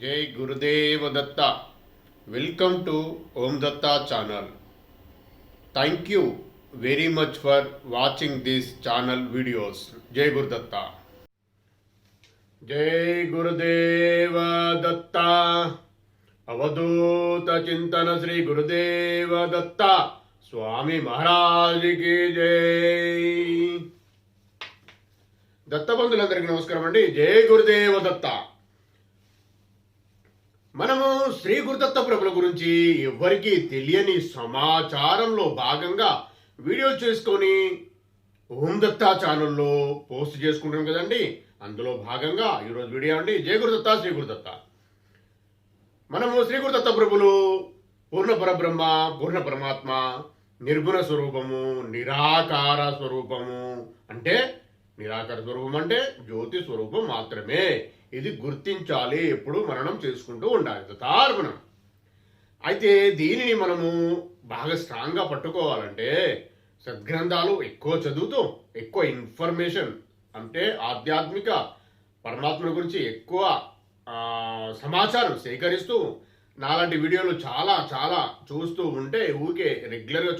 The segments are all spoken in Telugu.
జై Gurudeva Datta. Welcome to Om Datta channel. Thank you very much for watching this channel videos. జై గురుదత్త. జై గురుదేవ దత్త. అవధూత చింతన శ్రీ గురుదేవ దత్త స్వామి మహారాజుకి జై. దత్తబంధులందరికీ నమస్కారం అండి. జై గురుదేవ దత్త. మనము శ్రీ గురుదత్త ప్రభుల గురించి ఎవరికీ తెలియని సమాచారంలో భాగంగా వీడియోలు చేసుకొని ఓం దత్త ఛానల్లో పోస్ట్ చేసుకుంటాం కదండి. అందులో భాగంగా ఈరోజు వీడియో అండి జై గురుదత్త శ్రీ గురుదత్త. మనము శ్రీ గురుదత్త ప్రభులు పూర్ణ పరబ్రహ్మ, పూర్ణ పరమాత్మ, నిర్గుణ స్వరూపము, నిరాకార స్వరూపము. అంటే నిరాకార స్వరూపం అంటే జ్యోతి స్వరూపం మాత్రమే. ఇది గుర్తించాలి, ఎప్పుడు మననం చేసుకుంటూ ఉండాలి తార్మణం. అయితే దీనిని మనము బాగా స్ట్రాంగ్గా పట్టుకోవాలంటే సద్గ్రంథాలు ఎక్కువ చదువుతూ, ఎక్కువ ఇన్ఫర్మేషన్ అంటే ఆధ్యాత్మిక పరమాత్మ గురించి ఎక్కువ సమాచారం సేకరిస్తూ నాలాంటి వీడియోలు చాలా చాలా చూస్తూ ఉంటే, ఊరికే రెగ్యులర్గా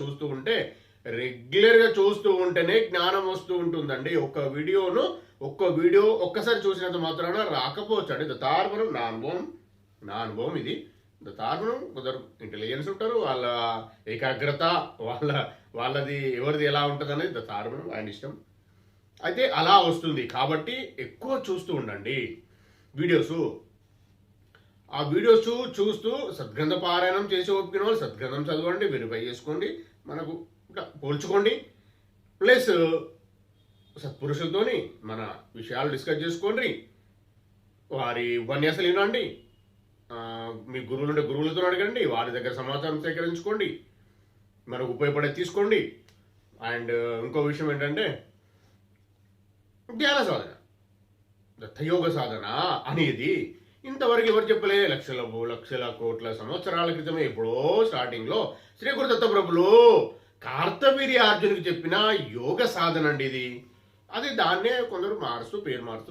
చూస్తూ ఉంటేనే జ్ఞానం వస్తూ ఉంటుందండి. ఒక్క వీడియో ఒక్కసారి చూసినంత మాత్రాన రాకపోవచ్చండి. దత్తార్పణం నా అనుభవం ఇది. దత్తార్పణం కొందరు ఇంటెలిజెన్స్ ఉంటారు, వాళ్ళ ఏకాగ్రత వాళ్ళది ఎవరిది ఎలా ఉంటుంది అనేది దత్తార్పణం ఆయన ఇష్టం. అయితే అలా వస్తుంది కాబట్టి ఎక్కువ చూస్తూ ఉండండి వీడియోస్. ఆ వీడియోస్ చూస్తూ సద్గ్రంథ పారాయణం చేసి ఓపిన వాళ్ళు సద్గ్రంథం చదవండి, వెరిఫై చేసుకోండి, మనకు ఇంకా పోల్చుకోండి. ప్లస్ సత్పురుషులతోని మన విషయాలు డిస్కస్ చేసుకోండి, వారి ఉపన్యాసాలు వినండి, మీ గురువులతో అడగండి, వారి దగ్గర సమాచారం సేకరించుకోండి, మనకు ఉపయోగపడే తీసుకోండి. అండ్ ఇంకో విషయం ఏంటంటే ధ్యాన సాధన, దత్తయోగ సాధన అనేది ఇంతవరకు ఎవరు చెప్పలే. లక్షల కోట్ల సంవత్సరాల క్రితమే ఎప్పుడో స్టార్టింగ్లో శ్రీ గురుదత్త ప్రభులు కార్తవీర్య అర్జునుడికి చెప్పిన యోగ సాధన అండి ఇది. అది దాన్నే కొందరు పేరు మారుస్తూ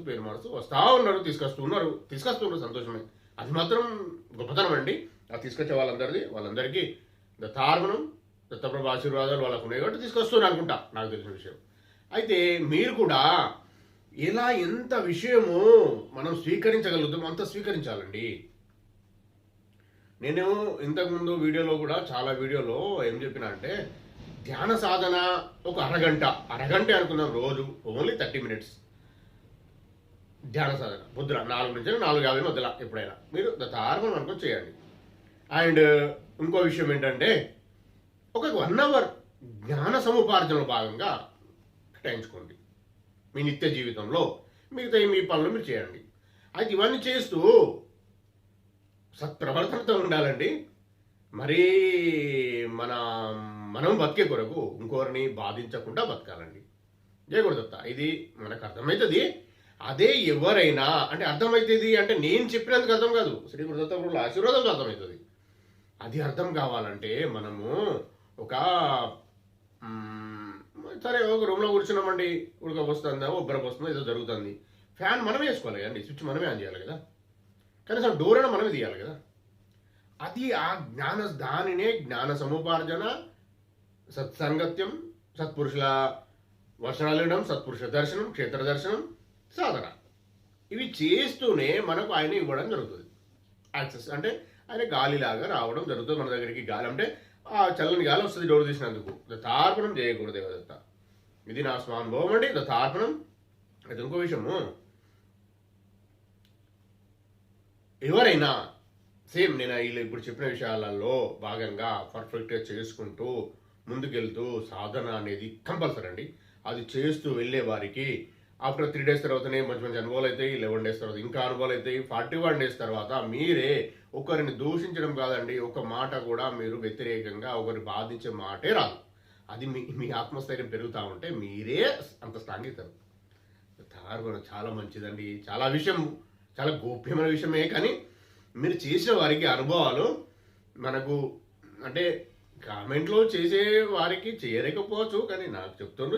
వస్తూ ఉన్నారు, తీసుకొస్తున్నారు. సంతోషమే, అది మాత్రం గొప్పతనం అండి. అది తీసుకొచ్చే వాళ్ళందరికీ దత్తార్పణం, దత్తప్రభు ఆశీర్వాదాలు వాళ్ళకు ఉన్నాయి కాబట్టి తీసుకొస్తున్నారు అనుకుంటా, నాకు తెలిసిన విషయం. అయితే మీరు కూడా ఎలా ఎంత విషయము మనం స్వీకరించగలుగుతాం అంత స్వీకరించాలండి. నేను ఇంతకుముందు వీడియోలో కూడా చాలా వీడియోలో ఏం చెప్పినా అంటే ధ్యాన సాధన ఒక అరగంట అనుకుందాం, రోజు ఓన్లీ 30 minutes ధ్యాన సాధన. పొద్దున 4 నుంచి 4:50 మధ్యలో ఎప్పుడైనా మీరు దత్తార్పణం అనుకొని చేయండి. అండ్ ఇంకో విషయం ఏంటంటే ఒక 1 hour జ్ఞాన సముపార్జనలో భాగంగా కేటాయించుకోండి మీ నిత్య జీవితంలో. మిగతా మీ పనులు మీరు చేయండి. అయితే ఇవన్నీ చేస్తూ సత్ప్రవర్తనతో ఉండాలండి. మరీ మనం బతికే కొరకు ఇంకోరిని బాధించకుండా బతకాలండి. జయ గురుదత్త. ఇది మనకు అర్థమవుతుంది. అదే ఎవరైనా అంటే అర్థమవుతుంది అంటే నేను చెప్పినందుకు అర్థం కాదు, శ్రీ గురుదత్త ప్రభుల ఆశీర్వాదంతో అర్థమవుతుంది. అది అర్థం కావాలంటే మనము సరే ఒక రూమ్లో కూర్చున్నామండి, ఉడక వస్తుందా, ఉబ్బరకు వస్తుందా, ఏదో జరుగుతుంది, ఫ్యాన్ మనమే వేసుకోవాలి కదండి, స్విచ్ మనమే ఆన్ చేయాలి కదా, కనీసం డోర్ అయినా మనమే తీయాలి కదా. అది ఆ దానినే జ్ఞాన సముపార్జన, సత్సంగత్యం, సత్పురుషుల వచనాలు వినడం, సత్పురుష దర్శనం, క్షేత్ర దర్శనం, సాధన. ఇవి చేస్తూనే మనకు ఆయన ఇవ్వడం జరుగుతుంది. యాక్సెస్ అంటే ఆయన గాలిలాగా రావడం జరుగుతుంది మన దగ్గరికి. గాలి అంటే ఆ చల్లని గాలి వస్తుంది డోర్ తీసినందుకు. దత్తార్పణం జయ గురుదేవ దత్త. ఇది నా స్వానుభవం అండి, దత్తార్పణం. అయితే ఇంకో విషయము, ఎవరైనా సేమ్ నేను ఇప్పుడు చెప్పిన విషయాలలో భాగంగా పర్ఫెక్ట్గా చేసుకుంటూ ముందుకెళ్తూ సాధన అనేది కంపల్సరీ అండి. అది చేస్తూ వెళ్ళే వారికి ఆఫ్టర్ 3 days తర్వాతనే మంచి అనుభవాలు అవుతాయి, 11 days తర్వాత ఇంకా అనుభవాలు అవుతాయి, 41 days తర్వాత మీరే ఒకరిని దూషించడం కాదండి, ఒక మాట కూడా మీరు వ్యతిరేకంగా ఒకరిని బాధించే మాటే రాదు. అది మీ ఆత్మస్థైర్యం పెరుగుతూ ఉంటే మీరే అంత స్ట్రాంగ్ అవుతారు. చాలా మంచిదండి. చాలా గోప్యమైన విషయమే, కానీ మీరు చేసిన వారికి అనుభవాలు మనకు అంటే కామెంట్లో చేసే వారికి చేయలేకపోవచ్చు, కానీ నాకు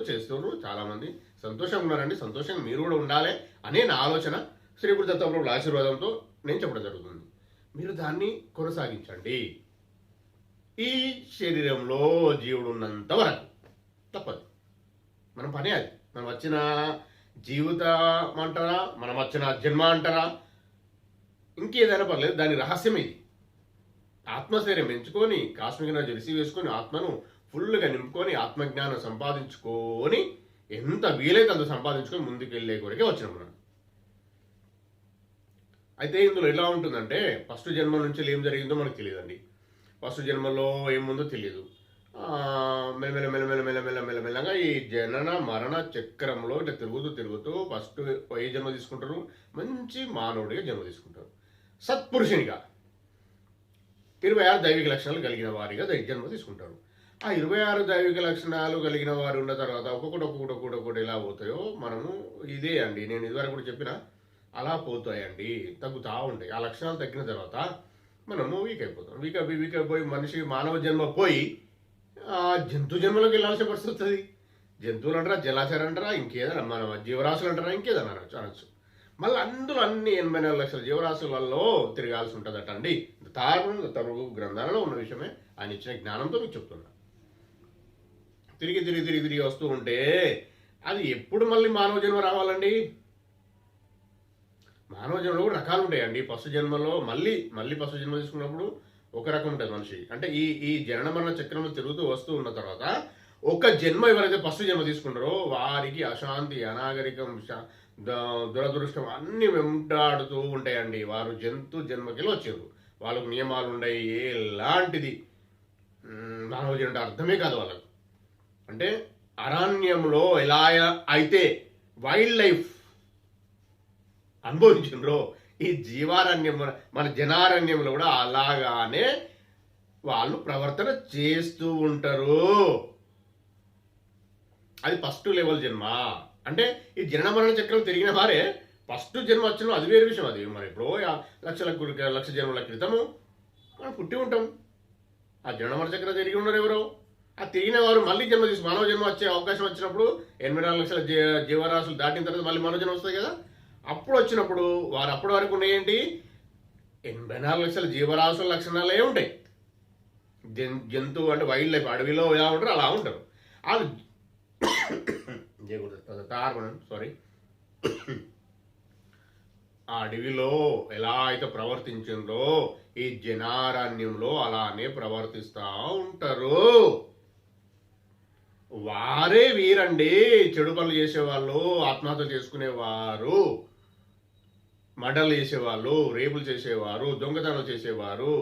చేస్తున్నారు చాలామంది సంతోషంగా ఉన్నారండి. సంతోషంగా మీరు కూడా ఉండాలి అనే నా ఆలోచన. శ్రీ గురుదత్త ప్రభుల ఆశీర్వాదంతో నేను చెప్పడం జరుగుతుంది. మీరు దాన్ని కొనసాగించండి. ఈ శరీరంలో జీవుడు ఉన్నంత వరకు తప్పదు. మన పనే అది. మనం వచ్చిన జీవితం అంటారా, మనం వచ్చిన జన్మ అంటారా, ఇంకేదైనా పర్లేదు, దాని రహస్యం ఇది. ఆత్మశైర్యం ఎంచుకొని కాస్మిక్ ఎనర్జీ రిసీవ్ చేసుకొని ఆత్మను ఫుల్గా నింపుకొని ఆత్మజ్ఞానం సంపాదించుకొని ఎంత వీలైతే అంత సంపాదించుకొని ముందుకు వెళ్ళే కొరకే వచ్చినాం మనం. అయితే ఇందులో ఎలా ఉంటుందంటే ఫస్ట్ జన్మ నుంచి ఏం జరిగిందో మనకు తెలియదండి. ఫస్ట్ జన్మలో ఏముందో తెలియదు. మెల్లమెల్ల మెల్లమెల్ల మెల్లమెల్ల మెల్లమెల్లగా ఈ జనన మరణ చక్రంలో ఇట్లా తిరుగుతూ తిరుగుతూ ఫస్ట్ ఏ జన్మ తీసుకుంటారు, మంచి మానవుడిగా జన్మ తీసుకుంటారు, సత్పురుషునిగా 26 దైవిక లక్షణాలు కలిగిన వారిగా జన్మ తీసుకుంటారు. ఆ 26 దైవిక లక్షణాలు కలిగిన వారు ఉన్న తర్వాత ఒక్కొక్కటి ఎలా పోతాయో మనము ఇదే అండి, నేను ఇదివరకు కూడా చెప్పిన అలా పోతాయండి, తగ్గుతూ ఉంటాయి. ఆ లక్షణాలు తగ్గిన తర్వాత మనము వీక్ అయిపోతాం. వీక్ అయిపోయి మనిషి మానవ జన్మ పోయి జంతు జన్మలోకి వెళ్ళాల్సిన పరిస్థితి వస్తుంది. జంతువులు అంటారా, జలాశయాలు అంటారా, ఇంకేదైనా మన జీవరాశులు అంటారా, ఇంకేదైనా అనొచ్చు. మళ్ళీ అందులో అన్ని 84 లక్షల జీవరాశులలో తిరగాల్సి ఉంటుందట అండి. తరుగు గ్రంథాలలో ఉన్న విషయమే ఆయన ఇచ్చిన జ్ఞానంతో మీకు చెప్తున్నా. తిరిగి వస్తూ ఉంటే అది ఎప్పుడు మళ్ళీ మానవ జన్మ రావాలండి? మానవ జన్మలో కూడా రకాలు ఉంటాయండి. ఫస్ట్ జన్మలో మళ్ళీ ఫస్ట్ జన్మ తీసుకున్నప్పుడు ఒక రకం ఉంటుంది మనిషి. అంటే ఈ జనన మరణ చక్రంలో తిరుగుతూ వస్తూ ఉన్న తర్వాత ఒక జన్మ ఎవరైతే ఫస్ట్ జన్మ తీసుకుంటారో వారికి అశాంతి, అనాగరికం, దురదృష్టం అన్ని వెంటాడుతూ ఉంటాయండి. వారు జంతు జన్మకి వచ్చారు. వాళ్ళకు నియమాలు ఉన్నాయి. ఎలాంటిది మానవ జన్మ అర్థమే కాదు వాళ్ళకు. అంటే అరణ్యంలో ఎలా అయితే వైల్డ్ లైఫ్ అనుభవించిండ్రో ఈ జీవారణ్యం మన జనారణ్యంలో కూడా అలాగానే వాళ్ళు ప్రవర్తన చేస్తూ ఉంటారు. అది ఫస్ట్ లెవెల్ జన్మ. అంటే ఈ జనన మరణ చక్రం తిరిగిన వారే ఫస్ట్ జన్మ వచ్చిన అది వేరే విషయం. అది మరి ఎప్పుడో లక్ష జన్మల క్రితము మనం పుట్టి ఉంటాం. ఆ జనన మరణ చక్రం తిరిగి ఉన్నారు ఎవరో. ఆ తిరిగిన వారు మళ్ళీ జన్మ మానవ జన్మ వచ్చే అవకాశం వచ్చినప్పుడు 84 లక్షల జీవరాశులు దాటిన తర్వాత మళ్ళీ మానవ జన్మ వస్తుంది కదా. అప్పుడు వచ్చినప్పుడు వారు అప్పటి వరకు ఉన్నాయేంటి, 84 లక్షల జీవరాశుల లక్షణాలే ఉంటాయి. జంతువు అంటే వైల్డ్ లైఫ్, అడవిలో ఎలా ఉంటారు అలా ఉంటారు. వాళ్ళు ఆ అడవిలో ఎలా అయితే ప్రవర్తించిందో ఈ జనారణ్యంలో అలానే ప్రవర్తిస్తూ ఉంటారు. వారే వీరండి చెడు పనులు చేసేవాళ్ళు, ఆత్మహత్య చేసుకునేవారు, మర్డర్లు చేసేవాళ్ళు, రేపులు చేసేవారు, దొంగతనాలు చేసేవారు,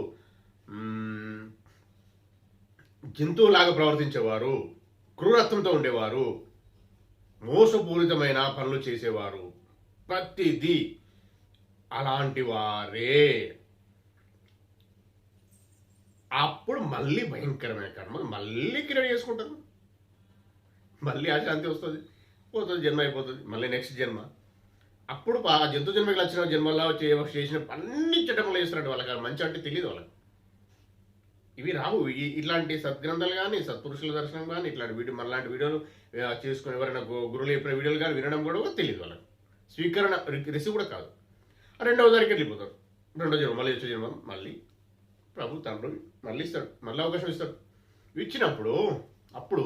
జంతువులాగా ప్రవర్తించేవారు, క్రూరత్వంతో ఉండేవారు, మోసపూరితమైన పనులు చేసేవారు, ప్రతిదీ అలాంటి వారే. అప్పుడు మళ్ళీ భయంకరమైన కర్మలు మళ్ళీ క్రియేట్ చేసుకుంటారు. మళ్ళీ అశాంతి వస్తుంది, పోతుంది, జన్మ అయిపోతుంది, మళ్ళీ నెక్స్ట్ జన్మ. అప్పుడు ఆ జంతు జన్మకి వచ్చిన జన్మలో చేసిన అన్ని చట్టంలో చేస్తున్నట్టు వాళ్ళకి మంచి అంటే తెలియదు వాళ్ళకి. ఇవి రావు. ఇట్లాంటి సద్గ్రంథాలు కానీ, సత్పురుషుల దర్శనం కానీ, ఇట్లాంటి వీడియో మనలాంటి వీడియోలు చేసుకుని ఎవరైనా గురువులు చెప్పిన వీడియోలు కానీ వినడం కూడా తెలియదు వాళ్ళకి. స్వీకరణ రిసీవ్ కూడా కాదు. రెండవ దానికి వెళ్ళిపోతారు. రెండో జన్మ మళ్ళీ వచ్చే జన్మ మళ్ళీ ప్రభు తండ్రి మళ్ళీ ఇస్తాడు, మళ్ళీ అవకాశం ఇస్తాడు. ఇచ్చినప్పుడు అప్పుడు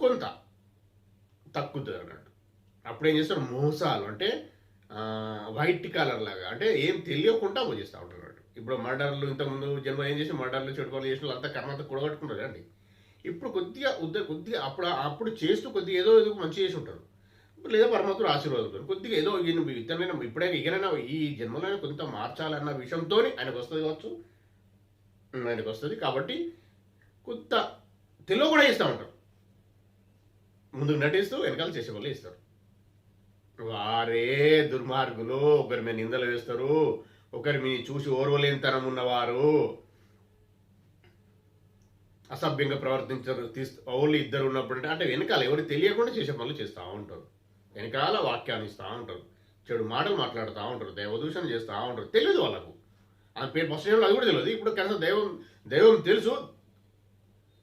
కొంత తక్కువ అన్నట్టు. అప్పుడు ఏం చేస్తారు, మోసాలు అంటే వైట్ కలర్ లాగా, అంటే ఏం తెలియకుండా చేస్తూ ఉంటారు అన్నట్టు. ఇప్పుడు మర్డర్లు ఇంతకుముందు జన్మ ఏం చేసి మర్డర్లు చెడుకోవాలి చేసిన అంతా కర్మంతా కూడగట్టుకుంటారు అండి. ఇప్పుడు కొద్దిగా అప్పుడు చేస్తూ కొద్దిగా ఏదో మంచి చేసి ఉంటారు, లేదా పరమాత్ముడు ఆశీర్వాదుతారు. కొద్దిగా ఏదో ఇతనైనా ఇప్పుడే ఇకనైనా ఈ జన్మలో కొంత మార్చాలన్న విషయంతో ఆయనకు వస్తుంది కావచ్చు, ఆయనకు వస్తుంది కాబట్టి కొంత తెలివ కూడా ఇస్తూ ఉంటారు. ముందుకు నటిస్తూ వెనకాల చేసేవాళ్ళు ఇస్తారు. వారే దుర్మార్గులు. ఒకరి మీద నిందలు వేస్తారు, ఒకరి మీ చూసి ఓర్వలేనితనం ఉన్నవారు, అసభ్యంగా ప్రవర్తించారు. ఓన్లీ ఇద్దరు ఉన్నప్పుడు అంటే వెనకాల ఎవరికి తెలియకుండా చేసే పనులు చేస్తూ ఉంటారు. వెనకాల వాక్యాన్ని ఇస్తూ ఉంటారు, చెడు మాటలు మాట్లాడుతూ ఉంటారు, దైవదూషణ చేస్తూ ఉంటారు. తెలియదు వాళ్ళకు. ఆ పేరు ఫస్ట్ టైంలో అది కూడా తెలియదు. ఇప్పుడు కనీసం దైవం తెలుసు,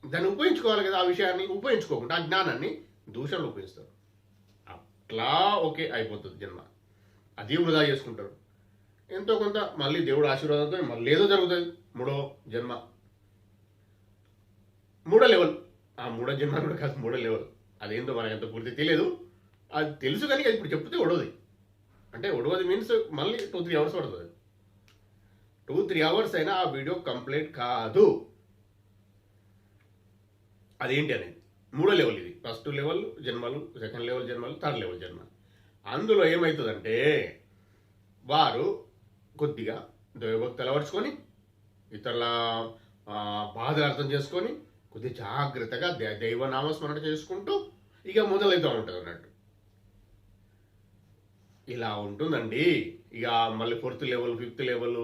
దాన్ని ఉపయోగించుకోవాలి కదా. ఆ విషయాన్ని ఉపయోగించుకోకుండా ఆ జ్ఞానాన్ని దూషణలు ఉపయోగిస్తారు. అట్లా ఓకే అయిపోతుంది జన్మ. అది వృధా చేసుకుంటారు. ఎంతో కొంత మళ్ళీ దేవుడు ఆశీర్వాదంతో మళ్ళీ ఏదో జరుగుతుంది. జన్మ మూడో లెవెల్. ఆ మూడో జన్మ కూడా కాదు, మూడో లెవెల్. అదేంటో మనకు అంత పూర్తి తెలియదు. అది తెలుసు కానీ అది ఇప్పుడు చెప్తే ఒడవది. అంటే ఒడవది మీన్స్ మళ్ళీ 2-3 అవర్స్ పడుతుంది. 2-3 అవర్స్ అయినా ఆ వీడియో కంప్లీట్ కాదు. అదేంటి అనేది మూడో లెవెల్. ఇది ఫస్ట్ లెవెల్ జన్మలు, సెకండ్ లెవెల్ జన్మలు, థర్డ్ లెవెల్ జన్మ. అందులో ఏమవుతుందంటే వారు కొద్దిగా దైవభక్తి అలవర్చుకొని ఇతరుల బాధలు అర్థం చేసుకొని కొద్దిగా జాగ్రత్తగా దైవనామస్మరణ చేసుకుంటూ ఇక మొదలవుతూ ఉంటుంది అన్నట్టు. ఇలా ఉంటుందండి. ఇక మళ్ళీ 4th level, 5th level,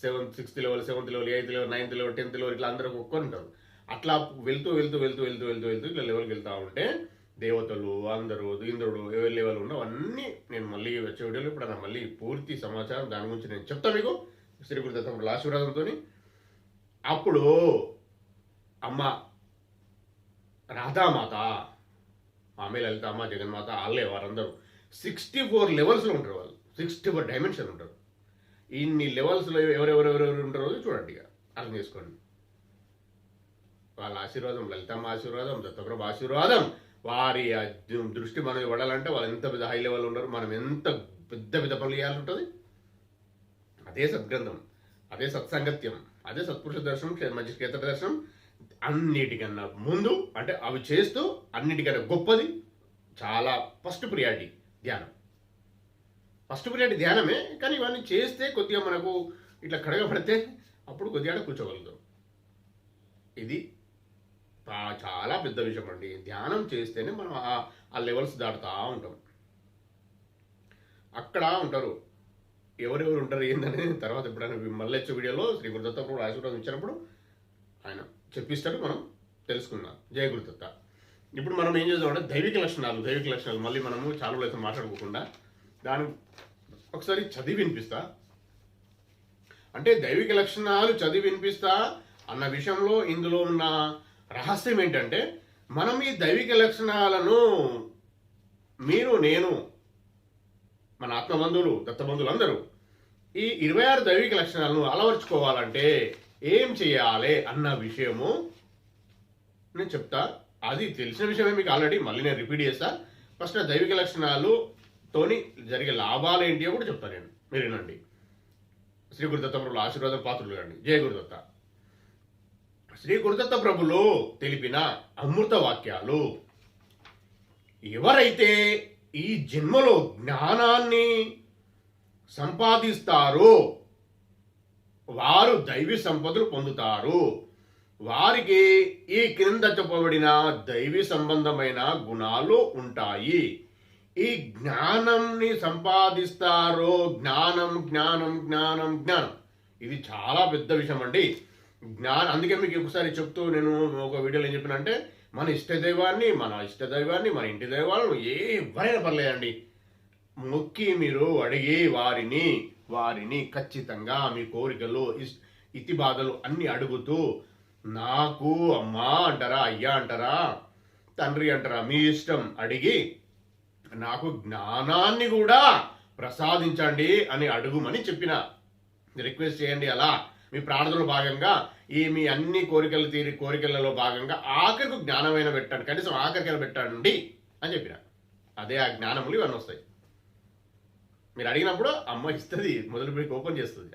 6th level, 7th level, 8th level, 9th level, 10th level ఇట్లా అందరూ ఒక్కొని ఉంటారు. అట్లా వెళ్తూ వెళ్తూ వెళ్తూ వెళ్తూ వెళ్తూ వెళ్తూ ఇట్లా లెవెల్కి వెళ్తూ ఉంటే దేవతలు అందరూ ఇంద్రుడు ఎవరి లెవెల్ ఉన్నో అన్నీ నేను మళ్ళీ వచ్చే వీడియోలో ఇప్పుడు నా మళ్ళీ పూర్తి సమాచారం దాని గురించి నేను చెప్తాను మీకు శ్రీ గురుదత్త ఆశీర్వాదంతో. అప్పుడు అమ్మ రాధామాత, ఆమె లలితమ్మ, జగన్మాత వాళ్ళే వారందరూ 64 లెవెల్స్లో ఉంటారు. వాళ్ళు 64 డైమెన్షన్ ఉంటారు. ఇన్ని లెవెల్స్లో ఎవరెవరెవరెవరు ఉంటారో చూడండి, ఇక అర్థం చేసుకోండి. వాళ్ళ ఆశీర్వాదం, లలితమ్మ ఆశీర్వాదం, దత్తప్రభు ఆశీర్వాదం, వారి దృష్టి మనం ఇవ్వాలంటే వాళ్ళు ఎంత పెద్ద హై లెవెల్ ఉన్నారు, మనం ఎంత పెద్ద పెద్ద పనులు చేయాల్సి ఉంటుంది. అదే సద్గ్రంథం, అదే సత్సంగత్యం, అదే సత్పురుష దర్శనం, మంచి క్షేత్ర దర్శనం. అన్నిటికన్నా ముందు అంటే అవి చేస్తూ అన్నిటికన్నా గొప్పది చాలా ఫస్ట్ ప్రియారిటీ ధ్యానం. ఫస్ట్ ప్రియారిటీ ధ్యానమే. కానీ ఇవన్నీ చేస్తే కొద్దిగా మనకు ఇట్లా కడగబడితే అప్పుడు కొద్దిగా కూర్చోగలుగుతాం. ఇది చాలా పెద్ద విషయం అండి. ధ్యానం చేస్తేనే మనం ఆ లెవెల్స్ దాటుతూ ఉంటాం. అక్కడ ఉంటారు ఎవరెవరు ఉంటారు ఏంటనేది తర్వాత ఎప్పుడైనా మళ్ళీ వచ్చే వీడియోలో శ్రీ గురుదత్త కూడా ఆశీర్వాదం ఇచ్చినప్పుడు ఆయన చెప్పిస్తాడు, మనం తెలుసుకుందాం. జయ గురుదత్త. ఇప్పుడు మనం ఏం చేద్దామంటే దైవిక లక్షణాలు మళ్ళీ మనము చాలా అయితే మాట్లాడుకోకుండా దాన్ని ఒకసారి చదివి వినిపిస్తా. అంటే దైవిక లక్షణాలు చదివి వినిపిస్తా అన్న విషయంలో ఇందులో ఉన్న రహస్యం ఏంటంటే మనం ఈ దైవిక లక్షణాలను మీరు, నేను, మన ఆత్మబంధువులు, దత్తబంధువులు అందరూ ఈ 26 దైవిక లక్షణాలను అలవర్చుకోవాలంటే ఏం చేయాలి అన్న విషయము నేను చెప్తా. అది తెలిసిన విషయమే మీకు ఆల్రెడీ, మళ్ళీ నేను రిపీట్ చేస్తా. ఫస్ట్ దైవిక లక్షణాలుతోని జరిగే లాభాలు ఏంటియో కూడా చెప్తాను నేను, మీరు వినండి. శ్రీ గురుదత్త ప్రభుల ఆశీర్వాదం పాత్రలు కండి. జయ గురుదత్త. శ్రీ గురుదత్త ప్రభులు తెలిపిన అమృత వాక్యాలు. ఎవరైతే ఈ జన్మలో జ్ఞానాన్ని సంపాదిస్తారో వారు దైవీ సంపదలు పొందుతారు. వారికి ఈ క్రింద చెప్పబడిన దైవీ సంబంధమైన గుణాలు ఉంటాయి. ఈ జ్ఞానంని సంపాదిస్తారో, జ్ఞానం జ్ఞానం జ్ఞానం జ్ఞానం, ఇది చాలా పెద్ద విషయం అండి. అందుకే మీకు ఒకసారి చెప్తూ నేను ఒక వీడియోలో ఏం చెప్పినంటే మన ఇష్టదైవాన్ని, మన ఇంటి దైవాలను ఎవరైనా పర్లేదండి మొక్కి మీరు అడిగి వారిని ఖచ్చితంగా మీ కోరికలు, ఇతి బాధలు అన్ని అడుగుతూ నాకు అమ్మా అంటారా, అయ్యా అంటారా, తండ్రి అంటారా, మీ ఇష్టం, అడిగి నాకు జ్ఞానాన్ని కూడా ప్రసాదించండి అని అడుగుమని చెప్పిన. రిక్వెస్ట్ చేయండి. అలా మీ ప్రార్థనలో భాగంగా మీ అన్ని కోరికలలో భాగంగా ఆఖరికి జ్ఞానమైన పెట్టండి, కనీసం ఆఖరికైనా పెట్టండి అని చెప్పిన. అదే ఆ జ్ఞానములు ఇవన్నీ వస్తాయి. మీరు అడిగినప్పుడు అమ్మ ఇస్తుంది, మొదలు మీకు ఓపెన్ చేస్తుంది,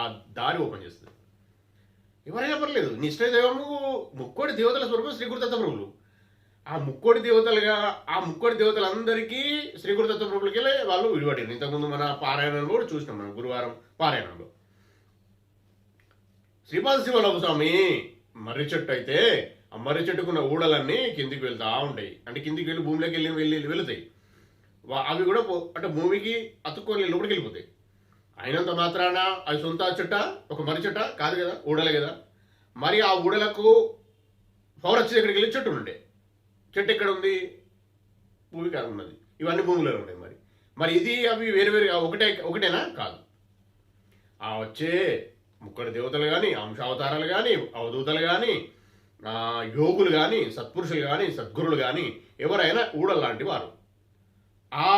ఆ దారి ఓపెన్ చేస్తుంది. ఎవరైనా పర్లేదు, నీ ఇష్ట దైవము ముక్కోడి దేవతల స్వరూపం శ్రీ గురుదత్త ప్రభులు. ఆ ముక్కోడి దేవతలందరికీ శ్రీ గురుదత్త ప్రభులకి వాళ్ళు విడిపడారు. ఇంతకుముందు మన పారాయణంలో కూడా చూసినాం, మనం గురువారం పారాయణంలో శ్రీపాద శివలోక స్వామి మర్రి చెట్టు అయితే ఆ మర్రి చెట్టుకున్న ఊడలన్నీ కిందికి వెళ్తా ఉంటాయి. అంటే కిందికి వెళ్ళి భూమిలోకి వెళుతాయి. అవి కూడా అంటే భూమికి అతుక్కొని లోపలికి వెళ్ళిపోతాయి. అయినంత మాత్రాన అవి సొంత చెట్ట, ఒక మర్రి చెట్ట కాదు కదా, ఊడలే కదా. మరి ఆ ఊడలకు పవర్ వచ్చి దగ్గరికి వెళ్ళి చెట్టు ఉండే, చెట్టు ఎక్కడ ఉంది, భూమి కాదు ఉన్నది. ఇవన్నీ భూమిలో ఉన్నాయి. మరి ఇది అవి వేరు ఒకటేనా? కాదు. ఆ వచ్చే ముక్కడి దేవతలు కానీ, అంశావతారాలు కానీ, అవధూతలు కానీ, యోగులు కానీ, సత్పురుషులు కానీ, సద్గురులు కానీ ఎవరైనా ఊడల్లాంటి వారు. ఆ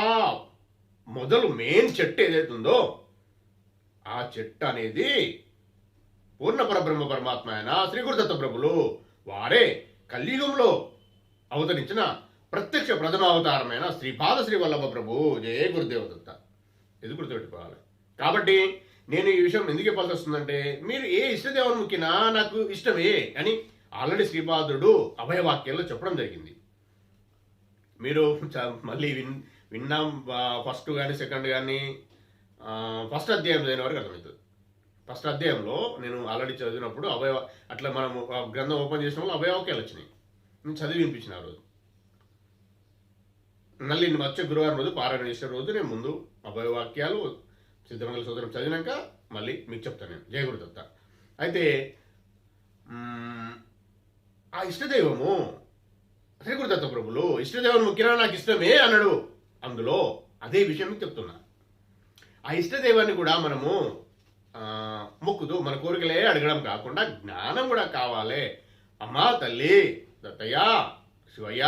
మొదలు మెయిన్ చెట్టు ఏదైతే ఉందో ఆ చెట్టు అనేది పూర్ణ పరబ్రహ్మ పరమాత్మ అయిన శ్రీ గురుదత్త ప్రభులు వారే కలియుగంలో అవతరించిన ప్రత్యక్ష ప్రథమ అవతారమైన శ్రీపాద శ్రీ వల్లభ ప్రభు జయ గురుదేవదత్త. ఇది గుర్తుపెట్టుకోవాలి. కాబట్టి నేను ఈ విషయం ఎందుకు చెప్పాల్సి వస్తుందంటే, మీరు ఏ ఇష్టదేవుని ముఖ్యనా నాకు ఇష్టమే అని ఆల్రెడీ శ్రీపాదుడు అభయవాక్యాల్లో చెప్పడం జరిగింది. మీరు మళ్ళీ విన్నాం ఫస్ట్ కానీ సెకండ్ కానీ ఫస్ట్ అధ్యాయం చదివిన వరకు అర్థమవుతుంది. ఫస్ట్ అధ్యాయంలో నేను ఆల్రెడీ చదివినప్పుడు అట్లా మనం గ్రంథం ఓపెన్ చేసిన వాళ్ళు అభయవాక్యాలు వచ్చినాయి. నేను చదివి వినిపించిన ఆ రోజు. మళ్ళీ వచ్చే గురువారం రోజు పారాయణ చేసే రోజు నేను ముందు అభయవాక్యాలు సిద్ధమంగళ సోదరం చదివినాక మళ్ళీ మీకు చెప్తాను నేను. జయ గురుదత్త. అయితే ఆ ఇష్టదైవము శ్రీ గురుదత్త ప్రభులు ఇష్టదేవుని ముఖ్యంగా నాకు ఇష్టమే అన్నాడు. అందులో అదే విషయం మీకు చెప్తున్నా. ఆ ఇష్టదైవాన్ని కూడా మనము మొక్కుతూ మన కోరికలే అడగడం కాకుండా జ్ఞానం కూడా కావాలి. అమ్మా తల్లి దత్తయ్య శివయ్య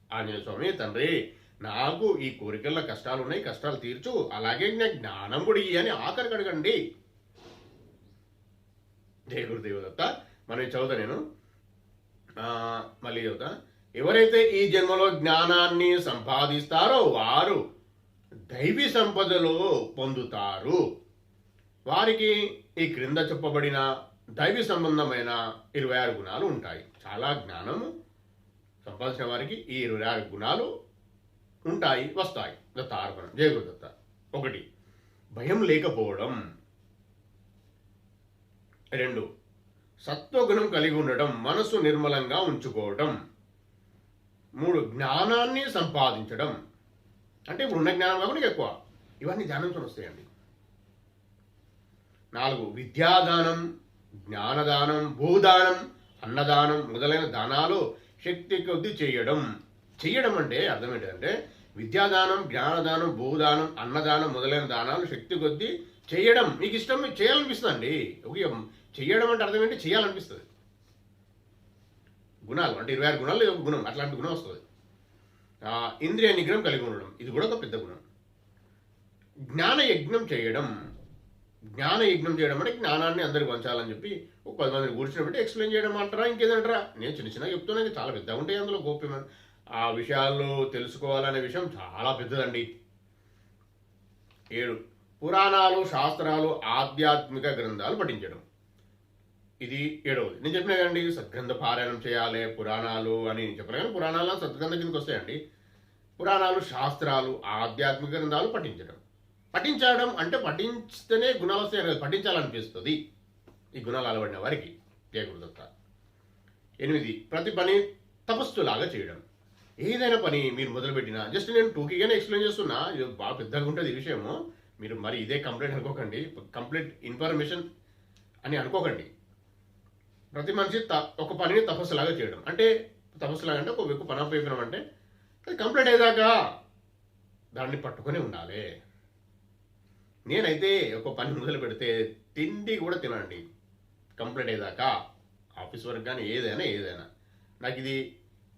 ఆంజనేయ స్వామి తండ్రి నాకు ఈ కోరికల్లో కష్టాలు ఉన్నాయి, కష్టాలు తీర్చు, అలాగే నాకు జ్ఞానం కూడా అని ఆఖరికి అడగండి. జయ గురుదేవదత్త. మనం చదువుతా నేను మళ్ళీ చదువుతా. ఎవరైతే ఈ జన్మలో జ్ఞానాన్ని సంపాదిస్తారో వారు దైవీ సంపదలు పొందుతారు. వారికి ఈ క్రింద చెప్పబడిన దైవీ సంబంధమైన 26 గుణాలు ఉంటాయి. చాలా జ్ఞానము సంపాదించిన వారికి ఈ 26 గుణాలు ఉంటాయి, వస్తాయి. దత్తార్పణం. జయ గురుదత్త. 1 భయం లేకపోవడం. 2 సత్వగుణం కలిగి ఉండటం, మనసు నిర్మలంగా ఉంచుకోవడం. 3 జ్ఞానాన్ని సంపాదించడం. అంటే ఇప్పుడు ఉన్న జ్ఞానం కాకుండా ఎక్కువ, ఇవన్నీ ధ్యానంతో వస్తాయండి. 4 విద్యాదానం, జ్ఞానదానం, భూదానం, అన్నదానం మొదలైన దానాలు శక్తి కొద్ది చేయడం. చెయ్యడం అంటే అర్థం ఏంటంటే విద్యాదానం, జ్ఞానదానం, భూదానం, అన్నదానం మొదలైన దానాలు శక్తి కొద్ది చేయడం. మీకు ఇష్టం చేయాలనిపిస్తుంది అండి. చెయ్యడం అంటే అర్థం ఏంటి? చేయాలనిపిస్తుంది. గుణాలు అంటే 26 గుణాలు ఒక గుణం, అట్లాంటి గుణం వస్తుంది. ఇంద్రియ నిగ్రహం కలిగి ఉండడం, ఇది కూడా ఒక పెద్ద గుణం. జ్ఞాన యజ్ఞం చేయడం. జ్ఞాన యజ్ఞం చేయడం అంటే జ్ఞానాన్ని అందరికి పంచాలని చెప్పి ఒక 10 మందిని కూర్చుని ఎక్స్ప్లెయిన్ చేయడం అంటారా, ఇంకేదంటారా? నేను చిన్న చిన్నగా చెప్తున్నాను, చాలా పెద్దగా ఉంటాయి అందులో గోప్యమైన ఆ విషయాలు తెలుసుకోవాలనే విషయం చాలా పెద్దదండి. 7 పురాణాలు, శాస్త్రాలు, ఆధ్యాత్మిక గ్రంథాలు పఠించడం. ఇది 7వది. నేను చెప్పినా కదండి సద్గ్రంథ పారాయణం చేయాలి, పురాణాలు అని చెప్పినా కానీ పురాణాలు సద్గ్రంథ కిందకి వస్తాయండి. పురాణాలు, శాస్త్రాలు, ఆధ్యాత్మిక గ్రంథాలు పఠించడం. పఠించడం అంటే పఠించితేనే గుణాలు వస్తాయి కదా, పఠించాలనిపిస్తుంది ఈ గుణాలు అలవడిన వారికి. జయ గురుదత్త. 8 ప్రతి పని తపస్సులాగా చేయడం. ఏదైనా పని మీరు మొదలుపెట్టినా, జస్ట్ నేను టూకీగానే ఎక్స్ప్లెయిన్ చేస్తున్నా, ఇది బాగా పెద్దగా ఉంటుంది ఈ విషయము. మీరు మరి ఇదే కంప్లీట్ అనుకోకండి, కంప్లీట్ ఇన్ఫర్మేషన్ అని అనుకోకండి. ప్రతి మనిషి ఒక పనిని తపస్సులాగా చేయడం. అంటే తపస్సులాగా అంటే ఒక వ్యక్తి పని అయిపోయినాం అంటే అది కంప్లీట్ అయ్యేదాకా దాన్ని పట్టుకొని ఉండాలి. నేనైతే ఒక పని మొదలు పెడితే తిండి కూడా తినండి కంప్లీట్ అయ్యేదాకా. ఆఫీస్ వర్క్ కానీ ఏదైనా నాకు ఇది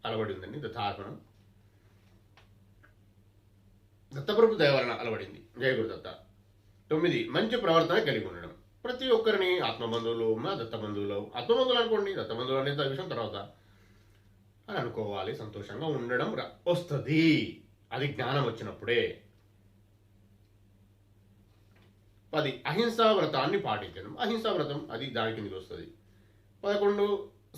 అలవడి ఉందండి. దత్తార్పణం. దత్తప్రభు దయవలన అలవడింది. జయ గురుదత్త. 9 మంచి ప్రవర్తన కలిగి ఉండడం. ప్రతి ఒక్కరిని ఆత్మబంధువులు, దత్తబంధువులు, ఆత్మబంధువులు అనుకోండి, దత్తబంధువులు అనేది విషయం తర్వాత అని అనుకోవాలి. సంతోషంగా ఉండడం వస్తుంది, అది జ్ఞానం వచ్చినప్పుడే. 10 అహింసా వ్రతాన్ని పాటించడం. అహింసా వ్రతం అది దాని కిందకి వస్తుంది. 11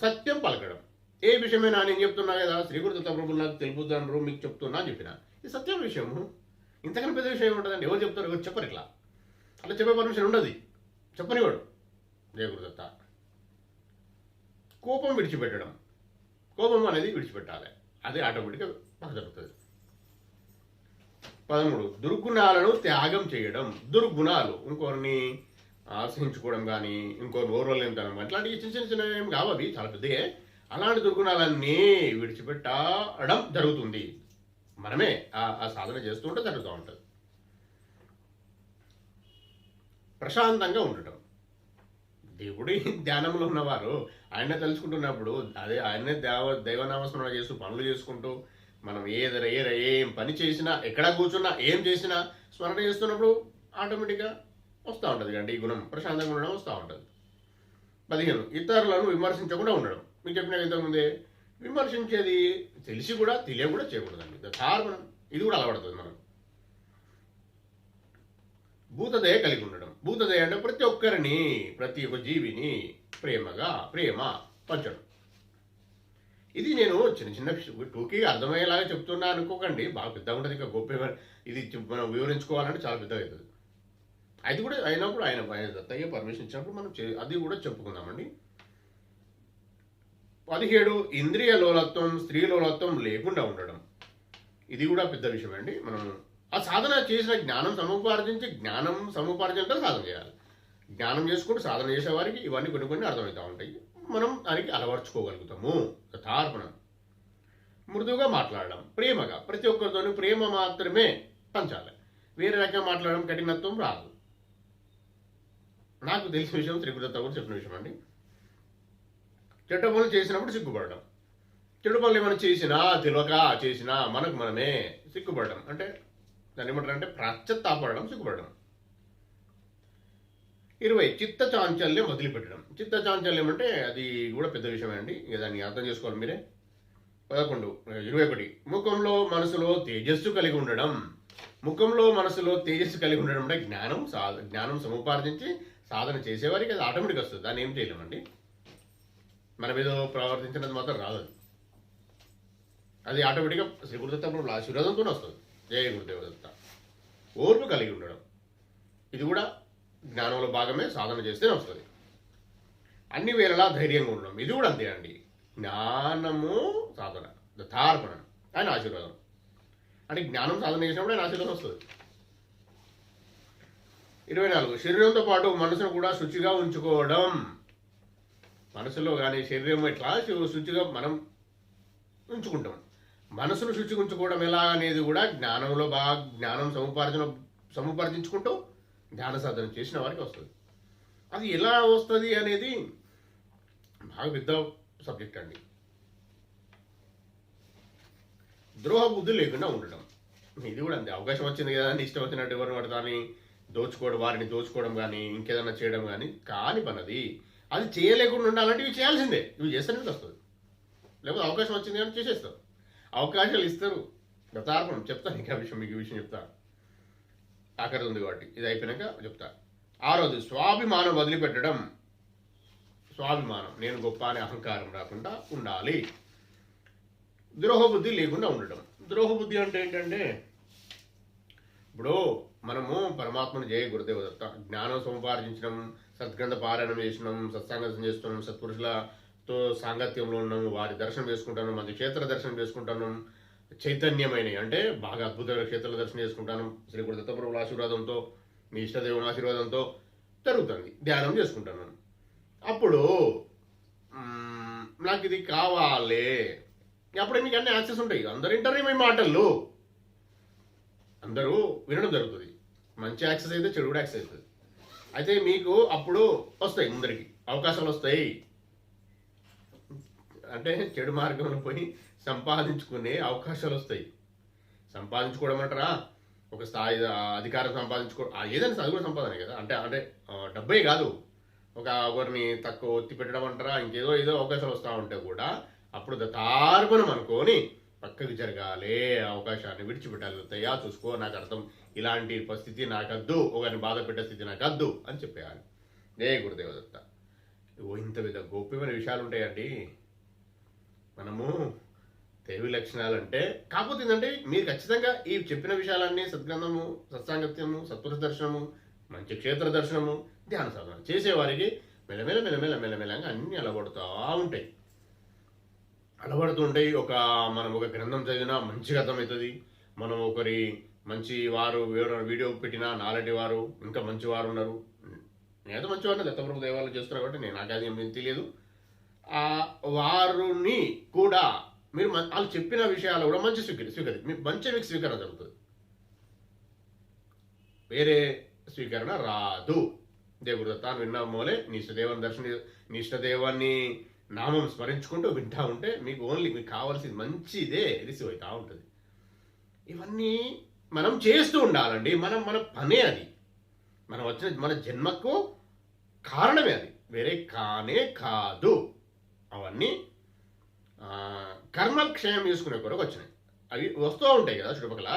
సత్యం పలకడం. ఏ విషయమైనా నేను చెప్తున్నా కదా, శ్రీ గురుదత్త ప్రభులు నాకు తెలుపుతాను, మీకు చెప్తున్నా అని చెప్పిన ఇది సత్యం విషయము. ఇంతకన్నా పెద్ద విషయం ఉంటుందండి. ఎవరు చెప్తారు? ఎవరు చెప్పరు. ఇట్లా అట్లా చెప్పే పర్మిషన్ ఉండదు, చెప్పనివాడు. జయ గురుదత్త. కోపం విడిచిపెట్టడం. కోపం అనేది విడిచిపెట్టాలి, అది ఆటోమేటిక్గా పక్క జరుగుతుంది. 13 దుర్గుణాలను త్యాగం చేయడం. దుర్గుణాలు ఇంకొకరిని ఆశ్రయించుకోవడం కానీ, ఇంకొకరిని ఓర్వలేనితనం, అట్లాంటివి చిన్న చిన్న ఏం కావవి, చాలా పెద్దయే. అలాంటి దుర్గుణాలన్నీ విడిచిపెట్టడం జరుగుతుంది. మనమే ఆ సాధన చేస్తూ ఉంటే జరుగుతూ ఉంటుంది. ప్రశాంతంగా ఉండటం. దేవుడి ధ్యానంలో ఉన్నవారు ఆయన తెలుసుకుంటున్నప్పుడు అదే ఆయనే దైవనామస్మరణ చేస్తూ పనులు చేసుకుంటూ మనం ఏం పని చేసినా, ఎక్కడ కూర్చున్నా, ఏం చేసినా స్మరణ చేస్తున్నప్పుడు ఆటోమేటిక్గా వస్తూ ఉంటుంది కండి ఈ గుణం. ప్రశాంతంగా ఉండడం వస్తూ ఉంటుంది. 15 ఇతరులను విమర్శించకుండా ఉండడం. మీకు చెప్పిన ఇంతకుముందే విమర్శించేది తెలిసి కూడా తెలియ కూడా చేయకూడదండి. కారణం ఇది కూడా అలవడుతుంది మనం. భూతదయ కలిగి ఉండడం. భూతదయ అంటే ప్రతి ఒక్కరిని, ప్రతి ఒక్క జీవిని ప్రేమ పంచడం. ఇది నేను చిన్న టూకీగా అర్థమయ్యేలాగా చెప్తున్నా అనుకోకండి. బాగా పెద్దగా ఉంటుంది. ఇంకా గొప్ప ఇది మనం వివరించుకోవాలంటే చాలా పెద్దగా అవుతుంది. అది కూడా అయినప్పుడు ఆయన దత్తయ్య పర్మిషన్ ఇచ్చినప్పుడు మనం అది కూడా చెప్పుకుందామండి. 17 ఇంద్రియ లోలత్వం, స్త్రీ లోలత్వం లేకుండా ఉండడం. ఇది కూడా పెద్ద విషయం అండి. మనం ఆ సాధన చేసిన జ్ఞానం సముపార్జనతో సాధన చేయాలి. జ్ఞానం చేసుకుంటూ సాధన చేసేవారికి ఇవన్నీ కొన్ని అర్థమవుతూ ఉంటాయి. మనం దానికి అలవర్చుకోగలుగుతాము. యథార్పణం. మృదువుగా మాట్లాడడం, ప్రేమగా, ప్రతి ఒక్కరితోనూ ప్రేమ మాత్రమే పంచాలి. వేరే రకంగా మాట్లాడడం కఠినత్వం రాదు. నాకు తెలిసిన విషయం త్రిగుణత కూడా చెప్పిన విషయం అండి. చెడ్డ పనులు చేసినప్పుడు సిగ్గుపడడం. చెడు పనులు ఏమైనా తెలియక చేసినా మనకు మనమే సిగ్గుపడడం. అంటే దాన్ని ఏమంటారంటే పశ్చాత్తాపడడం, సిగ్గుపడడం. 20 చిత్త చాంచల్యం వదిలిపెట్టడం. చిత్త చాంచల్యం అంటే అది కూడా పెద్ద విషయమే అండి. ఇక దాన్ని అర్థం చేసుకోవాలి మీరే. 21 ముఖంలో మనసులో తేజస్సు కలిగి ఉండడం. ముఖంలో మనసులో తేజస్సు కలిగి ఉండడం అంటే జ్ఞానం సముపార్జించి సాధన చేసేవారికి అది ఆటోమేటిక్ వస్తుంది. దాన్ని ఏం చేయలేమండి. మనం ఏదో ప్రవర్తించినది మాత్రం రాదు. అది ఆటోమేటిక్గా శ్రీ గురుదత్త ఆశీర్వాదంతోనే వస్తుంది. జయ గురుదేవదత్త. ఓర్పు కలిగి ఉండడం. ఇది కూడా జ్ఞానంలో భాగమే. సాధన చేస్తే వస్తుంది. అన్ని వేళలా ధైర్యంగా ఉండడం. ఇది కూడా అంతే అండి. జ్ఞానము సాధన, యథార్పణం, ఆయన ఆశీర్వాదం. అంటే జ్ఞానం సాధన చేసినప్పుడు ఆయన ఆశీర్వాదం వస్తుంది. 24 శరీరంతో పాటు మనసును కూడా శుచిగా ఉంచుకోవడం. మనసులో కానీ శరీరం ఎట్లా శుచిగా మనం ఉంచుకుంటాం. మనసును శుచిగా ఉంచుకోవడం ఎలా అనేది కూడా జ్ఞానం సముపార్జించుకుంటూ ధ్యాన సాధన చేసిన వారికి వస్తుంది. అది ఎలా వస్తుంది అనేది బాగా పెద్ద సబ్జెక్ట్ అండి. ద్రోహ బుద్ధి లేకుండా ఉండడం. ఇది కూడా అంతే. అవకాశం వచ్చింది కదా అని ఇష్టం వచ్చినట్టు ఎవరిని పడతాని వారిని దోచుకోవడం కానీ ఇంకేదైనా చేయడం కాని పనది. అది చేయలేకుండా ఉండాలంటే ఇవి చేయాల్సిందే. ఇవి చేస్తేనే వస్తుంది. లేకపోతే అవకాశం వచ్చింది కానీ చేసేస్తాం. అవకాశాలు ఇస్తారు. యథార్థం చెప్తాను. ఇంకా మీకు విషయం చెప్తా. ఆఖరి ఉంది కాబట్టి ఇది అయిపోయినాక చెప్తా. 6వది స్వాభిమానం వదిలిపెట్టడం. స్వాభిమానం, నేను గొప్ప అనే అహంకారం రాకుండా ఉండాలి. ద్రోహబుద్ధి లేకుండా ఉండడం. ద్రోహబుద్ధి అంటే ఏంటంటే ఇప్పుడు మనము పరమాత్మను జయ గురుదేవదత్త జ్ఞానం సముపార్జించడం, సద్గ్రంథ పారాయణం చేసినాం, సత్సాంగతం చేస్తున్నాం, సత్పురుషులతో సాంగత్యంలో ఉన్నాము, వారి దర్శనం చేసుకుంటాను, మంచి క్షేత్ర దర్శనం చేసుకుంటాను, చైతన్యమైన అంటే బాగా అద్భుతమైన క్షేత్రాల దర్శనం చేసుకుంటాను. శ్రీ గురుదత్త ప్రభువుల ఆశీర్వాదంతో, మీ ఇష్టదేవుని ఆశీర్వాదంతో జరుగుతుంది. ధ్యానం చేసుకుంటాను. అప్పుడు నాకు ఇది కావాలి. అప్పుడే మీకు అన్ని యాక్సెస్ ఉంటాయి. అందరు వింటారు మీ మాటల్లో, అందరూ వినడం జరుగుతుంది. మంచి యాక్సెస్ అయితే చెడు కూడా యాక్సెస్ అవుతుంది. అయితే మీకు అప్పుడు వస్తాయి, ముందరికి అవకాశాలు వస్తాయి. అంటే చెడు మార్గంలో పోయి సంపాదించుకునే అవకాశాలు వస్తాయి. సంపాదించుకోవడం అంటారా, ఒక స్థాయి అధికారం ఏదైనా అది కూడా సంపాదనే కదా. అంటే డబ్బే కాదు, ఒకరిని తక్కువ ఒత్తి పెట్టడం అంటారా, ఏదో అవకాశాలు వస్తూ ఉంటే కూడా అప్పుడు తార్పణం అనుకోని పక్కకి జరగాలి. అవకాశాన్ని విడిచిపెట్టాలి. తయ్యా చూసుకో, నాకు అర్థం, ఇలాంటి పరిస్థితి నాకద్దు, ఒకరిని బాధ పెట్టే స్థితి నాకద్దు అని చెప్పేయాలి. గురుదేవదత్త. ఇంత విధ గోప్యమైన విషయాలు ఉంటాయండి. మనము తెలివి లక్షణాలు అంటే కాకపోతే ఏంటంటే మీరు ఖచ్చితంగా ఈ చెప్పిన విషయాలన్నీ సద్గ్రంథము, సత్సాంగత్యము, సత్పురుష దర్శనము, మంచి క్షేత్ర దర్శనము, ధ్యాన సాధన చేసేవారికి మెల్లమెల్లగా అన్నీ అలవడుతుంటాయి. మనం ఒక గ్రంథం చదివినా మంచిగా అర్థమవుతుంది. మనం ఒకరి మంచి వారు వీడియో పెట్టినా నాలెడ్జ్ వారు ఇంకా మంచి వారు ఉన్నారు. నేనైతే మంచివారిని దత్తప్రభు దేవాలయం చేస్తున్నారు కాబట్టి నాకది ఏం తెలియదు. వారిని కూడా మీరు వాళ్ళు చెప్పిన విషయాలు కూడా మంచి మీకు స్వీకరణ జరుగుతుంది. వేరే స్వీకరణ రాదు. దేవుడు తాను విన్నా మూలే నీ ఇష్టదేవాన్ని నామం స్మరించుకుంటూ వింటూ ఉంటే మీకు ఓన్లీ మీకు కావాల్సింది మంచిదే రిసీవ్ అవుతూ ఉంటుంది. ఇవన్నీ మనం చేస్తూ ఉండాలండి. మన పనే అది. మనం వచ్చిన మన జన్మకు కారణమే అది, వేరే కానే కాదు. అవన్నీ కర్మ క్షయం చేసుకునే కొరకు వచ్చినాయి. అవి వస్తూ ఉంటాయి కదా చుట్టుపక్కల.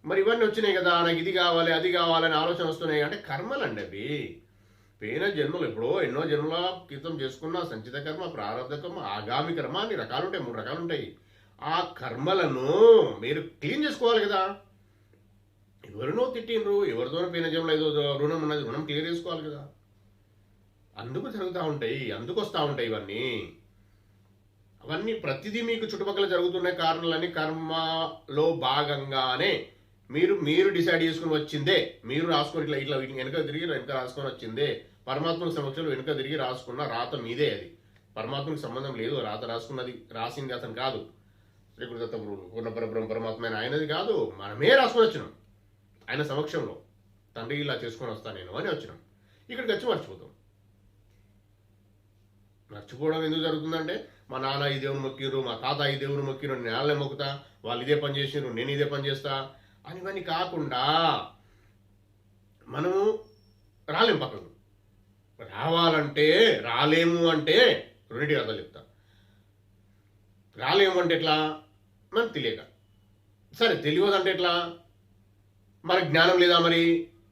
మరి ఇవన్నీ వచ్చినాయి కదా, నాకు ఇది కావాలి అది కావాలని ఆలోచన వస్తున్నాయి అంటే కర్మలండి అవి. పోయిన జన్మలు ఎప్పుడో ఎన్నో జన్మల క్రితం చేసుకున్న సంచిత కర్మ, ప్రారంభ కర్మ, ఆగామి కర్మ అన్ని రకాలు ఉంటాయి, 3 రకాలు ఉంటాయి. ఆ కర్మలను మీరు క్లీన్ చేసుకోవాలి కదా. ఎవరినో తిట్టిండ్రు, ఎవరితోనో పోయిన జన్మలో ఏదో రుణం ఉన్నది, రుణం క్లియర్ చేసుకోవాలి కదా. అందుకు జరుగుతూ ఉంటాయి, అందుకు వస్తూ ఉంటాయి ఇవన్నీ. అవన్నీ ప్రతిదీ మీకు చుట్టుపక్కల జరుగుతున్న కారణాలన్నీ కర్మలో భాగంగానే మీరు డిసైడ్ చేసుకుని వచ్చిందే. మీరు రాసుకొని ఇట్లా వెనుక తిరిగి వెనుక రాసుకొని వచ్చిందే. పరమాత్మకు సమక్షంలో వెనుక తిరిగి రాసుకున్న రాత మీదే. అది పరమాత్మకు సంబంధం లేదు. రాత రాసింది అతను కాదు. శ్రీకృత పూర్ణ పరమాత్మ ఆయనది కాదు, మనమే రాసుకొని వచ్చినాం ఆయన సమక్షంలో. తండ్రి ఇలా చేసుకొని వస్తా నేను అని వచ్చినాం. ఇక్కడికి వచ్చి మర్చిపోతాం. మర్చిపోవడం ఎందుకు జరుగుతుందంటే, మా నాన్న ఈ దేవుని మొక్కిరు, మా తాత ఈ దేవుని మొక్కిరు, నేను వాళ్ళే మొక్కుతా, వాళ్ళు ఇదే పని చేసినారు, నేను ఇదే పని చేస్తా అని. ఇవన్నీ కాకుండా మనము రాలేం పక్కకు. రావాలంటే రాలేము అంటే రెండింటి అర్థాలు చెప్తా. రాలేము అంటే ఎట్లా, మనకు తెలియక. సరే తెలియదంటే ఎట్లా, మనకు జ్ఞానం లేదా మరి.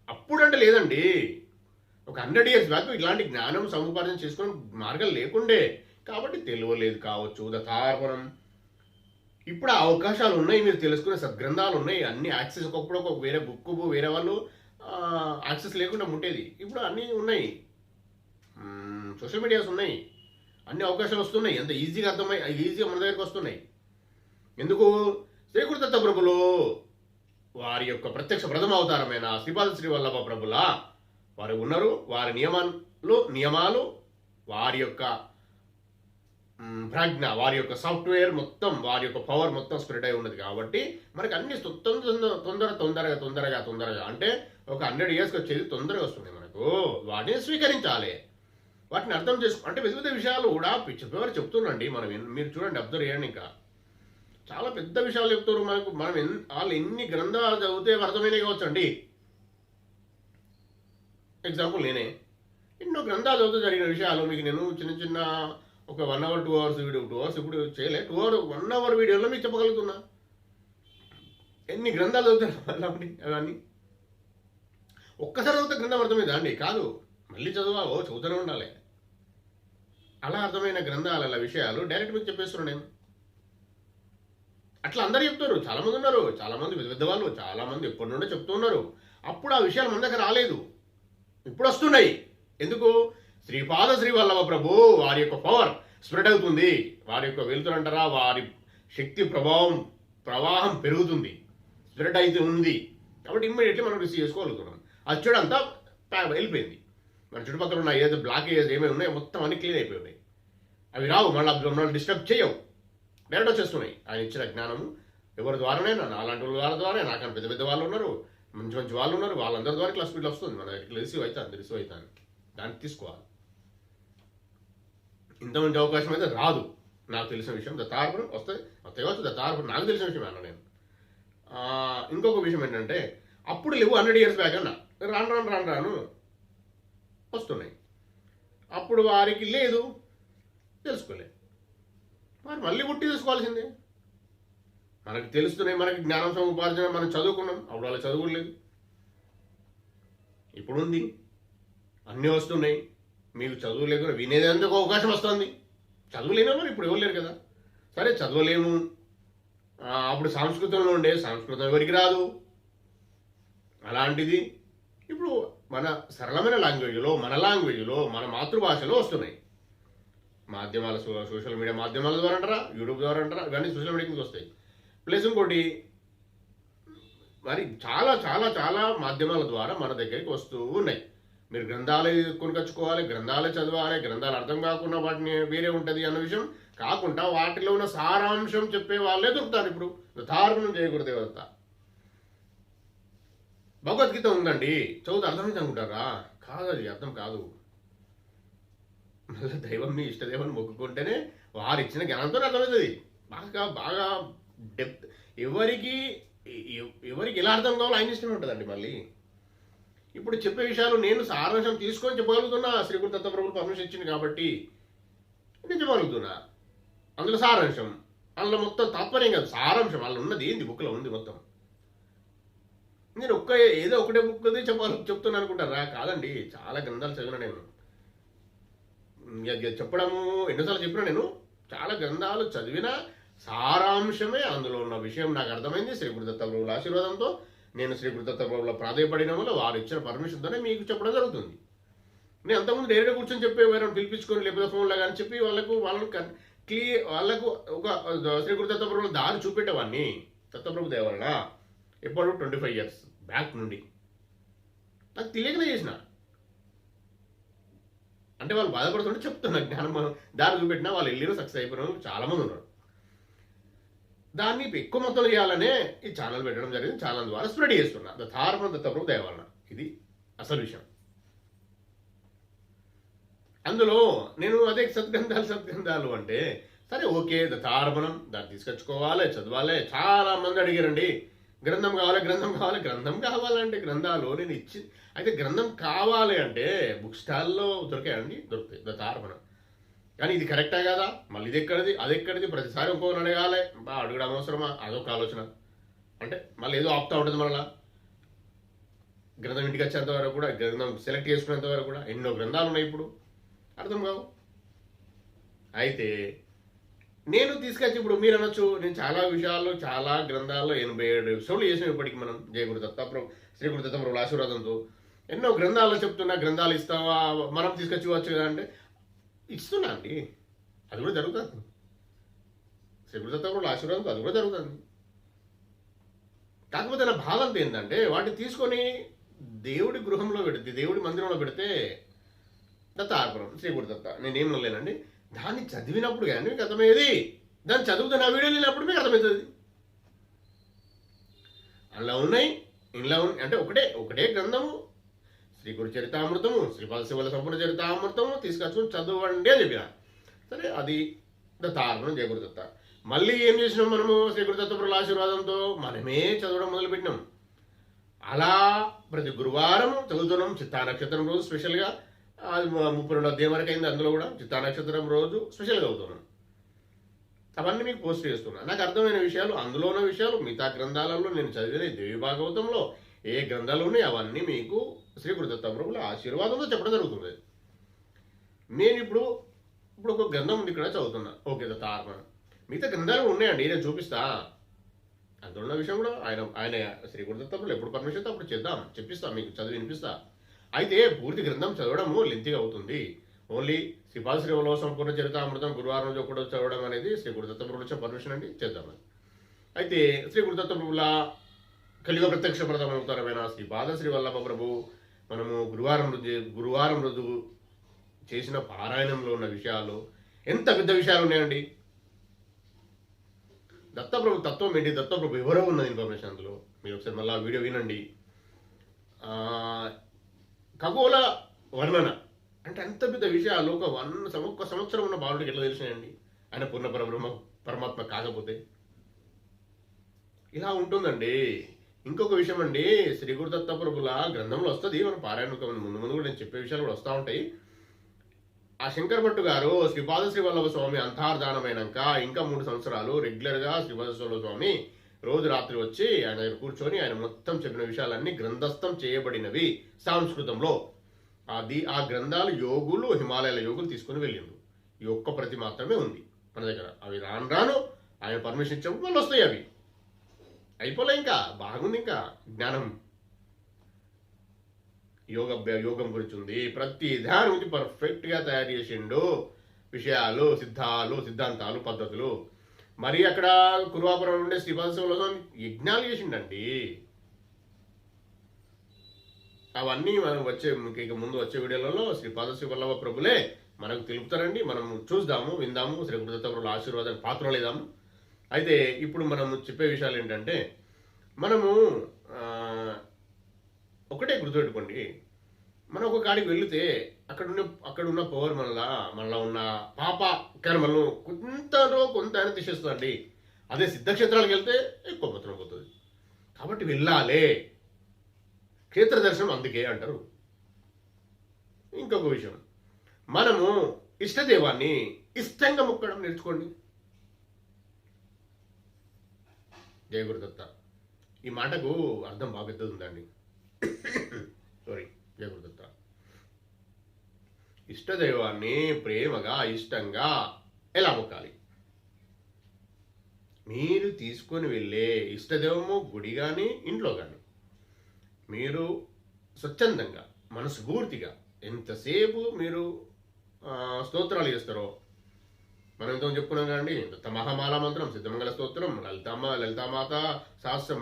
అప్పుడంటే లేదండి. ఒక 100 years బ్యాక్ ఇలాంటి జ్ఞానం సముపార్జన చేసుకునే మార్గం లేకుండే, కాబట్టి తెలియలేదు కావచ్చు. దతార్పణం. ఇప్పుడు ఆ అవకాశాలు ఉన్నాయి, మీరు తెలుసుకునే సద్గ్రంథాలు ఉన్నాయి, అన్ని యాక్సెస్. ఒకప్పుడు ఒక వేరే బుక్ వేరే వాళ్ళు యాక్సెస్ లేకుండా ఉండేది. ఇప్పుడు అన్నీ ఉన్నాయి, సోషల్ మీడియాస్ ఉన్నాయి, అన్ని అవకాశాలు వస్తున్నాయి. ఎంత ఈజీగా ఈజీగా మన దగ్గరికి వస్తున్నాయి. ఎందుకు? శ్రీకృత ప్రభులు వారి యొక్క ప్రత్యక్ష ప్రథమ అవతారమైన శ్రీపాద శ్రీ వల్లభ ప్రభుల వారు ఉన్నారు. వారి నియమాలు, వారి యొక్క ప్రజ్ఞ, వారి యొక్క సాఫ్ట్వేర్ మొత్తం, వారి యొక్క పవర్ మొత్తం స్ప్రెడ్ అయి ఉన్నది. కాబట్టి మనకి అన్ని తొందరగా అంటే ఒక 100 yearsకి వచ్చేది తొందరగా వస్తుంది మనకు. వాటిని స్వీకరించాలి, వాటిని అర్థం అంటే పెద్ద విషయాలు కూడా చెప్పేవారు చెప్తున్నాండి. మీరు చూడండి, అబ్జర్వ్ చేయండి. ఇంకా చాలా పెద్ద విషయాలు చెప్తారు మనకు. వాళ్ళు ఎన్ని గ్రంథాలు చదివితే అర్థమైనవి కావచ్చండి. ఎగ్జాంపుల్ నేనే ఎన్నో గ్రంథాలు చదువుతూ జరిగిన విషయాలు మీకు నేను చిన్న ఒక 1 hour 2 hours వీడియో, 2 hours ఇప్పుడు చేయలే, 1 hour వీడియోలో మీకు చెప్పగలుగుతున్నా. ఎన్ని గ్రంథాలు చదువుతారు అవన్నీ. ఒక్కసారి చదివితే గ్రంథం అర్థమైందా అండి? కాదు, మళ్ళీ చదువుతూనే ఉండాలి. అలా అర్థమైన గ్రంథాల విషయాలు డైరెక్ట్ మీకు చెప్పేస్తున్నాను నేను. అట్లా అందరూ చెప్తారు, చాలామంది ఉన్నారు, చాలామంది పెద్దవాళ్ళు, చాలామంది ఎప్పటి నుండో చెప్తున్నారు. అప్పుడు ఆ విషయాలు మన దగ్గర రాలేదు, ఇప్పుడు వస్తున్నాయి. ఎందుకు? శ్రీపాద శ్రీ వల్లభ ప్రభు వారి యొక్క పవర్ స్ప్రెడ్ అవుతుంది, వారి యొక్క వెలుతురంటారా, వారి శక్తి ప్రవాహం పెరుగుతుంది, స్ప్రెడ్ అయితే ఉంది. కాబట్టి ఇమ్మీడియట్లీ మనం రిసీవ్ చేసుకోగలుగుతున్నాం. అది చూడంతా వెళ్ళిపోయింది. మన చుట్టుపక్కల ఉన్న ఏదో బ్లాకేజ్ ఏమేమి ఉన్నాయో మొత్తం అన్ని క్లీన్ అయిపోయి. అవి రావు, మళ్ళీ డిస్టర్బ్ చేయవు, డైరెక్ట్ వచ్చేస్తున్నాయి. ఆయన ఇచ్చిన జ్ఞానము ఎవరి ద్వారానైనా, అలాంటి వాళ్ళ ద్వారా, నాకన్నా పెద్ద వాళ్ళు ఉన్నారు, మంచి వాళ్ళు ఉన్నారు, వాళ్ళందరి ద్వారా ఇట్లా స్పీడ్లో వస్తుంది. మన ఇట్లా రిసీవ్ అవుతుంది. దాన్ని తీసుకోవాలి. ఇంత మంచి అవకాశం అయితే రాదు. నాకు తెలిసిన విషయం దత్తార్పణం వస్తాయి కావచ్చు. దత్తార్పణం నాకు తెలిసిన విషయం అన్న నేను. ఇంకొక విషయం ఏంటంటే, అప్పుడు లేవు 100 years బ్యాక్ అన్న, రాను వస్తున్నాయి. అప్పుడు వారికి లేదు, తెలుసుకోలేదు. మరి మళ్ళీ పుట్టి తెలుసుకోవాల్సిందే. మనకు తెలుస్తున్నాయి, మనకి జ్ఞానం సముపార్జన, మనం చదువుకున్నాం. అప్పుడు వాళ్ళ చదువులు లేదు, ఇప్పుడు ఉంది, అన్నీ వస్తున్నాయి. మీకు చదువు లేకుండా వినేందుకు అవకాశం వస్తుంది. చదువులేనా మరి ఇప్పుడు ఎవరు లేరు కదా. సరే చదవలేము, అప్పుడు సంస్కృతం ఎవరికి రాదు. అలాంటిది ఇప్పుడు మన సరళమైన లాంగ్వేజ్లో, మన మాతృభాషలో వస్తున్నాయి. మాధ్యమాల, సోషల్ మీడియా మాధ్యమాల ద్వారా అంటారా, యూట్యూబ్ ద్వారా అంటారా, ఇవన్నీ సోషల్ మీడియా కింద వస్తాయి. ప్లస్ ఇంకోటి మరి చాలా చాలా చాలా మాధ్యమాల ద్వారా మన దగ్గరికి వస్తూ ఉన్నాయి. మీరు గ్రంథాలు కొనుకొచ్చుకోవాలి, గ్రంథాలు చదవాలి, గ్రంథాలు అర్థం కాకుండా వాటిని వేరే ఉంటుంది అన్న విషయం కాకుండా వాటిలో ఉన్న సారాంశం చెప్పే వాళ్ళే దొరుకుతారు. ఇప్పుడు ధారణం చేయకూడదు దేవత. భగవద్గీత ఉందండి, చదువుతూ అర్థమైంది అనుకుంటారా? కాదు, అది అర్థం కాదు. మళ్ళీ దైవం మీ ఇష్టదేవాన్ని మొక్కుకుంటేనే వారు ఇచ్చిన జ్ఞానంతో అర్థమవుతుంది. బాగా బాగా డెప్త్. ఎవరికి ఎవరికి ఎలా అర్థం కావాలో ఆయన ఇష్టమే ఉంటుందండి. మళ్ళీ ఇప్పుడు చెప్పే విషయాలు నేను సారాంశం తీసుకొని చెప్పగలుగుతున్నా. శ్రీ గురు దత్తప్రభులు పర్మిషన్ ఇచ్చింది కాబట్టి నేను చెప్పగలుగుతున్నా. అందులో సారాంశం, అందులో మొత్తం తాత్పర్యం కాదు, సారాంశం అందులో ఉన్నది ఏంది, బుక్లో ఉంది మొత్తం. నేను ఏదో ఒకటే బుక్ చెప్తున్నాను అనుకుంటారా? కాదండి, చాలా గ్రంథాలు చదివిన నేను. చెప్పడము ఎన్నోసార్లు చెప్పినా నేను. చాలా గ్రంథాలు చదివిన సారాంశమే అందులో ఉన్న విషయం నాకు అర్థమైంది. శ్రీ గురు దత్తప్రభుల ఆశీర్వాదంతో, నేను శ్రీ గురు దత్తప్రభుల ప్రాధాయపడిన వల్ల వారు ఇచ్చిన పర్మిషన్తోనే మీకు చెప్పడం జరుగుతుంది. నేను అంతకుముందు డైరెక్ట్గా కూర్చొని చెప్పి ఎవరైనా పిలిపించుకొని లేకపోతే ఫోన్లో కానీ చెప్పి వాళ్ళకు ఒక శ్రీ గురు దత్తప్రభుల దారి చూపెట్టేవాడిని. దత్తప్రభు దేవలన ఎప్పుడు 25 years బ్యాక్ నుండి నాకు తెలియకనే చేసిన. అంటే వాళ్ళు బాధపడుతుంటే చెప్తున్నా, జ్ఞానం దారి చూపెట్టినా వాళ్ళు వెళ్ళిన సక్సెస్ అయిపోయిన వాళ్ళు చాలామంది ఉన్నారు. దాన్ని ఎక్కువ మొత్తంలో చేయాలనే ఈ ఛానల్ పెట్టడం జరిగింది. ఛానల్ ద్వారా స్ప్రెడ్ చేస్తున్నా దత్తార్పణ దత్తప్రభు దేవాలన. ఇది అసలు విషయం. అందులో నేను అదే సద్గ్రంథాలు అంటే సరే ఓకే, దత్తార్పణం దాన్ని తీసుకొచ్చుకోవాలి, చదవాలి. చాలా మంది అడిగారండి, గ్రంథం కావాలంటే గ్రంథాలు నేను ఇచ్చి అయితే గ్రంథం కావాలి అంటే బుక్ స్టాల్లో దొరికాయండి, దొరుకుతాయి దత్తార్పణం. కానీ ఇది కరెక్టా కదా, మళ్ళీ ఇది ఎక్కడిది అది ఎక్కడిది, ప్రతిసారి ఇంకోని అడగాలి, అడగడం అవసరమా, అదొక ఆలోచన. అంటే మళ్ళీ ఏదో ఆపుతా ఉంటుంది. మళ్ళీ గ్రంథం ఇంటికి వచ్చేంత వరకు కూడా, గ్రంథం సెలెక్ట్ చేసుకునేంత వరకు కూడా ఎన్నో గ్రంథాలు ఉన్నాయి, ఇప్పుడు అర్థం కావు. అయితే నేను తీసుకొచ్చి ఇప్పుడు మీరు అనొచ్చు, నేను చాలా విషయాల్లో చాలా గ్రంథాల్లో 87 ఎపిసోడ్లు చేసాం ఇప్పటికి మనం. శ్రీ గురు దత్తప్రభుల ఆశీర్వాదంతో ఎన్నో గ్రంథాల్లో చెప్తున్నా. గ్రంథాలు ఇస్తావా, మనం తీసుకొచ్చి వచ్చు కదా అంటే ఇస్తున్నా అండి, అది కూడా జరుగుతుంది. శ్రీ గురు దత్తప్రభుల ఆశీర్వాదంతో అది కూడా జరుగుతుంది. కాకపోతే నా బాధ అంతా ఏంటంటే వాటిని తీసుకొని దేవుడి గృహంలో పెడితే, దేవుడి మందిరంలో పెడితే దత్తార్పణం శ్రీ గురు దత్త నేనేం లేనండి. దాన్ని చదివినప్పుడు కానీ మీకు అర్థమయ్యేది, దాన్ని చదువుతున్న ఆ వీడియో వెళ్ళినప్పుడు మీకు అర్థమవుతుంది. అలా ఉన్నాయి, ఇలా ఉన్నాయి అంటే ఒకటే గ్రంథము, శ్రీ గురు చరితామృతము, శ్రీపాద శివుల సంపూర్ణ చరితామృతము తీసుకొచ్చుకుని చదవండి అని చెప్పిన. సరే, అది దత్తార్పణం జయ గురు దత్త. మళ్ళీ ఏం చేసినాం మనము, శ్రీ గురు దత్తప్రభుల ఆశీర్వాదంతో మనమే చదవడం మొదలుపెట్టినాం. అలా ప్రతి గురువారం చదువుతున్నాం. చిత్తా నక్షత్రం రోజు స్పెషల్గా 32వ అధ్యాయం వరకు అయింది. అందులో కూడా చిత్తా నక్షత్రం రోజు స్పెషల్గా అవుతున్నాను. అవన్నీ మీకు పోస్ట్ చేస్తున్నా. నాకు అర్థమైన విషయాలు, అందులో ఉన్న విషయాలు మిగతా గ్రంథాలలో నేను చదివిన దేవి భాగవతంలో ఏ గ్రంథాలు ఉన్నాయి అవన్నీ మీకు శ్రీ గురు దత్తప్రభుల ఆశీర్వాదంతో చెప్పడం జరుగుతుంది. నేను ఇప్పుడు ఒక గ్రంథం ఉంది ఇక్కడ చదువుతున్నా, ఓకే దత్తార్పణ. మిగతా గ్రంథాలు ఉన్నాయండి, నేను చూపిస్తా. అందులో ఉన్న విషయం కూడా ఆయన శ్రీ గురు దత్తప్రభులు ఎప్పుడు పర్మిషన్ అప్పుడు చేద్దాం, చెప్పిస్తా, మీకు చదివి వినిపిస్తా. అయితే పూర్తి గ్రంథం చదవడము లెంతిగా అవుతుంది. ఓన్లీ శ్రీపాద శ్రీవల్లభ సంపూర్ణ చరితామృతం గురువారం రోజు కూడా చదవడం అనేది శ్రీ గురు దత్తప్రభుల ఇచ్చిన పర్మిషన్ అండి, చేద్దామని. అయితే శ్రీ గురు దత్తప్రభుల కలియుగ ప్రత్యక్ష ప్రథమవతారమైన శ్రీపాద శ్రీవల్లభ ప్రభు మనము గురువారం రోజు చేసిన పారాయణంలో ఉన్న విషయాలు ఎంత పెద్ద విషయాలు ఉన్నాయండి. దత్తప్రభు తత్వం ఏంటి, దత్తప్రభు ఎవరో ఉన్నది ఇన్ఫర్మేషన్ అందులో. మీరు ఒకసారి మళ్ళీ ఆ వీడియో వినండి. ఖగోళ వర్ణన అంటే అంత పెద్ద విషయాలు ఒక్క సంవత్సరం ఉన్న బాలుడికి ఎట్లా తెలిసినాయండి, ఆయన పూర్ణ పరమాత్మ కాకపోతే. ఇలా ఉంటుందండి. ఇంకొక విషయం అండి, శ్రీ గురు దత్తప్రభుల గ్రంథంలో వస్తుంది, మన పారాయణ ముందు కూడా నేను చెప్పే విషయాలు కూడా వస్తూ ఉంటాయి. ఆ శంకర్ భట్టు గారు శ్రీపాద శ్రీవల్లభ స్వామి అంతర్ధానమైనాక ఇంకా 3 సంవత్సరాలు రెగ్యులర్గా శ్రీపాద శ్రీవల్లభ స్వామి రోజు రాత్రి వచ్చి ఆయన దగ్గర కూర్చొని ఆయన మొత్తం చెప్పిన విషయాలన్నీ గ్రంథస్థం చేయబడినవి సంస్కృతంలో. ఆ గ్రంథాలు యోగులు, హిమాలయాల యోగులు తీసుకుని వెళ్ళిండు. ఈ ఒక్క ప్రతి మాత్రమే ఉంది మన దగ్గర. అవి రాను ఆయన పర్మిషన్ ఇచ్చినప్పుడు మళ్ళీ వస్తాయి. అవి అయిపోలే, ఇంకా బాగుంది, ఇంకా జ్ఞానం యోగం గురించి ఉంది. ప్రతి దాని గురించి పర్ఫెక్ట్గా తయారు చేసిండు విషయాలు, సిద్ధాంతాలు, పద్ధతులు. మరి అక్కడ కురువాపురం ఉండే శ్రీపాద శివుల యజ్ఞాలు చేసిండండి. అవన్నీ మనం ముందు వచ్చే వీడియోలలో శ్రీపాద శ్రీవల్లభ ప్రభులే మనకు తెలుపుతారండి. మనం చూద్దాము, విందాము, శ్రీ గురు దత్తప్రభుల ఆశీర్వాదాన్ని పాత్రలేదాము. అయితే ఇప్పుడు మనం చెప్పే విషయాలు ఏంటంటే, మనము ఒకటే గుర్తుపెట్టుకోండి, మనం ఒక కాడికి వెళితే అక్కడ ఉన్న పవర్ మనలో ఉన్న పాప కర్మలను కొంత ఆయన తీసేస్తుందండి. అదే సిద్ధక్షేత్రాలకు వెళ్తే ఎక్కువ మొత్తం పోతుంది. కాబట్టి వెళ్ళాలి. క్షేత్ర దర్శనం అందుకే అంటారు. ఇంకొక విషయం, మనము ఇష్టదేవాన్ని ఇష్టంగా మొక్కడం నేర్చుకోండి. జయ గురుదత్త. ఈ మాటకు అర్థం బాగా పెద్దది ఉందండి. సారీ, జయ గురుదత్త. ఇష్టదైవాన్ని ప్రేమగా ఇష్టంగా ఎలా మొక్కాలి? మీరు తీసుకొని వెళ్ళే ఇష్టదైవము గుడి కానీ ఇంట్లో కానీ మీరు స్వచ్ఛందంగా మనస్ఫూర్తిగా ఎంతసేపు మీరు స్తోత్రాలు చేస్తారో, మనం ఎంతో చెప్పుకున్నాం కదండి. మహామాలా మంత్రం, సిద్ధమంగళ స్తోత్రం, లలితామాత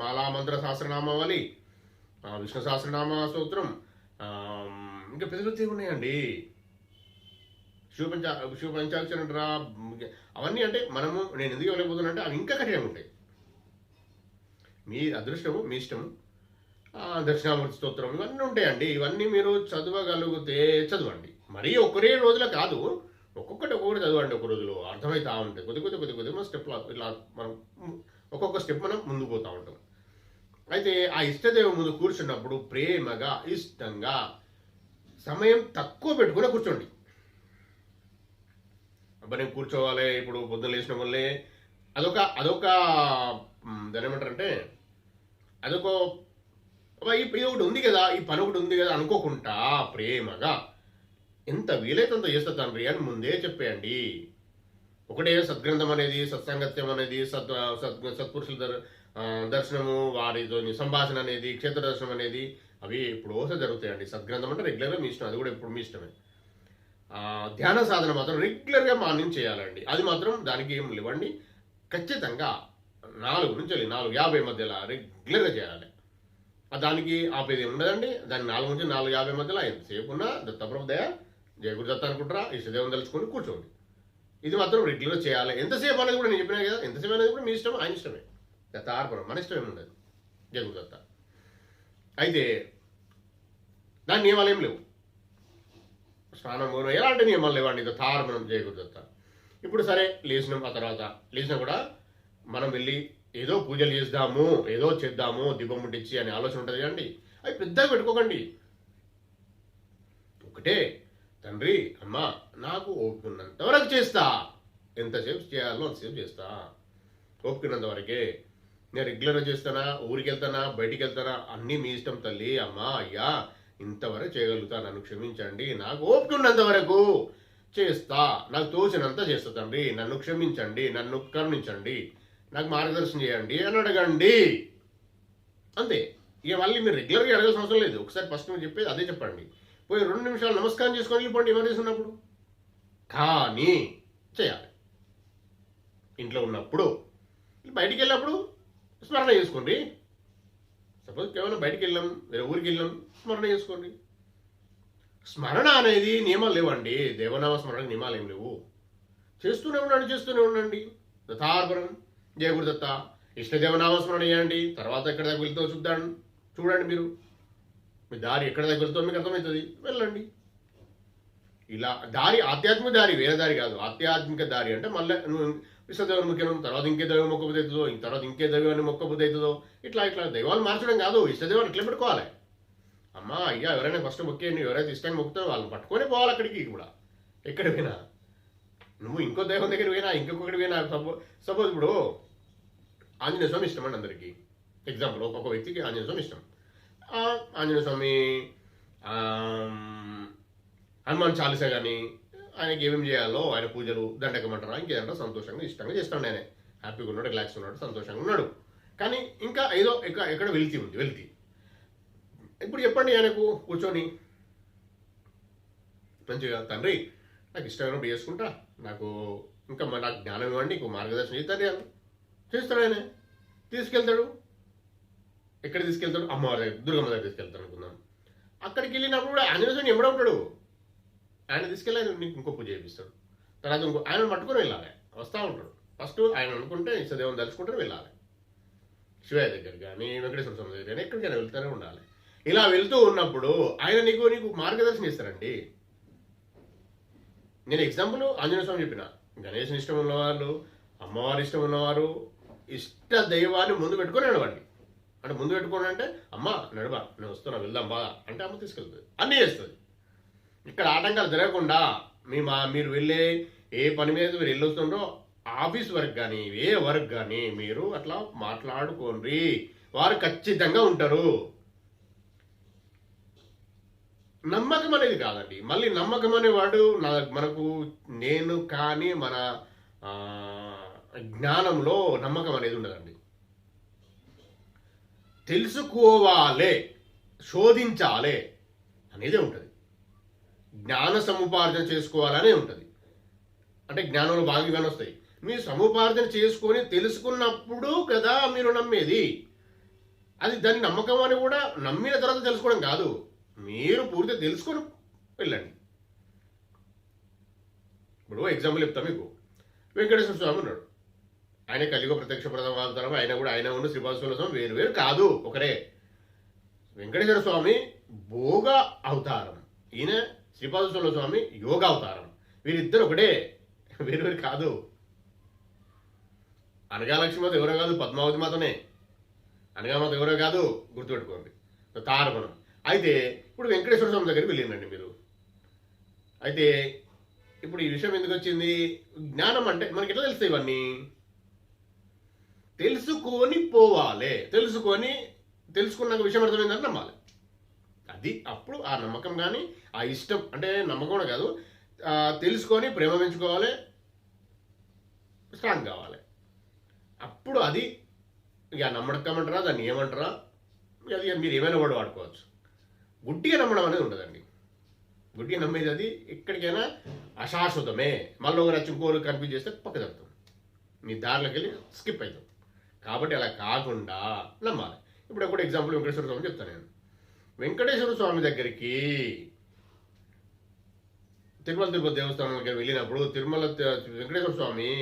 మాలా మంత్ర సహస్రనామావళి, విష్ణు సహస్రనామ స్తోత్రం, ఇంకా పెద్ద ఉన్నాయండి. శివ పంచాక్షరి అంటారా, అవన్నీ. అంటే నేను ఎందుకు ఇవ్వలేకపోతున్నా అంటే అవి ఇంకా కఠినంగా ఉంటాయి. మీ అదృష్టము, మీ ఇష్టము. దక్షిణామూర్తి స్తోత్రం ఇవన్నీ ఉంటాయండి. ఇవన్నీ మీరు చదవగలిగితే చదవండి. మరీ ఒక్కరే రోజులో కాదు, ఒక్కొక్కటి చదవండి. ఒక రోజులో అర్థమవుతా ఉంటాయి. కొద్ది మన స్టెప్లో ఇలా మనం ఒక్కొక్క స్టెప్ మనం ముందుకు పోతూ ఉంటాం. అయితే ఆ ఇష్టదేవం ముందు కూర్చున్నప్పుడు ప్రేమగా ఇష్టంగా సమయం తక్కువ పెట్టుకుని కూర్చోండి. నేను కూర్చోవాలి, ఇప్పుడు పొద్దున్న లేచిన వల్లే అదొక దాని ఏమంటారంటే ఇది ఒకటి ఉంది కదా, ఈ పని ఒకటి ఉంది కదా అనుకోకుండా ప్రేమగా ఎంత వీలైతే అంత చేస్తా తండ్రి అని ముందే చెప్పేయండి. ఒకటే సద్గ్రంథం అనేది, సత్సంగత్యం అనేది, సత్పురుషుల దర్శనము, వారితో సంభాషణ అనేది, క్షేత్ర దర్శనం అనేది అవి ఎప్పుడోసే జరుగుతాయండి. సద్గ్రంథం అంటే రెగ్యులర్గా మీ ఇష్టం, అది కూడా ఎప్పుడు మీ ఇష్టమే. ధ్యాన సాధన మాత్రం రెగ్యులర్గా మార్నింగ్ చేయాలండి. అది మాత్రం దానికి ఏం లేవండి, ఖచ్చితంగా 4 నుంచి 4:50 మధ్యలో రెగ్యులర్గా చేయాలి. దానికి ఆపేది ఏమి ఉండదండి. దాన్ని 4 నుంచి 4:50 మధ్యలో ఎంతసేపు ఉన్నా దత్తప్రభుదయ జయ గురుదత్త అనుకుంటారా, ఇష్టదేవం తలుచుకొని కూర్చోండి. ఇది మాత్రం రెగ్యులర్గా చేయాలి. ఎంతసేపు అనేది కూడా నేను చెప్పినా కదా, ఎంతసేపు అనేది కూడా మీ ఇష్టం, ఆయన ఇష్టమే. దత్తార్పణం, మన ఇష్టం ఏమి ఉండదు. జయ గురుదత్త. అయితే దాని నియమాలు ఏం లేవు. స్నానం ఎలాంటి నియమాలు లేవండి. దత్తార్పణం జయ గురుదత్త. ఇప్పుడు సరే లేచినాం, ఆ తర్వాత లేచినా కూడా మనం వెళ్ళి ఏదో పూజలు చేద్దాము, ఏదో చేద్దాము, దీపం ముట్టించి అనే ఆలోచన ఉంటుంది కదండి. అవి పెద్దగా పెట్టుకోకండి. ఒకటే, తండ్రి అమ్మ నాకు ఓపుకున్నంత వరకు చేస్తా, ఎంతసేపు చేయాలో అంతసేపు చేస్తా, ఓపుకున్నంత వరకే. నేను రెగ్యులర్గా చేస్తానా, ఊరికి వెళ్తానా, బయటికి వెళ్తానా, అన్నీ మీ ఇష్టం తల్లి, అమ్మ, అయ్యా, ఇంతవరకు చేయగలుగుతా, నన్ను క్షమించండి, నాకు ఓపుకున్నంత వరకు చేస్తా, నాకు తోచినంత చేస్తా తండ్రి, నన్ను క్షమించండి, నన్ను కరుణించండి, నాకు మార్గదర్శనం చేయండి అని అడగండి. అంతే. ఇక మళ్ళీ మీరు రెగ్యులర్గా అడగాల్సిన అవసరం లేదు. ఒకసారి ఫస్ట్ మీరు చెప్పేది అదే చెప్పండి. పోయి 2 నిమిషాలు నమస్కారం చేసుకొని వెళ్ళిపోండి ఎమర్జెన్సీ ఉన్నప్పుడు. కానీ చేయాలి. ఇంట్లో ఉన్నప్పుడు, బయటికి వెళ్ళినప్పుడు స్మరణ చేసుకోండి. సపోజ్ కేవలం బయటికి వెళ్ళాం, వేరే ఊరికి వెళ్ళాం, స్మరణ చేసుకోండి. స్మరణ అనేది నియమాలు లేవండి. దేవనామ స్మరణ నియమాలు ఏం లేవు. చేస్తూనే ఉండండి. దత్తార్పణం జయ గురుదత్త. ఇష్టదేవనామస్మరణ చేయండి. తర్వాత ఎక్కడ దగ్గర వెళ్తో చూడండి. మీరు మీ దారి ఎక్కడ దగ్గర వెళ్తో మీకు అర్థమవుతుంది, వెళ్ళండి. ఇలా దారి ఆధ్యాత్మిక దారి, వేరే దారి కాదు. ఆధ్యాత్మిక దారి అంటే మళ్ళీ నువ్వు ఇష్టదేవుని ముఖ్యం, తర్వాత ఇంకే దైవం మొక్కబుద్ధి అవుతుందో, తర్వాత ఇంకే దైవాన్ని మొక్కబుద్ధి అవుతుందో, ఇట్లా దైవాలు మార్చడం కాదు. ఇష్టదేవాన్ని ఇట్లా పెట్టుకోవాలి. అమ్మా అయ్యా ఎవరైనా ఫస్ట్ మొక్కేయండి, ఎవరైతే ఇష్టంగా మొక్కుతారో వాళ్ళని పట్టుకొని పోవాలి అక్కడికి. కూడా ఎక్కడ పోయినా నువ్వు ఇంకో దైవం దగ్గర పోయినా, ఇంకొకటి పోయినా, సపోజ్ ఇప్పుడు ఆంజనేయ స్వామి ఇష్టం అండి అందరికీ. ఎగ్జాంపుల్, ఒక్కొక్క వ్యక్తికి ఆంజనేయ స్వామి ఇష్టం. ఆంజనేయ స్వామి హనుమాన్ చాలీసా కానీ ఆయనకి ఏమేమి చేయాలో, ఆయన పూజలు దండకమంటారా ఇంకేదంటే సంతోషంగా ఇష్టంగా చేస్తాడు. ఆయన హ్యాపీగా ఉన్నాడు, రిలాక్స్ ఉన్నాడు, సంతోషంగా ఉన్నాడు. కానీ ఇంకా ఏదో ఎక్కడ వెళ్తి ఇప్పుడు చెప్పండి ఆయనకు కూర్చొని మంచిగా, తండ్రి నాకు ఇష్టమైనప్పుడు చేసుకుంటా, నాకు జ్ఞానం ఇవ్వండి, ఇంకో మార్గదర్శనం చేస్తాడు. ఆయన తీసుకెళ్తాడు. ఎక్కడ తీసుకెళ్తాడు? అమ్మవారి దగ్గర, దుర్గమ్మ దగ్గర తీసుకెళ్తాడు అనుకుందాం. అక్కడికి వెళ్ళినప్పుడు కూడా ఆంజనేయ స్వామి ఎప్పుడో ఉంటాడు. ఆయన తీసుకెళ్ళి నీకు ఇంకో పూజ చేపిస్తాడు. తర్వాత ఆయన పట్టుకొని వెళ్ళాలి, వస్తూ ఉంటాడు. ఫస్ట్ ఆయన అనుకుంటే ఇష్టదేవం తలుచుకుంటే వెళ్ళాలి. శివయ్య దగ్గర కానీ, వెంకటేశ్వర స్వామి దగ్గర కానీ ఎక్కడికైనా వెళ్తూనే ఉండాలి. ఇలా వెళ్తూ ఉన్నప్పుడు ఆయన నీకు మార్గదర్శనం ఇస్తారండి. నేను ఎగ్జాంపుల్ ఆంజనేయ స్వామి చెప్పిన, గణేశుని ఇష్టం ఉన్నవాళ్ళు, అమ్మవారి ఇష్టం ఉన్నవారు ఇష్ట దైవాన్ని ముందు పెట్టుకొని నడవండి. అంటే ముందు పెట్టుకోండి అంటే అమ్మ నడవ, నేను వస్తున్నా వెళ్దాం బాగా అంటే అమ్మ తీసుకెళ్తుంది, అన్నీ చేస్తుంది. ఇక్కడ ఆటంకాలు జరగకుండా మీరు వెళ్ళే ఏ పని మీద మీరు వెళ్ళొస్తుండో ఆఫీస్ వర్క్ కానీ ఏ వర్క్ కానీ మీరు అట్లా మాట్లాడుకోండి, వారు ఖచ్చితంగా ఉంటారు. నమ్మకం అనేది కాదండి, మళ్ళీ నమ్మకం అనేవాడు మనకు నేను కానీ మన జ్ఞానంలో నమ్మకం అనేది ఉండదండి. తెలుసుకోవాలే, శోధించాలే అనేదే ఉంటుంది. జ్ఞాన సముపార్జన చేసుకోవాలనే ఉంటుంది. అంటే జ్ఞానంలో బాగా ఇవన్నీ వస్తాయి. మీరు సముపార్జన చేసుకొని తెలుసుకున్నప్పుడు కదా మీరు నమ్మేది. అది దాని నమ్మకం అని కూడా నమ్మిన తర్వాత తెలుసుకోవడం కాదు, మీరు పూర్తిగా తెలుసుకొని వెళ్ళండి. ఇప్పుడు ఎగ్జాంపుల్ చెప్తా మీకు. వెంకటేశ్వర స్వామి ఉన్నాడు, ఆయన కలియుగ ప్రత్యక్ష ప్రథమావతారం. ఆయన ఉన్న శ్రీపాదశివుల స్వామి వేరు వేరు కాదు, ఒకరే. వెంకటేశ్వర స్వామి భోగ అవతారం, ఈయన శ్రీపాదశివుల స్వామి యోగ అవతారం. వీరిద్దరు ఒకటే, వేరు వేరు కాదు. అనగాలక్ష్మి మాత ఎవరో కాదు, పద్మావతి మాతనే. అనగామాత ఎవరో కాదు, గుర్తుపెట్టుకోండి. తారపణం. అయితే ఇప్పుడు వెంకటేశ్వర స్వామి దగ్గరికి వెళ్ళిందండి మీరు. అయితే ఇప్పుడు ఈ విషయం ఎందుకు వచ్చింది? జ్ఞానం అంటే మనకి ఎట్లా తెలుస్తాయి ఇవన్నీ? తెలుసుకొని పోవాలి. తెలుసుకున్నాక విషయం అర్థమైందని నమ్మాలి. అది అప్పుడు ఆ నమ్మకం కానీ ఆ ఇష్టం, అంటే నమ్మకం కూడా కాదు, తెలుసుకొని ప్రేమ పెంచుకోవాలి, స్ట్రాంగ్ కావాలి. అప్పుడు అది ఇక నమ్మకం అంటారా, దాన్ని ఏమంటారా, అది మీరు ఏమైనా కూడా వాడుకోవచ్చు. గుడ్డిగా నమ్మడం అనేది ఉండదండి. గుడ్డిగా నమ్మేది అది ఎక్కడికైనా అశాశ్వతమే. మళ్ళీ ఒక ఇంకోరు కన్ఫ్యూజ్ చేస్తే పక్క తప్పుతాం, మీ దారిలోకి వెళ్ళి స్కిప్ అవుతాం. కాబట్టి అలా కాకుండా నమ్మాలి. ఇప్పుడు ఒకటి ఎగ్జాంపుల్ వెంకటేశ్వర స్వామి చెప్తాను నేను. వెంకటేశ్వర స్వామి దగ్గరికి తిరుపతి దేవస్థానం దగ్గర వెళ్ళినప్పుడు, వెంకటేశ్వర స్వామి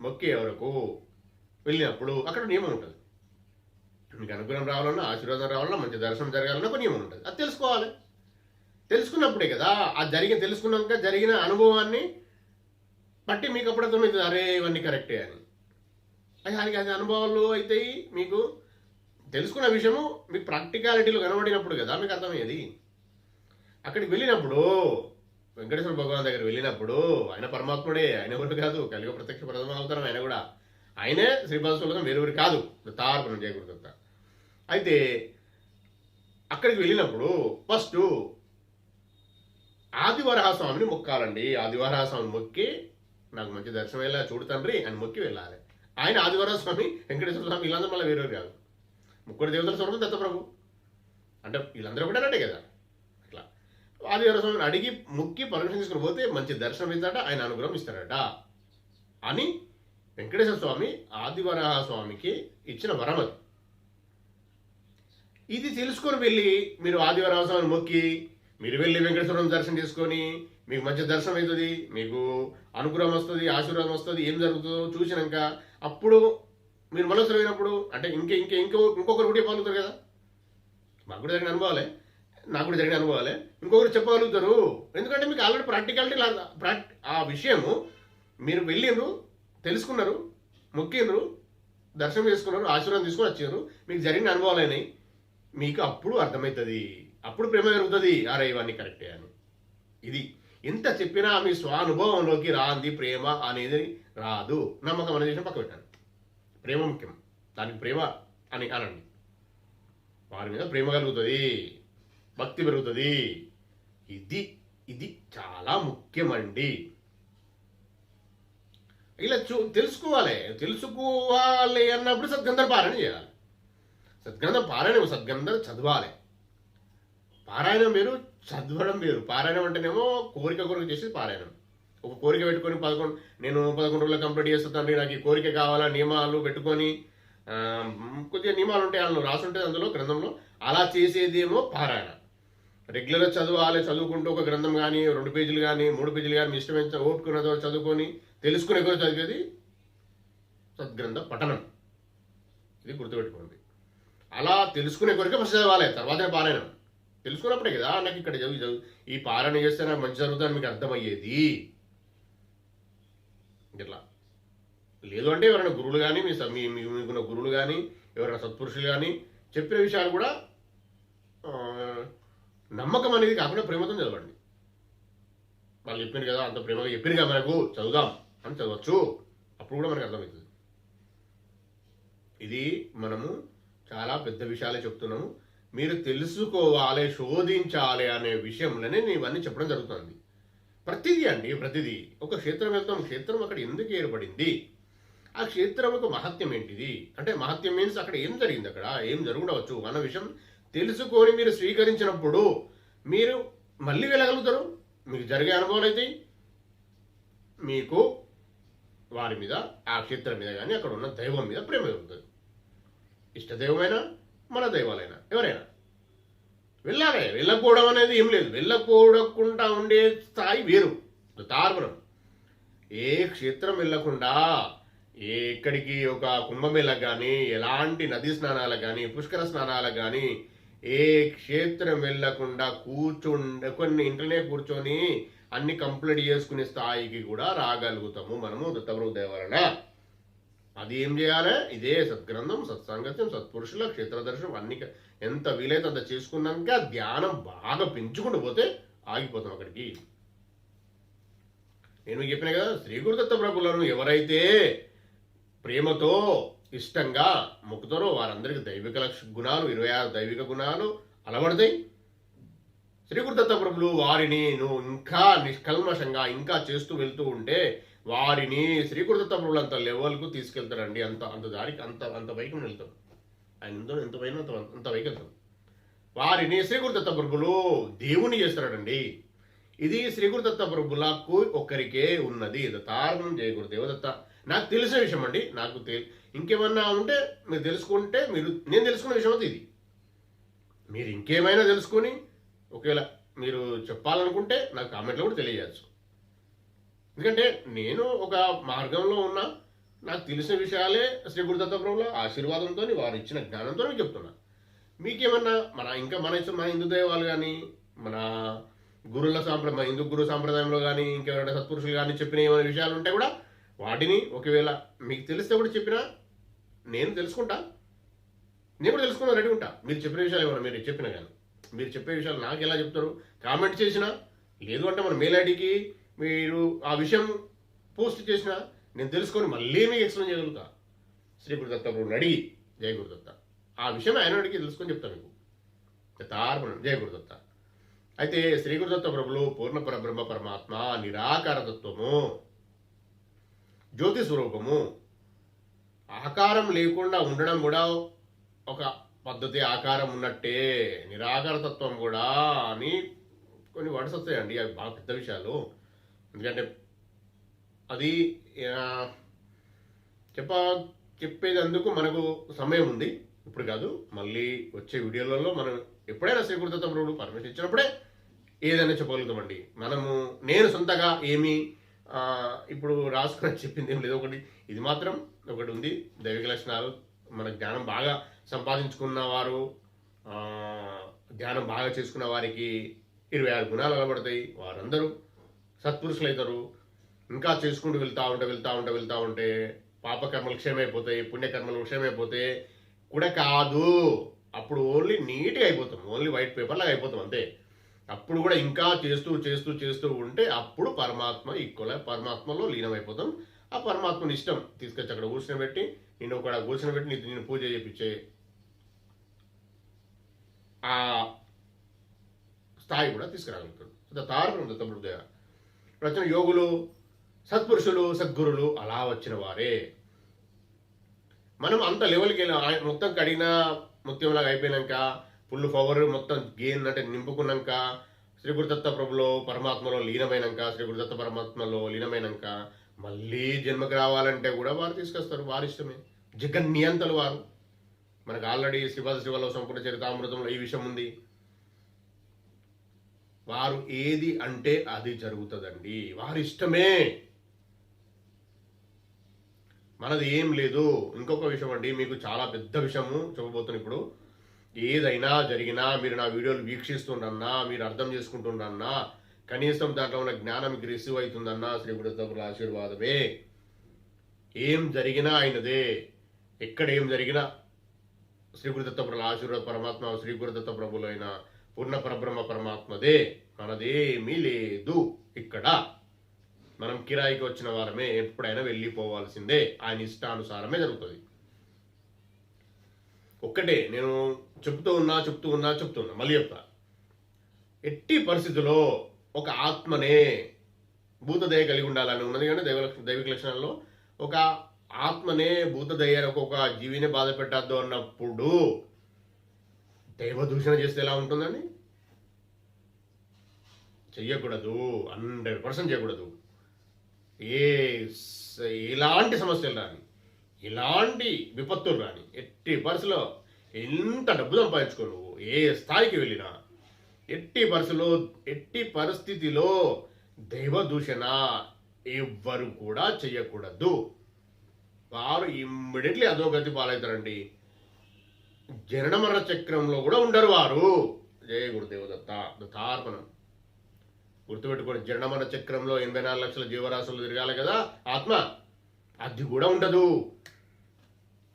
మొక్కే వరకు వెళ్ళినప్పుడు అక్కడ నియమం ఉంటుంది. మీకు అనుగ్రహం రావాలన్నా, ఆశీర్వాదం రావాలన్నా, మంచి దర్శనం జరగాలన్నా ఒక నియమం ఉంటుంది. అది తెలుసుకోవాలి. తెలుసుకున్నప్పుడే కదా తెలుసుకున్నాక జరిగిన అనుభవాన్ని బట్టి మీకు అప్పుడు అర్థమవుతుంది, అరే ఇవన్నీ కరెక్టే అని. అది అనుభవాలు అవుతాయి. మీకు తెలుసుకున్న విషయము మీకు ప్రాక్టికాలిటీలో కనబడినప్పుడు కదా మీకు అర్థమయ్యేది. అక్కడికి వెళ్ళినప్పుడు వెంకటేశ్వర భగవాన్ దగ్గర వెళ్ళినప్పుడు ఆయన పరమాత్ముడే, ఆయన ఎవరు కాదు, కలియుగ ప్రత్యక్ష ప్రథమ అవతారం ఆయన కూడా. ఆయనే శ్రీపాదశివుల వేరెవరు కాదు, తార్పణం చేయకూడదు. అయితే అక్కడికి వెళ్ళినప్పుడు ఫస్ట్ ఆదివరహస్వామిని మొక్కాలండి. ఆదివరహస్వామిని మొక్కి నాకు మంచి దర్శనం వెళ్ళా చూడు తండ్రి అని మొక్కి వెళ్ళాలి. ఆయన ఆదివరస్వామి, వెంకటేశ్వర స్వామి వీళ్ళందరూ మళ్ళీ వేరేవారు కాదు. ముగ్గురు దేవతల స్వరూపం దత్తప్రభు అంటే వీళ్ళందరూ కూడా అంటే కదా. అట్లా ఆదివరస్వామిని అడిగి మొక్కి పర్మిషన్ తీసుకుని పోతే మంచి దర్శనం ఇస్తాడట, ఆయన అనుగ్రహం ఇస్తాడట అని వెంకటేశ్వర స్వామి ఆదివరహ స్వామికి ఇచ్చిన వరం అది. ఇది తెలుసుకొని వెళ్ళి మీరు ఆదివరహ స్వామిని మొక్కి మీరు వెళ్ళి వెంకటేశ్వరం దర్శనం చేసుకొని మీకు మంచి దర్శనం అవుతుంది, మీకు అనుగ్రహం వస్తుంది, ఆశీర్వాదం వస్తుంది. ఏం జరుగుతుందో చూసినాక అప్పుడు మీరు మనసులో అయినప్పుడు అంటే ఇంకొకరు కూడా చెప్పగలుగుతారు కదా. మాకు కూడా జరిగిన అనుభవాలే, నాకు కూడా జరిగిన అనుభవాలే, ఇంకొకరు చెప్పగలుగుతారు. ఎందుకంటే మీకు ఆల్రెడీ ప్రాక్టికాలిటీ ఆ విషయము మీరు వెళ్ళిండ్రు, తెలుసుకున్నారు, మొక్కిండ్రు, దర్శనం చేసుకున్నారు, ఆశీర్వాదం తీసుకొని వచ్చారు, మీకు జరిగిన అనుభవాలైనాయి. మీకు అప్పుడు అర్థమవుతుంది, అప్పుడు ప్రేమ జరుగుతుంది, అరే ఇవన్నీ కరెక్టే అని. ఇది ఎంత చెప్పినా మీ స్వానుభవంలోకి రాంది ప్రేమ అనేది రాదు. నమ్మకం అనేది విషయం పక్క పెట్టండి. ప్రేమ ముఖ్యం, దానికి ప్రేమ అని అనండి. వారి మీద ప్రేమ కలుగుతుంది, భక్తి పెరుగుతుంది. ఇది చాలా ముఖ్యమండి. ఇలా తెలుసుకోవాలి అన్నప్పుడు సద్గంధం పారాయణ చేయాలి. సద్గంధం చదవాలి. పారాయణం వేరు, చదవడం వేరు. పారాయణం అంటేనేమో కోరిక చేసేది పారాయణం. ఒక కోరిక పెట్టుకొని 11 రోజులు కంప్లీట్ చేస్తాను, నాకు ఈ కోరిక కావాలా, నియమాలు పెట్టుకొని కొద్దిగా నియమాలు ఉంటాయి, వాళ్ళు రాసుంటే అందులో గ్రంథంలో అలా చేసేదేమో పారాయణ. రెగ్యులర్గా చదువుకుంటూ ఒక గ్రంథం కానీ 2 పేజీలు కానీ 3 పేజీలు కానీ మీ ఇష్టమైన ఓపుకున్నదో చదువుకొని తెలుసుకునే కూడా చదివేది సద్గ్రంథ పఠనం. ఇది గుర్తుపెట్టుకోండి. అలా తెలుసుకునే కొరికే ఫస్ట్ చదవాలి, తర్వాతే పారాయణం. తెలుసుకున్నప్పుడే కదా నాకు ఇక్కడ ఈ పాలన చేస్తే నాకు మంచి జరుగుతుందని మీకు అర్థమయ్యేది. ఇట్లా లేదు అంటే ఎవరైనా గురువులు కానీ మీకున్న గురువులు కానీ ఎవరైనా సత్పురుషులు కానీ చెప్పిన విషయాలు కూడా నమ్మకం అనేది కాకుండా ప్రేమతో చదవండి. వాళ్ళు చెప్పింది కదా, అంత ప్రేమగా చెప్పింది కదా మనకు, చదువుదాం అని చదవచ్చు. అప్పుడు కూడా మనకు అర్థమవుతుంది. ఇది మనము చాలా పెద్ద విషయాలే చెప్తున్నాము. మీరు తెలుసుకోవాలి, శోధించాలి అనే విషయంలోనే నేను ఇవన్నీ చెప్పడం జరుగుతుంది. ప్రతిదీ ఒక క్షేత్రం వెళ్తాం, క్షేత్రం అక్కడ ఎందుకు ఏర్పడింది, ఆ క్షేత్రం యొక్క మహత్యం ఏంటిది, అంటే మహత్యం మీన్స్ అక్కడ ఏం జరిగింది, అక్కడ ఏం జరుగుండవచ్చు అన్న విషయం తెలుసుకొని మీరు స్వీకరించినప్పుడు మీరు మళ్ళీ వెళ్ళగలుగుతారు. మీకు జరిగే అనుభవాలు అయితే మీకు వారి మీద, ఆ క్షేత్రం మీద కానీ అక్కడ ఉన్న దైవం మీద ప్రేమ కలుగుతుంది. ఇష్టదైవమైనా మన దైవాలైనా ఎవరైనా వెళ్ళాలి. వెళ్ళకపోవడం అనేది ఏం లేదు. వెళ్ళకూడకుండా ఉండే స్థాయి వేరు, తార్పణం. ఏ క్షేత్రం వెళ్ళకుండా ఎక్కడికి ఒక కుంభమేళకు కానీ, ఎలాంటి నదీ స్నానాలకు కానీ, పుష్కర స్నానాలకు కానీ ఏ క్షేత్రం వెళ్ళకుండా కొన్ని ఇంట్లోనే కూర్చొని అన్ని కంప్లీట్ చేసుకునే స్థాయికి కూడా రాగలుగుతాము మనము దత్తప్రభు దయ వలన. అది ఏం చేయాలి? ఇదే సద్గ్రంథం, సత్సాంగత్యం, సత్పురుషుల క్షేత్ర దర్శనం అన్ని ఎంత వీలైతే అంత చేసుకున్నాక ధ్యానం బాగా పెంచుకుంటూ పోతే ఆగిపోతాం అక్కడికి. నేను చెప్పిన కదా, శ్రీ గురుదత్త ప్రభులను ఎవరైతే ప్రేమతో ఇష్టంగా మొక్కుతారో వారందరికీ దైవిక గుణాలు, 26 దైవిక గుణాలు అలవడతాయి. శ్రీ గురుదత్త ప్రభులు వారిని నువ్వు ఇంకా నిష్కల్మషంగా ఇంకా చేస్తూ వెళ్తూ ఉంటే వారిని శ్రీ గురుదత్త ప్రభులు అంత లెవెల్కు తీసుకెళ్తారండి. అంత దారికి అంత వైపు వెళ్తాం. ఆయన ఎంత పైన అంత వైపు వెళ్తాం. వారిని శ్రీ గురుదత్త ప్రభులు దేవుని చేస్తారండి. ఇది శ్రీ గురుదత్త ప్రభులకు ఒక్కరికే ఉన్నది. తారణం జయ గురుదేవదత్త. నాకు తెలిసిన విషయం అండి. నాకు ఇంకేమన్నా ఉంటే మీరు తెలుసుకుంటే, నేను తెలుసుకున్న విషయం అది ఇది. మీరు ఇంకేమైనా తెలుసుకొని ఒకవేళ మీరు చెప్పాలనుకుంటే నాకు కామెంట్లో కూడా తెలియజేయచ్చు. ఎందుకంటే నేను ఒక మార్గంలో ఉన్నా, నాకు తెలిసిన విషయాలే శ్రీ గురుదత్త ప్రభుల ఆశీర్వాదంతో, వారు ఇచ్చిన జ్ఞానంతో మీకు చెప్తున్నా. మీకేమన్నా మన హిందూ దైవాలు కానీ, మన హిందూ గురు సాంప్రదాయంలో కానీ, ఇంకెవరైనా సత్పురుషులు కానీ చెప్పిన ఏమైనా విషయాలు ఉంటే కూడా వాటిని ఒకవేళ మీకు తెలిస్తే కూడా చెప్పినా నేను తెలుసుకుంటా. నేను కూడా తెలుసుకున్నా, రెడీ ఉంటా. మీరు చెప్పిన విషయాలు ఏమన్నా మీరు చెప్పినా కానీ, మీరు చెప్పే విషయాలు నాకు ఎలా చెప్తారు, కామెంట్ చేసినా, లేదు అంటే మన మెయిల్ ఐడికి మీరు ఆ విషయం పోస్ట్ చేసినా నేను తెలుసుకొని మళ్ళీ మీకు ఎక్స్ప్లెయిన్ చేయగలుగుతా. శ్రీ గురుదత్త ప్రభుని అడిగి, జయ గురుదత్త, ఆ విషయం ఆయన అడిగి తెలుసుకొని చెప్తాను మీకు. తార్పణం జయ గురుదత్త. అయితే శ్రీ గురుదత్త ప్రభులు పూర్ణ పరబ్రహ్మ పరమాత్మ, నిరాకారతత్వము, జ్యోతి స్వరూపము. ఆకారం లేకుండా ఉండడం కూడా ఒక పద్ధతి, ఆకారం ఉన్నట్టే నిరాకారతత్వం కూడా అని కొన్ని వర్డ్స్ వస్తాయండి. అవి బాగా పెద్ద విషయాలు. ఎందుకంటే అది చెప్పేది అందుకు మనకు సమయం ఉంది, ఇప్పుడు కాదు, మళ్ళీ వచ్చే వీడియోలలో మనం ఎప్పుడైనా శ్రీ గురుదత్త ప్రభువులు పర్మిషన్ ఇచ్చినప్పుడే ఏదైనా చెప్పగలుగుతామండి. నేను సొంతగా ఏమి ఇప్పుడు రాసుకుని చెప్పింది ఏం లేదు. ఇది మాత్రం ఒకటి ఉంది, దైవిక లక్షణాలు. మన జ్ఞానం బాగా సంపాదించుకున్న వారు, ధ్యానం బాగా చేసుకున్న వారికి 26 గుణాలు అలవడతాయి. వారందరూ సత్పురుషులు అవుతారు. ఇంకా చేసుకుంటూ వెళ్తా ఉంటే పాపకర్మలు క్షేమైపోతాయి, పుణ్యకర్మలు క్షేమైపోతే కూడా కాదు. అప్పుడు ఓన్లీ నీట్గా అయిపోతాం, ఓన్లీ వైట్ పేపర్ లాగా అయిపోతాం అంతే. అప్పుడు కూడా ఇంకా చేస్తూ ఉంటే అప్పుడు పరమాత్మలో లీనమైపోతాం. ఆ పరమాత్మని ఇష్టం తీసుకొచ్చి అక్కడ కూర్చొని నేను పూజ చేయించే ఆ స్థాయి కూడా తీసుకురాగలుగుతాడు. తారకం దత్తప్రభుదేవ వచ్చిన యోగులు, సత్పురుషులు, సద్గురులు అలా వచ్చిన వారే. మనం అంత లెవెల్కి మొత్తం కడిగిన ముత్యంలాగా అయిపోయినాక, ఫుల్ పవర్ మొత్తం గెయిన్ అంటే నింపుకున్నాక, శ్రీ గురుదత్త ప్రభులో పరమాత్మలో లీనమైనాక మళ్ళీ జన్మకి రావాలంటే కూడా వారు తీసుకొస్తారు. వారి ఇష్టమే, జగన్నియంతలు వారు. మనకు ఆల్రెడీ శివలో సంపూర్ణ చరితామృతంలో ఈ విషయం ఉంది. వారు ఏది అంటే అది జరుగుతుందండి, వారి ఇష్టమే, మనది ఏం లేదు. ఇంకొక విషయం అండి, మీకు చాలా పెద్ద విషయము చెప్పబోతున్నాను ఇప్పుడు. ఏదైనా జరిగినా మీరు నా వీడియోలు వీక్షిస్తుండన్నా, మీరు అర్థం చేసుకుంటుండన్నా, కనీసం దాంట్లో ఉన్న జ్ఞానం మీకు రిసీవ్ అవుతుందన్నా శ్రీ గురుదత్తుల ఆశీర్వాదమే. ఏం జరిగినా ఆయనదే. ఎక్కడ ఏం జరిగినా శ్రీ గురుదత్త ఆశీర్వాద పరమాత్మ శ్రీ గురుదత్త ప్రభులైన పూర్ణ పరబ్రహ్మ పరమాత్మదే. మనదేమీ లేదు. ఇక్కడ మనం కిరాయికి వచ్చిన వారమే, ఎప్పుడైనా వెళ్ళిపోవాల్సిందే. ఆయన ఇష్టానుసారమే జరుగుతుంది. ఒక్కటే నేను చెప్తూ ఉన్నా మళ్ళీ చెప్తా. ఎట్టి పరిస్థితుల్లో ఒక ఆత్మనే భూతదయ కలిగి ఉండాలని ఉన్నది. కానీ దైవిక లక్షణాల్లో ఒక ఆత్మనే భూతదయ ఒక జీవిని బాధ పెట్టద్దు అన్నప్పుడు దైవ దూషణ చేస్తే ఎలా ఉంటుందండి? చెయ్యకూడదు, 100% చేయకూడదు. ఎలాంటి సమస్యలు రాని, ఎలాంటి విపత్తులు రాని, ఎట్టి పరిస్థితిలో ఎంత డబ్బు సంపాదించుకో, నువ్వు ఏ స్థాయికి వెళ్ళినా ఎట్టి పరిస్థితిలో దైవ దూషణ ఎవ్వరు కూడా చెయ్యకూడదు. వారు ఇమ్మీడియట్లీ అధోగతి పాలవుతారండి. జనన మరణ చక్రంలో కూడా ఉండరు వారు. జయ గురుదేవదత్త దత్తార్పణం. గుర్తుపెట్టుకోండి, జనన మరణ చక్రంలో 84 లక్షల జీవరాశులు తిరగాలి కదా ఆత్మ, అది కూడా ఉండదు.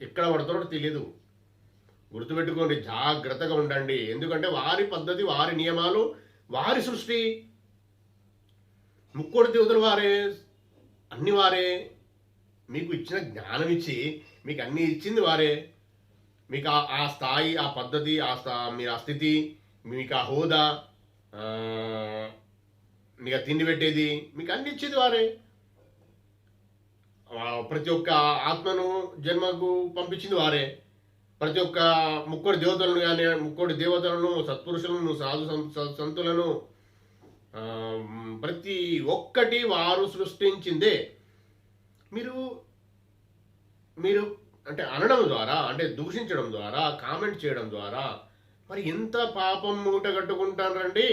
ఎక్కడ పడతారో తెలియదు. గుర్తుపెట్టుకోండి, జాగ్రత్తగా ఉండండి. ఎందుకంటే వారి పద్ధతి, వారి నియమాలు, వారి సృష్టి. ముక్కోటి దేవతలు వారే, అన్ని వారే. మీకు ఇచ్చిన జ్ఞానం ఇచ్చి మీకు అన్ని ఇచ్చింది వారే. మీకు ఆ స్థాయి, ఆ పద్ధతి, మీరు ఆ స్థితి, మీకు ఆ హోదా, మీకు తిండి పెట్టేది, మీకు అన్ని ఇచ్చేది వారే. ప్రతి ఒక్క ఆత్మను జన్మకు పంపించింది వారే. ప్రతి ఒక్క ముక్కోటి దేవతలను కానీ, ముక్కోటి దేవతలను, సత్పురుషులను, సంతులను, ప్రతి ఒక్కటి వారు సృష్టించిందే. మీరు అంటే అనడం ద్వారా, అంటే దూషించడం ద్వారా, కామెంట్ చేయడం ద్వారా మరి ఎంత పాపం మూట కట్టుకుంటారండి.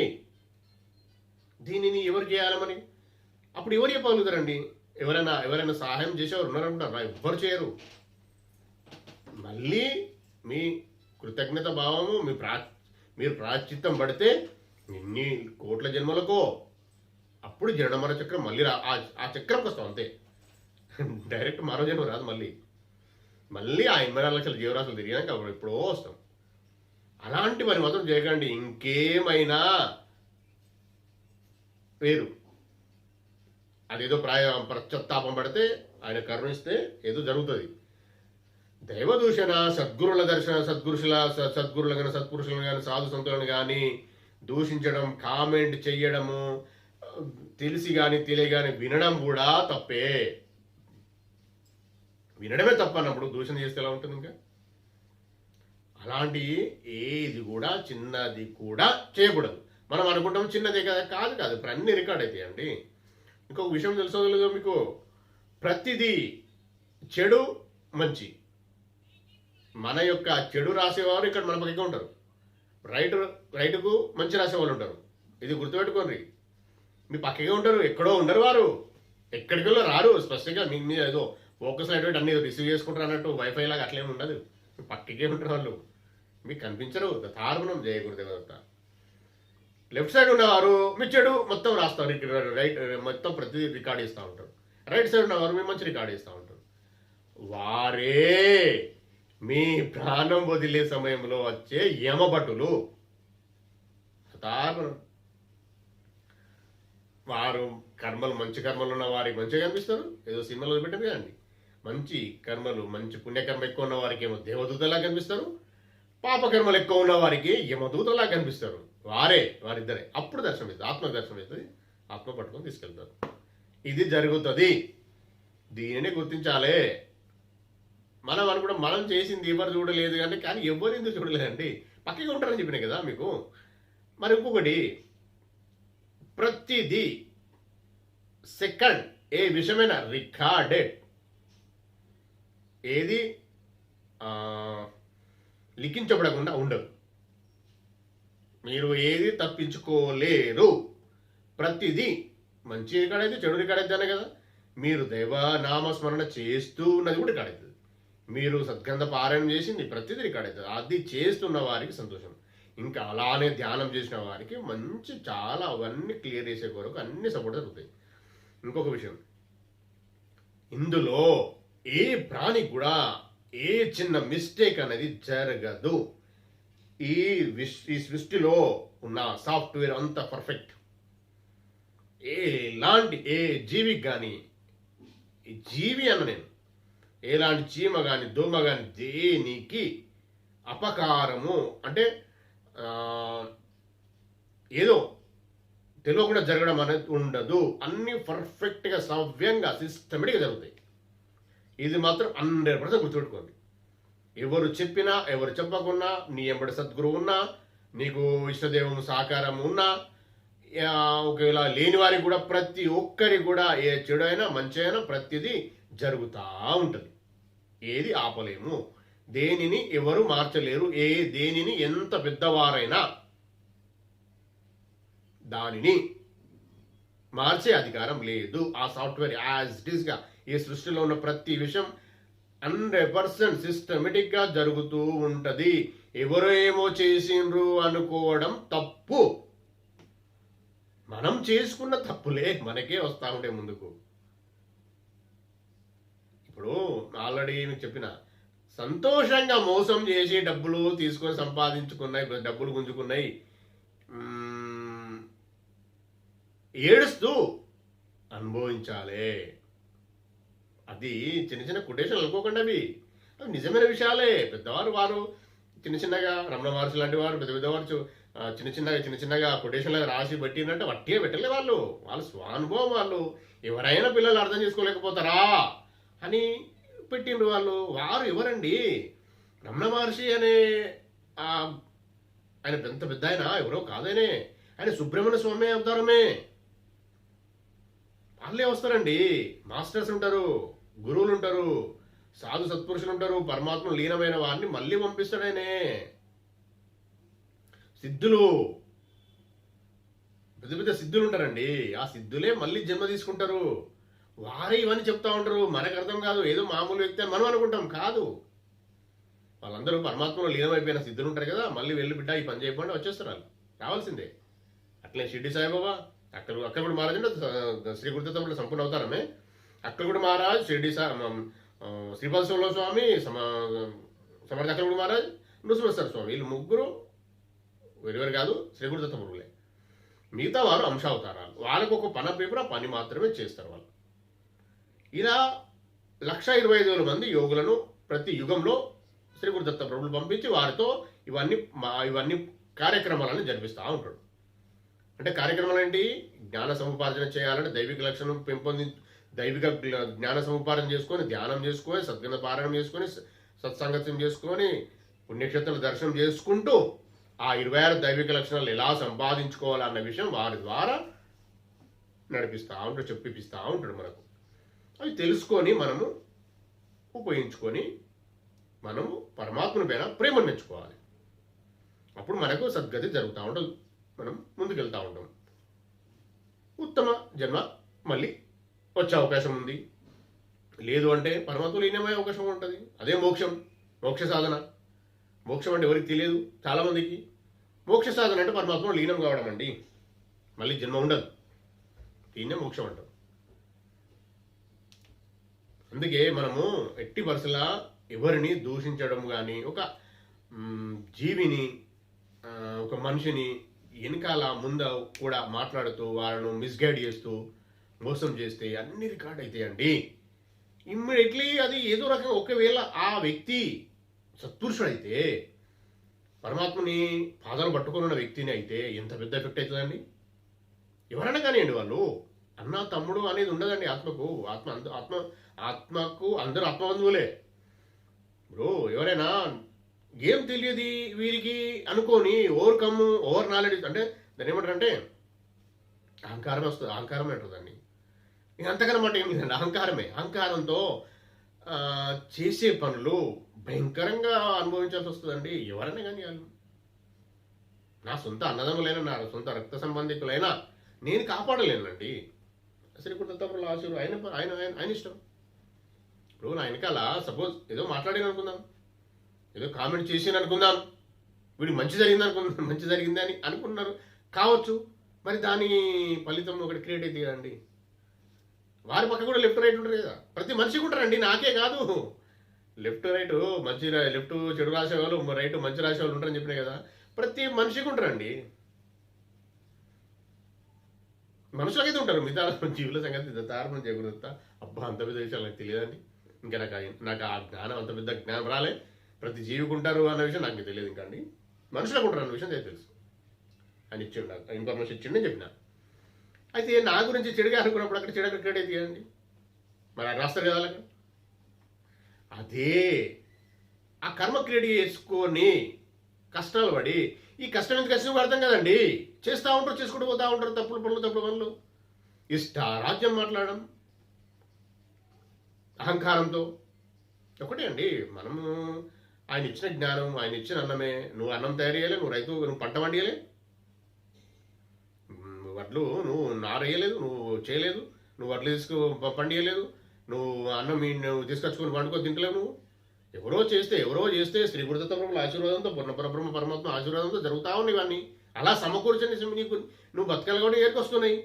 దీనిని ఎవరు చేయాలి మరి? అప్పుడు ఎవరు చెప్పగలుగుతారండి? ఎవరైనా సహాయం చేసేవారు ఉన్నారంటారా? ఎవ్వరు చేయరు. మళ్ళీ మీ కృతజ్ఞత భావము, మీరు ప్రాశ్చిత్తం పడితే ఎన్ని కోట్ల జన్మలకో అప్పుడు జనమర చక్రం మళ్ళీ ఆ చక్రంకి వస్తాం అంతే. డైరెక్ట్ మరో జన్మ రాదు. మళ్ళీ ఆ 84 లక్షల జీవరాశులు తిరిగాక ఎప్పుడో వస్తాం. అలాంటి పని మాత్రం చేయకండి. ఇంకేమైనా వేరు, అదేదో ప్రత్యుత్తాపం పడితే ఆయన కరుణిస్తే ఏదో జరుగుతుంది. దైవ దూషణ, సద్గురుల దర్శన, సద్గురులు కానీ, సత్పురుషులను కానీ, సాధు సంతులను కానీ దూషించడం, కామెంట్ చెయ్యడము, తెలిసి కానీ తెలియగాని వినడం కూడా తప్పే. వినడమే తప్ప అన్నప్పుడు దూషణ చేస్తే ఎలా ఉంటుంది? ఇంకా అలాంటి ఏది కూడా, చిన్నది కూడా చేయకూడదు. మనం అనుకుంటాం చిన్నదే కదా, కాదు. ఇప్పుడు అన్ని రికార్డ్ అవుతాయండి. ఇంకొక విషయం తెలుసుకోగలదు మీకు, ప్రతిదీ చెడు మంచి. మన యొక్క చెడు రాసేవారు ఇక్కడ మన పక్కగా ఉంటారు, రైటుకు మంచి రాసేవాళ్ళు ఉంటారు. ఇది గుర్తుపెట్టుకోండి. మీ పక్కగా ఉంటారు, ఎక్కడో ఉండరు వారు, ఎక్కడికి రారు. స్పష్టంగా మీ మీద ఏదో ఫోకస్ అయినటువంటి అన్ని రిసీవ్ చేసుకుంటారు అన్నట్టు వైఫై లాగా అట్లేమి ఉండదు. మీ పక్కకే ఉంటారు వాళ్ళు, మీకు కనిపించరు. తారుణం జయ గురుదేవదత్త. లెఫ్ట్ సైడ్ ఉన్నవారు మీ చెడు మొత్తం రాస్తారు, రైట్ మొత్తం ప్రతి రికార్డ్ ఇస్తూ ఉంటారు. రైట్ సైడ్ ఉన్నవారు మీ మంచి రికార్డ్ ఇస్తూ ఉంటారు. వారే మీ ప్రాణం వదిలే సమయంలో వచ్చే యమభటులు. వారు కర్మలు, మంచి కర్మలు ఉన్న వారికి మంచిగా కనిపిస్తారు. ఏదో సినిమాలో పెట్టారు కదండి, మంచి కర్మలు, మంచి పుణ్యకర్మ ఎక్కువ ఉన్న వారికి ఏమో దేవదూతలా కనిపిస్తారు, పాపకర్మలు ఎక్కువ ఉన్న వారికి యమదూతలా కనిపిస్తారు. వారిద్దరే. అప్పుడు దర్శనం ఇస్తుంది, ఆత్మ దర్శనం ఇస్తుంది. ఆత్మ పట్టుకొని తీసుకెళ్తారు. ఇది జరుగుతుంది. దీనిని గుర్తించాలి. మనం అనుకుంటాం మనం చేసింది ఎవరు చూడలేదు కానీ ఎవరు ఎందుకు చూడలేదండి? పక్కగా ఉంటారని చెప్పినాయి కదా మీకు. మరి ఇంకొకటి, ప్రతిదీ సెకండ్ ఏ విషయమైన రికార్డెడ్, ఏది లిఖించబడకుండా ఉండదు. మీరు ఏది తప్పించుకోలేరు. ప్రతిదీ మంచి రికార్డ్ అయితే, చెడు రికార్డ్ అయితే అనే కదా. మీరు దైవనామస్మరణ చేస్తూ ఉన్నది కూడా రికార్డ్ అవుతుంది. మీరు సద్గంధ పారాయణం చేసింది ప్రతిదీ రికార్డ్ అవుతుంది. అది చేస్తున్న వారికి సంతోషం. ఇంకా అలానే ధ్యానం చేసిన వారికి మంచి చాలా అవన్నీ క్లియర్ చేసే కొరకు అన్ని సపోర్ట్ జరుగుతాయి. ఇంకొక విషయం, ఇందులో ఏ ప్రాణి కూడా ఏ చిన్న మిస్టేక్ అనేది జరగదు. ఈ సృష్టిలో ఉన్న సాఫ్ట్వేర్ అంత పర్ఫెక్ట్. ఏ జీవికి కానీ, ఈ జీవి అన్న నేను ఎలాంటి చీమ కానీ దోమ కానీ దేనికి అపకారము అంటే ఏదో తెలియకుండా జరగడం అనేది ఉండదు. అన్ని పర్ఫెక్ట్గా సవ్యంగా సిస్టమేటిక్గా జరుగుతాయి. ఇది మాత్రం 100% గుర్తుపెట్టుకోండి. ఎవరు చెప్పినా ఎవరు చెప్పకున్నా, నీ ఎంబడి సద్గురువు ఉన్నా, నీకు ఇష్టదేవం సహకారం ఉన్నా, ఒకవేళ లేని వారికి కూడా ప్రతి ఒక్కరికి కూడా ఏ చెడు అయినా మంచి అయినా ప్రతిదీ జరుగుతూ ఉంటుంది. ఏది ఆపలేము, దేనిని ఎవరు మార్చలేరు. దేనిని ఎంత పెద్దవారైనా దానిని మార్చే అధికారం లేదు. ఆ సాఫ్ట్వేర్ యాజ్ ఇట్ ఈస్గా ఈ సృష్టిలో ఉన్న ప్రతి విషయం 100% సిస్టమేటిక్గా జరుగుతూ ఉంటుంది. ఎవరో ఏమో చేసిండ్రు అనుకోవడం తప్పు. మనం చేసుకున్న తప్పులే మనకే వస్తూ ఉంటాయి ముందుకు. ఇప్పుడు ఆల్రెడీ మీకు చెప్పిన, సంతోషంగా మోసం చేసి డబ్బులు తీసుకొని సంపాదించుకున్నాయి, డబ్బులు గుంజుకున్నాయి, ఏడుస్తూ అనుభవించాలి. అది చిన్న చిన్న కొటేషన్లు అనుకోకుండా అవి నిజమైన విషయాలే. పెద్దవారు వారు చిన్న చిన్నగా రమణ మహర్షి లాంటి వారు పెద్ద పెద్దవారు చిన్న చిన్నగా కొటేషన్లుగా రాసి పెట్టినట్టు వట్టిగా పెట్టలే. వాళ్ళు స్వానుభవం. వాళ్ళు ఎవరైనా పిల్లలు అర్థం చేసుకోలేకపోతారా అని పెట్టిండ్రు. వారు ఎవరండి? రమణ మహర్షి అనే ఆయన ఎంత పెద్ద ఆయన ఎవరో కాదనే. ఆయన సుబ్రహ్మణ్య స్వామి అవతారమే. వాళ్ళే వస్తారండి. మాస్టర్స్ ఉంటారు, గురువులు ఉంటారు, సాధు సత్పురుషులు ఉంటారు. పరమాత్మ లీనమైన వారిని మళ్ళీ పంపిస్తాడనే. సిద్ధులు, పెద్ద పెద్ద సిద్ధులు ఉంటారండి. ఆ సిద్ధులే మళ్ళీ జన్మ తీసుకుంటారు. వారే ఇవన్నీ చెప్తా ఉంటారు. మనకు అర్థం కాదు. ఏదో మామూలు వ్యక్తి అని మనం అనుకుంటాం. కాదు, వాళ్ళందరూ పరమాత్మలో లీనమైపోయిన సిద్ధులు ఉంటారు కదా. మళ్ళీ వెళ్ళి బిడ్డ ఈ పని చేయకుండా వచ్చేస్తారు. వాళ్ళు రావాల్సిందే. అట్లే షిర్డి సాయిబాబా, అక్కడ కూడా మహారాజ్ అంటే శ్రీ గురుదత్తంలో సంపూర్ణ అవతారమే. అక్కడ కూడా మహారాజ్, షిర్డి శ్రీపాద స్వామి, సమర్థ అక్కడ కూడా మహారాజ్, నృసింహేశ్వర స్వామి, వీళ్ళు ముగ్గురు వేరువేరు కాదు, శ్రీ గురుదత్త పురుగులే. మిగతా వారు అంశావతారాలు. వాళ్ళకు ఒక పని పేపర్, ఆ పని మాత్రమే చేస్తారు వాళ్ళు. ఇలా 1,25,000 మంది యోగులను ప్రతి యుగంలో శ్రీ గురుదత్త ప్రభులు పంపించి వారితో ఇవన్నీ కార్యక్రమాలను జరిపిస్తూ ఉంటాడు. అంటే కార్యక్రమాలు ఏంటి? జ్ఞాన సముపార్జన చేయాలంటే దైవిక లక్షణం దైవిక జ్ఞాన సముపార్జన చేసుకొని, ధ్యానం చేసుకొని, సద్గంధ పారాయణం చేసుకొని, సత్సంగత్యం చేసుకొని, పుణ్యక్షేత్రాల దర్శనం చేసుకుంటూ ఆ 26 దైవిక లక్షణాలు ఎలా సంపాదించుకోవాలన్న విషయం వారి ద్వారా నడిపిస్తూ ఉంటాడు, చెప్పిస్తూ ఉంటాడు మనకు. అవి తెలుసుకొని మనము ఉపయోగించుకొని మనము పరమాత్మని పైన ప్రేమను మెచ్చుకోవాలి. అప్పుడు మనకు సద్గతి జరుగుతూ ఉంటుంది. మనం ముందుకెళ్తూ ఉంటాం. ఉత్తమ జన్మ మళ్ళీ వచ్చే అవకాశం ఉంది. లేదు అంటే పరమాత్మ లీనమయ్యే అవకాశం ఉంటుంది. అదే మోక్షం, మోక్ష సాధన. మోక్షం అంటే ఎవరికి తెలియదు చాలామందికి. మోక్ష సాధన అంటే పరమాత్మ లీనం కావడం అండి. మళ్ళీ జన్మ ఉండదు. దీన్నే మోక్షం అంటాం. అందుకే మనము ఎట్టి వరుసలా ఎవరిని దూషించడం కానీ, ఒక జీవిని, ఒక మనిషిని వెనకాల ముందు కూడా మాట్లాడుతూ వాళ్ళను మిస్గైడ్ చేస్తూ మోసం చేస్తే అన్ని రికార్డ్ అవుతాయండి. ఇమ్మీడియట్లీ అది ఏదో రకంగా, ఒకవేళ ఆ వ్యక్తి సత్పురుషుడైతే, పరమాత్మని పాదాలు పట్టుకొని ఉన్న వ్యక్తిని అయితే ఎంత పెద్ద ఎఫెక్ట్ అవుతుందండి. ఎవరైనా కానివ్వండి, వాళ్ళు అన్న తమ్ముడు అనేది ఉండదండి. ఆత్మకు అందరూ ఆత్మబంధువులే. బ్రో, ఎవరైనా ఏం తెలియదు వీరికి అనుకొని ఓవర్ నాలెడ్జ్ అంటే దాన్ని ఏమంటారంటే అహంకారమే వస్తుంది. అహంకారమే అంటారు దాన్ని. ఇంక అంతకనమాట ఏం లేదండి, అహంకారమే. అహంకారంతో చేసే పనులు భయంకరంగా అనుభవించాల్సి వస్తుందండి. ఎవరైనా కానీ వాళ్ళు, నా సొంత అన్నదమ్ములైనా, నా సొంత రక్త సంబంధికులైనా నేను కాపాడలేనండి. శ్రీ గురుదత్త ఆశీర్వాదం ఆయన ఇష్టం. ఇప్పుడు నా వెనకాల సపోజ్ ఏదో మాట్లాడాను అనుకుందాం, ఏదో కామెంట్ చేసాను అనుకుందాం, వీడికి మంచి జరిగింది అనుకుందాం, మంచి జరిగింది అని అనుకుంటున్నారు కావచ్చు. మరి దాని ఫలితం ఒకటి క్రియేట్ అయితే కదండి. వారి పక్క కూడా లెఫ్ట్ రైట్ ఉంటారు కదా, ప్రతి మనిషికి ఉంటారండి, నాకే కాదు. లెఫ్ట్ రైట్ మంచి లెఫ్ట్ చెడు రాసేవాళ్ళు, రైట్ మంచి రాసేవాళ్ళు ఉంటారని చెప్పినా కదా, ప్రతి మనిషికి ఉంటారండి. మనుషులకైతే ఉంటారు, మిగతా జీవుల సంగతి తారణ చేయకూడదు. అబ్బా అంత పెద్ద విషయాలు నాకు తెలియదండి. ఇంకా నాకు ఆ జ్ఞానం, అంత పెద్ద జ్ఞానం రాలే. ప్రతి జీవికి ఉంటారు అన్న విషయం నాకు తెలియదు. ఇంకా అండి మనుషులకు ఉంటారు అన్న విషయం తెలుసు. అని ఇచ్చిండు, నాకు ఇన్ఫర్మేషన్ ఇచ్చిండే చెప్పిన. అయితే నా గురించి చెడుగా అనుకున్నప్పుడు అక్కడ చెడు అక్కడ క్రియేట్ కదండి. మరి అది రాస్తారు కదా అలాగా. అదే ఆ కర్మ క్రియేట్ చేసుకొని కష్టాలు పడి, ఈ కష్టం ఎందుకు కష్టం అర్థం కదండి, చేస్తూ ఉంటారు, చేసుకుంటూ పోతూ ఉంటారు, తప్పుడు పనులు, రాజ్యం మాట్లాడడం అహంకారంతో. ఒకటే అండి, మనము ఆయన ఇచ్చిన జ్ఞానం, ఆయన ఇచ్చిన అన్నమే. నువ్వు అన్నం తయారు చేయలే, నువ్వు రైతు, నువ్వు పంట పండియలే, వడ్లు నువ్వు నారేయలేదు, నువ్వు చేయలేదు, నువ్వు వడ్లు పండియలేదు, నువ్వు అన్నం నువ్వు తీసుకొచ్చుకొని వండుకొని తింటలేవు. నువ్వు ఎవరో చేస్తే శ్రీ గురుదత్తబ్రహ్మల ఆశీర్వాదంతో, పూర్ణపరబ్రహ్మ పరమాత్మ ఆశీర్వాదంతో జరుగుతా ఉన్నాయి. ఇవన్నీ అలా సమకూర్చని నీకు నువ్వు బతకాలి కూడా ఏర్కొస్తున్నాయి.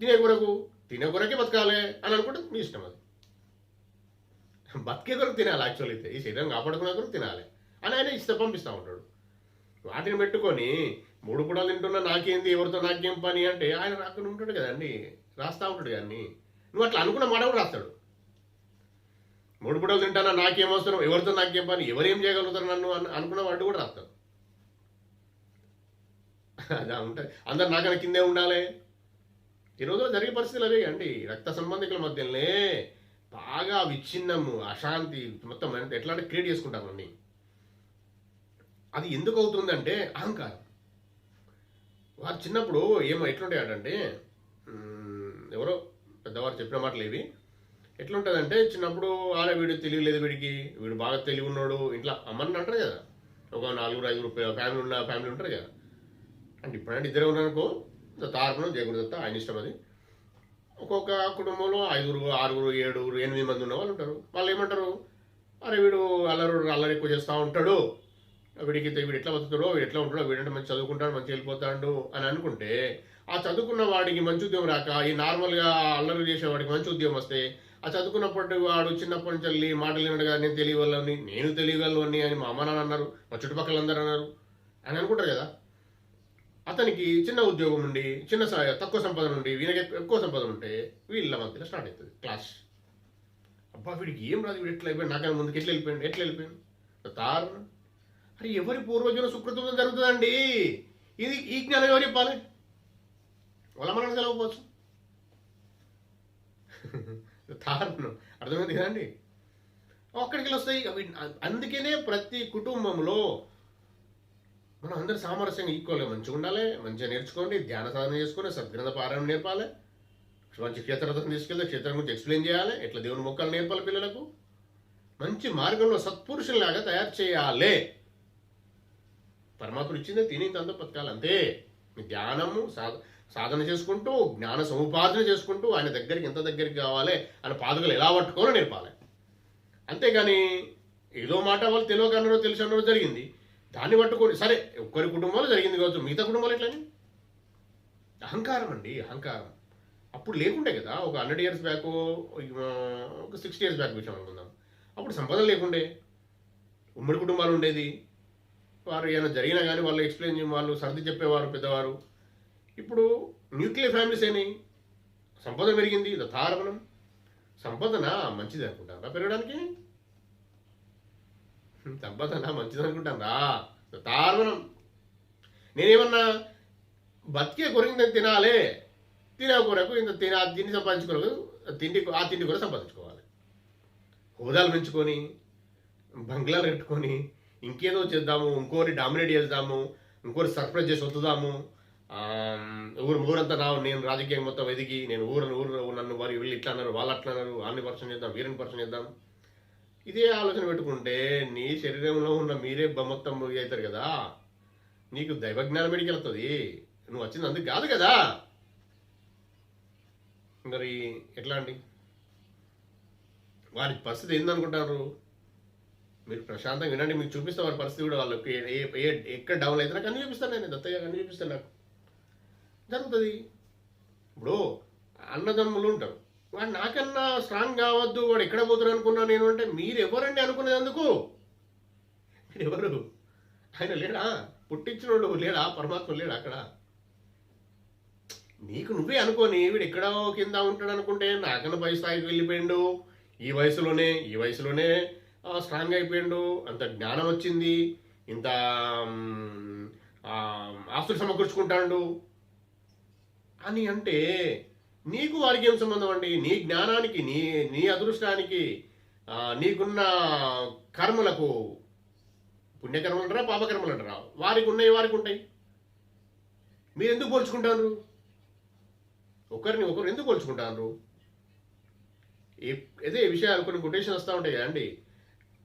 తినే కొరకే బతకాలి అని అనుకుంటే మీ ఇష్టం. అది బతికే కొరకు తినాలి. యాక్చువల్ అయితే ఈ శరీరం కాపాడుకునే కొరకు తినాలి అని ఆయన ఇస్తే పంపిస్తూ ఉంటాడు. వాటిని పెట్టుకొని 3 పూటలు తింటున్నా నాకేంది, ఎవరితో నాకేం పని అంటే ఆయన రాకుండా ఉంటాడు కదండి, రాస్తూ ఉంటాడు. కానీ నువ్వు అట్లా అనుకున్న మాట కూడా రాస్తాడు. 3 పూటలు తింటానా నాకేం అవసరం, ఎవరితో నాకేం పని, ఎవరేం చేయగలుగుతారు నన్ను అనుకున్న వాడు కూడా రాస్తాడు. అలా ఉంటుంది. అందరు నాకన్నా కిందే ఉండాలి. ఈ రోజులో జరిగే పరిస్థితులు అవే అండి. రక్త సంబంధికుల మధ్యలోనే బాగా విచ్ఛిన్నము, అశాంతి మొత్తం ఎట్లా అంటే క్రియేట్ చేసుకుంటాం అన్నీ. అది ఎందుకు అవుతుందంటే అహంకారం. వారు చిన్నప్పుడు ఎట్లుంటాయంటే, ఎవరో పెద్దవారు చెప్పిన మాటలు ఇవి. ఎట్లుంటుందంటే చిన్నప్పుడు వీడు తెలియలేదు, వీడు బాగా తెలివి ఉన్నాడు, ఇంట్లో అమ్మని అంటారు కదా, ఒక 4-5 ఫ్యామిలీ ఉంటారు కదా. అంటే ఇప్పుడంటే 2 ఉన్నారనుకో, తారకను జయగురుదత్త ఆయన ఇష్టం. అది ఒక్కొక్క కుటుంబంలో 5, 6, 7, 8 మంది ఉన్న వాళ్ళు ఉంటారు. వాళ్ళు ఏమంటారు, అరే వీడు అల్లరి ఎక్కువ చేస్తూ ఉంటాడు, వీడు ఎట్లా బతుకుతాడో, వీడు ఎట్లా ఉంటాడో, వీడంటే మంచి చదువుకుంటాడు, మంచి వెళ్ళిపోతాడు అని అనుకుంటే, ఆ చదువుకున్న వాడికి మంచి ఉద్యోగం రాక, ఈ నార్మల్గా అల్లరి చేసేవాడికి మంచి ఉద్యోగం వస్తే, ఆ చదువుకున్నప్పటి వాడు చిన్నప్పటి నుంచి వెళ్ళి మాటలు వినడుగా నేను తెలియగలను అని మా అమ్మ నాన్న అన్నారు, మా చుట్టుపక్కల అందరూ అన్నారు అని అనుకుంటారు కదా. అతనికి చిన్న ఉద్యోగం నుండి, తక్కువ సంపాదన నుండి వీళ్ళకి ఎక్కువ సంపాదన ఉంటే వీళ్ళ మధ్యలో స్టార్ట్ అవుతుంది క్లాష్. అబ్బా వీడికి ఏం రాదు, వీడు ఎట్లా అయిపోయాడు, నాకన్నా ముందుకు ఎట్లా వెళ్ళిపోయాడు తారు. అరే ఎవరి పూర్వజన సుకృతం జరుగుతుందండి. ఈ జ్ఞానం ఎవరు చెప్పాలి, వాళ్ళ మనం తెలవకపోవచ్చు. తారును అర్థమైంది కదండి. అక్కడికి వెళ్ళి వస్తాయి. అందుకనే ప్రతి కుటుంబంలో మనం అందరు సామరస్యంగా ఈక్వల్గా మంచిగా ఉండాలి, మంచిగా నేర్చుకోండి, ధ్యాన సాధన చేసుకొని సద్గ్రంథ పారాయణ నేర్పాలి, మంచి క్షేత్రదర్శనం తీసుకెళ్తే క్షేత్రం గురించి ఎక్స్ప్లెయిన్ చేయాలి, ఎట్లా దేవుని మొక్కలు నేర్పాలి, పిల్లలకు మంచి మార్గంలో సత్పురుషుల్లాగా తయారు చేయాలి. పరమాత్ముడు ఇచ్చిందే తిని తంతో బతకాలి అంతే. మీ ధ్యానము సాధన చేసుకుంటూ, జ్ఞాన సముపార్జన చేసుకుంటూ ఆయన దగ్గరికి ఎంత దగ్గరికి కావాలి అని పాదుకలు ఎలా పట్టుకోవాలో నేర్పాలి. అంతేగాని ఏదో మాట వాళ్ళు తెలియకన్నారో తెలిసినారో జరిగింది, దాన్ని పట్టుకొని సరే ఒక్కరి కుటుంబాలు జరిగింది కావచ్చు, మిగతా కుటుంబాలు ఎట్లని అహంకారం అండి, అహంకారం. అప్పుడు లేకుండే కదా, ఒక 100 years బ్యాక్, ఒక 60 years బ్యాక్ విషయం అనుకుందాం. అప్పుడు సంపద లేకుండే, ఉమ్మడి కుటుంబాలు ఉండేది. వారు ఏమైనా జరిగినా కానీ వాళ్ళు ఎక్స్ప్లెయిన్ చేయడం, వాళ్ళు సర్ది చెప్పేవారు పెద్దవారు. ఇప్పుడు న్యూక్లియర్ ఫ్యామిలీస్ అయినాయి, సంపద పెరిగింది. తారవనం సంపదన మంచిది అనుకుంటారా పెరగడానికి? సంపదన మంచిది అనుకుంటారా? తారవనం. నేనేమన్నా బతికే కొరకు తినాలి, తినే కొరకు ఇంత తిండి సంపాదించుకోరు, తిండి కూడా సంపాదించుకోవాలి. హోదాలు పెంచుకొని, బంగ్లాలు కట్టుకొని, ఇంకేదో చేద్దాము, ఇంకోరి డామినేట్ చేద్దాము, ఇంకోరి సర్ప్రైజ్ చేసి వద్దుదాము, ఊరంతా నేను రాజకీయం మొత్తం ఎదిగి నేను ఊరు నన్ను వారు వీళ్ళు ఇట్లా అన్నారు, వాళ్ళు అట్లా అన్నారు, వాళ్ళని పర్సన్ చేద్దాం, వీరిని పర్సన్ చేద్దాం. ఇదే ఆలోచన పెట్టుకుంటే నీ శరీరంలో ఉన్న మీరే మొత్తం అవుతారు కదా. నీకు దైవజ్ఞానం ఎడికి వెళ్తుంది, నువ్వు వచ్చింది అందుకు కాదు కదా. మరి ఎట్లా అండి? వారి పరిస్థితి ఏందనుకుంటారు? మీరు ప్రశాంతంగా వినండి, మీకు చూపిస్తా వారి పరిస్థితి కూడా. వాళ్ళకి ఎక్కడ డౌన్ అవుతున్నా కానీ చూపిస్తాను, నేను దత్తయ్య కానీ చూపిస్తాను. నాకు జరుగుతుంది. ఇప్పుడు అన్నదమ్ములు ఉంటారు, వాడు నాకన్నా స్ట్రాంగ్ కావద్దు, వాడు ఎక్కడ పోతారు అనుకున్నా నేను అంటే, మీరు ఎవరండి అనుకునేది అందుకు? మీరు ఎవరు? ఆయన లేడా? పుట్టించినోడు లేడా? పరమాత్మ లేడా అక్కడ? నీకు నువ్వే అనుకోని వీడు ఎక్కడో కింద ఉంటాడు అనుకుంటే, నాకన్నా పై స్థాయికి వెళ్ళిపోయిండు, ఈ వయసులోనే స్ట్రాంగ్ అయిపోయిండు, అంత జ్ఞానం వచ్చింది, ఇంత ఆస్తులు సమకూర్చుకుంటాడు అని అంటే, నీకు వారికి ఏం సంబంధం అండి? నీ జ్ఞానానికి, నీ అదృష్టానికి, నీకున్న కర్మలకు, పుణ్యకర్మలు అంటారా పాపకర్మలు అంటారా, వారికి ఉన్నాయి, వారికి ఉంటాయి. మీరు ఎందుకు పోల్చుకుంటారు? ఒకరిని ఒకరు ఎందుకు పోల్చుకుంటారు? అదే విషయాలు కొన్ని కొటేషన్ వస్తూ ఉంటాయి కదండి.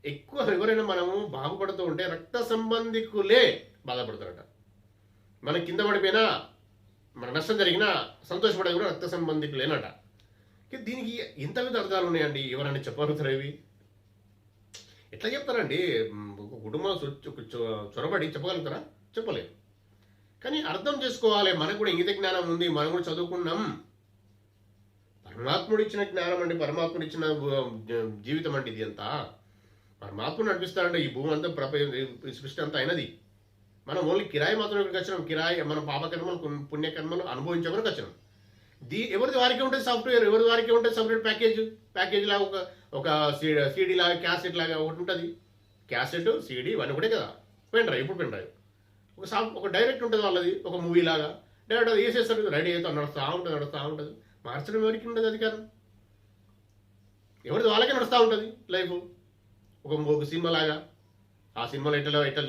ఎక్కువ ఎవరైనా మనము బాగుపడుతూ ఉంటే రక్త సంబంధికులే బాధపడతారట. మన కింద పడిపోయినా, మన నష్టం జరిగినా సంతోషపడేది కూడా రక్త సంబంధికులేనట. దీనికి ఎంత విధ అర్థాలు ఉన్నాయండి? ఎవరైనా చెప్పగలుగుతారు ఇవి? ఎట్లా చెప్తారండి? ఒక కుటుంబం చొరబడి చెప్పగలుగుతారా? చెప్పలేరు. కానీ అర్థం చేసుకోవాలి, మనకు కూడా ఇంగిత జ్ఞానం ఉంది, మనం కూడా చదువుకున్నాం. పరమాత్ముడు ఇచ్చిన జ్ఞానం అండి, పరమాత్ముడు ఇచ్చిన జీవితం అండి ఇది అంతా. పరమాత్ముడు నడిపిస్తాడంటే ఈ భూమి అంతా, సృష్టి అంతా అయినది. మనం ఓన్లీ కిరాయి మాత్రం ఇక్కడికి వచ్చినాం. కిరాయి మన పాపకర్మలు పుణ్యకర్మలు అనుభవించమని వచ్చినాం. ఎవరిది వారికి ఉంటుంది సాఫ్ట్వేర్, ఎవరిది వారికి ఉంటుంది సపరేట్ ప్యాకేజ్ లాగా, ఒక సీడీ లాగా, క్యాసెట్ లాగా ఒకటి ఉంటుంది. క్యాసెట్, సీడీ ఇవన్నీ ఒకటే కదా. పెన్ డ్రైవ్, ఇప్పుడు పెన్ డ్రైవ్ ఒక డైరెక్ట్ ఉంటుంది వాళ్ళది, ఒక మూవీ లాగా డైరెక్ట్ అది వేసేస్తారు, రెడీ అవుతా నడుస్తూ ఉంటుంది. మార్చడం ఎవరికి ఉండదు అధికారం, ఎవరిది వాళ్ళకే నడుస్తూ ఉంటుంది లైఫ్. ఒక సినిమా లాగా, ఆ సినిమాలో ఎట్లా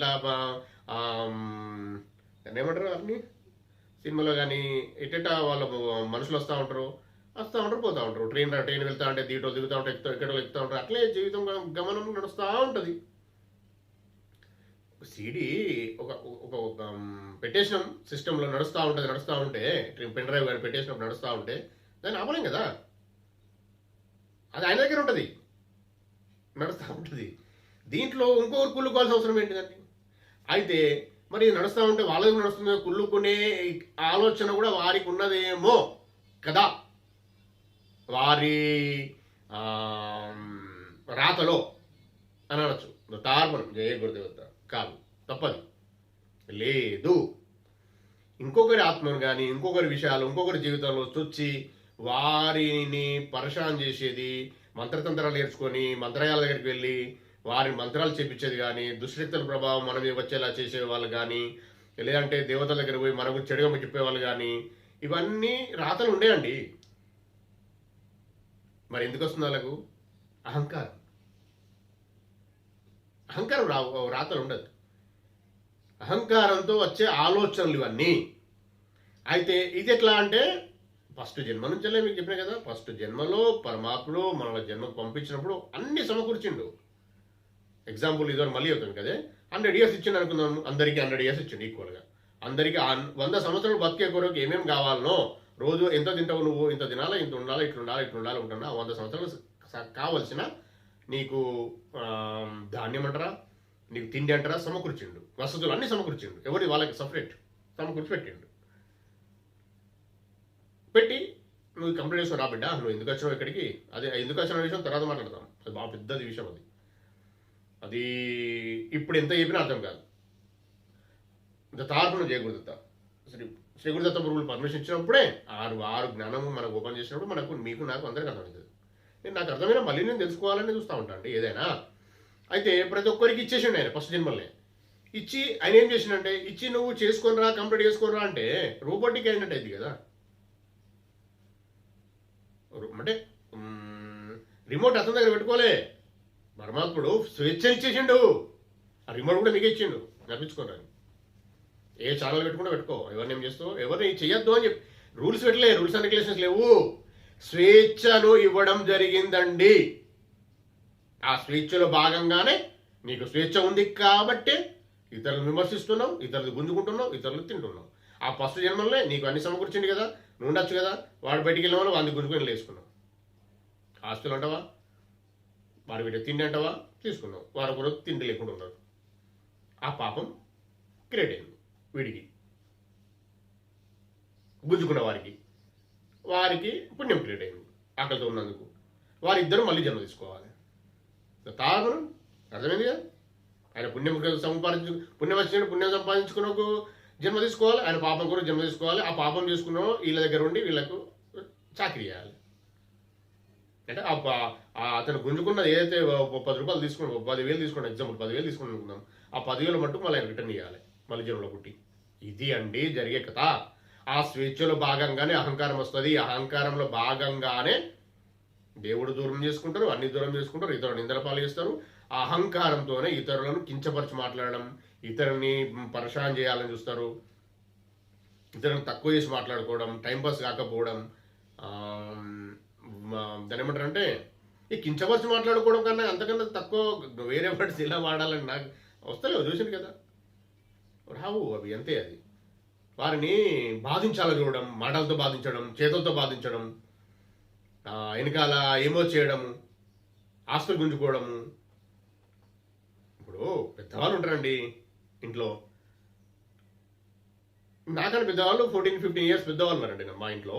ఏమంటారు అన్ని సినిమాలో కానీ ఎట్ట వాళ్ళ మనుషులు వస్తూ ఉంటారు, పోతూ ఉంటారు. ట్రైన్ వెళ్తూ ఉంటే దిగుతూ ఉంటాయి, ఎక్కడో ఎక్కుతూ ఉంటారు. అట్లే జీవితం గమనం నడుస్తూ ఉంటుంది. సీడీ ఒక పెట్టేసిన సిస్టంలో నడుస్తూ ఉంటే పెన్ డ్రైవ్ కానీ పెట్టేసినప్పుడు నడుస్తూ ఉంటే దాన్ని ఆపలేం కదా, అది ఆయన దగ్గర ఉంటుంది, నడుస్తూ ఉంటుంది. దీంట్లో ఇంకొకరు కుళ్ళుకోవాల్సిన అవసరం ఏంటిదండి? అయితే మరి నడుస్తూ ఉంటే వాళ్ళకి నడుస్తుంది, కుళ్ళుకునే ఆలోచన కూడా వారికి ఉన్నదేమో కదా, వారి రాతలో అని అనొచ్చు. తార్పణం జయ గురుదేవత కాదు, తప్పది లేదు. ఇంకొకరి ఆత్మను కానీ, ఇంకొకరి విషయాలు, ఇంకొకరి జీవితంలో చొచ్చి వారిని పరేషాన్ చేసేది, మంత్రతంత్రాలు నేర్చుకొని మంత్రయాల దగ్గరికి వెళ్ళి వారి మంత్రాలు చేపించేది కానీ, దుశ్శక్తుల ప్రభావం మన మీద వచ్చేలా చేసేవాళ్ళు కానీ, లేదంటే దేవతల దగ్గర పోయి మనకు చెడుగా చెప్పేవాళ్ళు కానీ, ఇవన్నీ రాతలు ఉండేయండి. మరి ఎందుకు వస్తుంది వాళ్ళకు? అహంకారం రాతలు ఉండదు. అహంకారంతో వచ్చే ఆలోచనలు ఇవన్నీ. అయితే ఇది ఎట్లా అంటే, ఫస్ట్ జన్మ నుంచే మీకు చెప్పినా కదా, ఫస్ట్ జన్మలో పరమాత్ముడు మన జన్మకు పంపించినప్పుడు అన్ని సమకూర్చిండు. ఎగ్జాంపుల్ ఇదో మళ్ళీ అవుతుంది కదా, 100 years ఇచ్చిండు అనుకుందాం, అందరికీ 100 years ఇచ్చిండు ఈక్వల్గా. అందరికీ 100 సంవత్సరాలు బతికే కొరకు ఏమేమి కావాలనో, రోజు ఎంత తింటావు నువ్వు, ఇంత తినాలా, ఇంత ఉండాలా, ఇట్లుండాలి ఉంటున్నా, 100 సంవత్సరాలు కావలసిన నీకు ధాన్యం అంటారా, నీకు తిండి అంటారా సమకూర్చిండు. వసతులు అన్నీ సమకూర్చిండు. ఎవరి వాళ్ళకి సపరేట్ సమకూర్చి పెట్టిండు. పెట్టి నువ్వు కంప్లీట్ చేసుకుని రా బిడ్డ, నువ్వు ఎందుకు వచ్చినావు ఇక్కడికి, అదే ఎందుకు వచ్చిన విషయం తర్వాత మాట్లాడతాం. అది బాగా పెద్దది విషయం. అది ఇప్పుడు ఎంత చెప్పినా అర్థం కాదు. ఇంత తార్పును చేయకూడదు. శ్రీ గురుదత్త గురువులు పర్మిషన్ ఇచ్చినప్పుడే ఆరు జ్ఞానము మనకు ఓపెన్ చేసినప్పుడు మనకు, మీకు, నాకు అందరికీ అర్థమవుతుంది. నాకు అర్థమైనా మళ్ళీ నేను తెలుసుకోవాలని చూస్తూ ఉంటాను అంటే ఏదైనా. అయితే ప్రతి ఒక్కరికి ఇచ్చేసిండు ఆయన ఫస్ట్ జన్మల్ని. ఇచ్చి ఆయన ఏం చేసిండంటే, ఇచ్చి నువ్వు చేసుకొని రా, కంప్లీట్ చేసుకొని రా అంటే రోబోటిక్ అయినట్టు అయింది కదా. అంటే రిమోట్ అతని దగ్గర పెట్టుకోలే, పరమాత్ముడు స్వేచ్ఛ ఇచ్చేసిండు. ఆ రిమోట్ కూడా మీకే ఇచ్చిండు, నడిపించుకోరా. ఏ ఛానల్ పెట్టుకుంటూ పెట్టుకో, ఎవరిని ఏం చేస్తావు, ఎవరిని చెయ్యొద్దు అని చెప్పి రూల్స్ పెట్టలే, రూల్స్ అండ్ రెగ్యులేషన్స్ లేవు. స్వేచ్ఛను ఇవ్వడం జరిగిందండి. ఆ స్వేచ్ఛలో భాగంగానే నీకు స్వేచ్ఛ ఉంది కాబట్టే ఇతరులు విమర్శిస్తున్నావు, ఇతరులు గుంజుకుంటున్నావు, ఇతరులు తింటున్నావు. ఆ ఫస్ట్ జన్మలే నీకు అన్ని సమకూర్చింది కదా, నువ్వు ఉండొచ్చు కదా. వాడు బయటికి వెళ్ళిన వాళ్ళు 100 గుంజుకొని వేసుకున్నావు. ఆస్తులు అంటావా, వారి వీటి తిండి అంటావా తీసుకున్నావు, వారు కూడా తిండి లేకుండా ఉన్నారు. ఆ పాపం క్రియేట్ అయింది వీడికి, గుంజుకున్న వారికి పుణ్యం క్రియేట్ అయింది ఆకలితో ఉన్నందుకు. వారిద్దరూ మళ్ళీ జన్మ తీసుకోవాలి. తాగడం అర్థమైంది కదా. ఆయన పుణ్యం పుణ్యం సంపాదించుకున్న జన్మ తీసుకోవాలి, ఆయన పాపం కూడా జన్మ తీసుకోవాలి. ఆ పాపం చేసుకున్న వీళ్ళ దగ్గర ఉండి వీళ్ళకు చాకరీ చేయాలి. అంటే అతను గుంజుకున్నది ఏదైతే 10 రూపాయలు తీసుకున్నాం, 10,000 తీసుకున్నాం, ఎగ్జాంపుల్ 10,000 తీసుకుని అనుకుందాం, ఆ 10,000 మట్టుకు మళ్ళీ ఆయన రిటర్న్ చేయాలి మళ్ళీ జన్మలో పుట్టి. ఇది అండి జరిగే కథ. ఆ స్వేచ్ఛలో భాగంగానే అహంకారం వస్తుంది. అహంకారంలో భాగంగానే దేవుడు దూరం చేసుకుంటారు, అన్ని దూరం చేసుకుంటారు, ఇతరులు నిందల పాలు చేస్తారు. ఆ అహంకారంతోనే ఇతరులను కించపరిచి మాట్లాడడం, ఇతరుని పరేషాన్ చేయాలని చూస్తారు, ఇతరులను తక్కువ చేసి మాట్లాడుకోవడం, టైంపాస్ కాకపోవడం. దాని ఏమంటారంటే ఈ కించపరిచి మాట్లాడుకోవడం కన్నా అంతకన్నా తక్కువ వేరే వర్డ్స్ ఇలా వాడాలని నాకు వస్తలేవు, చూసింది కదా రావు అవి, అంతే. అది వారిని బాధించాలని చూడడం, మాటలతో బాధించడం, చేతులతో బాధించడం, వెనకాల ఏమో చేయడము, ఆస్తులు గుంజుకోవడము. ఇప్పుడు పెద్దవాళ్ళు ఉంటారండి ఇంట్లో, నాకన్నా పెద్దవాళ్ళు 14-15 ఇయర్స్ పెద్దవాళ్ళు ఉన్నారండి మా ఇంట్లో.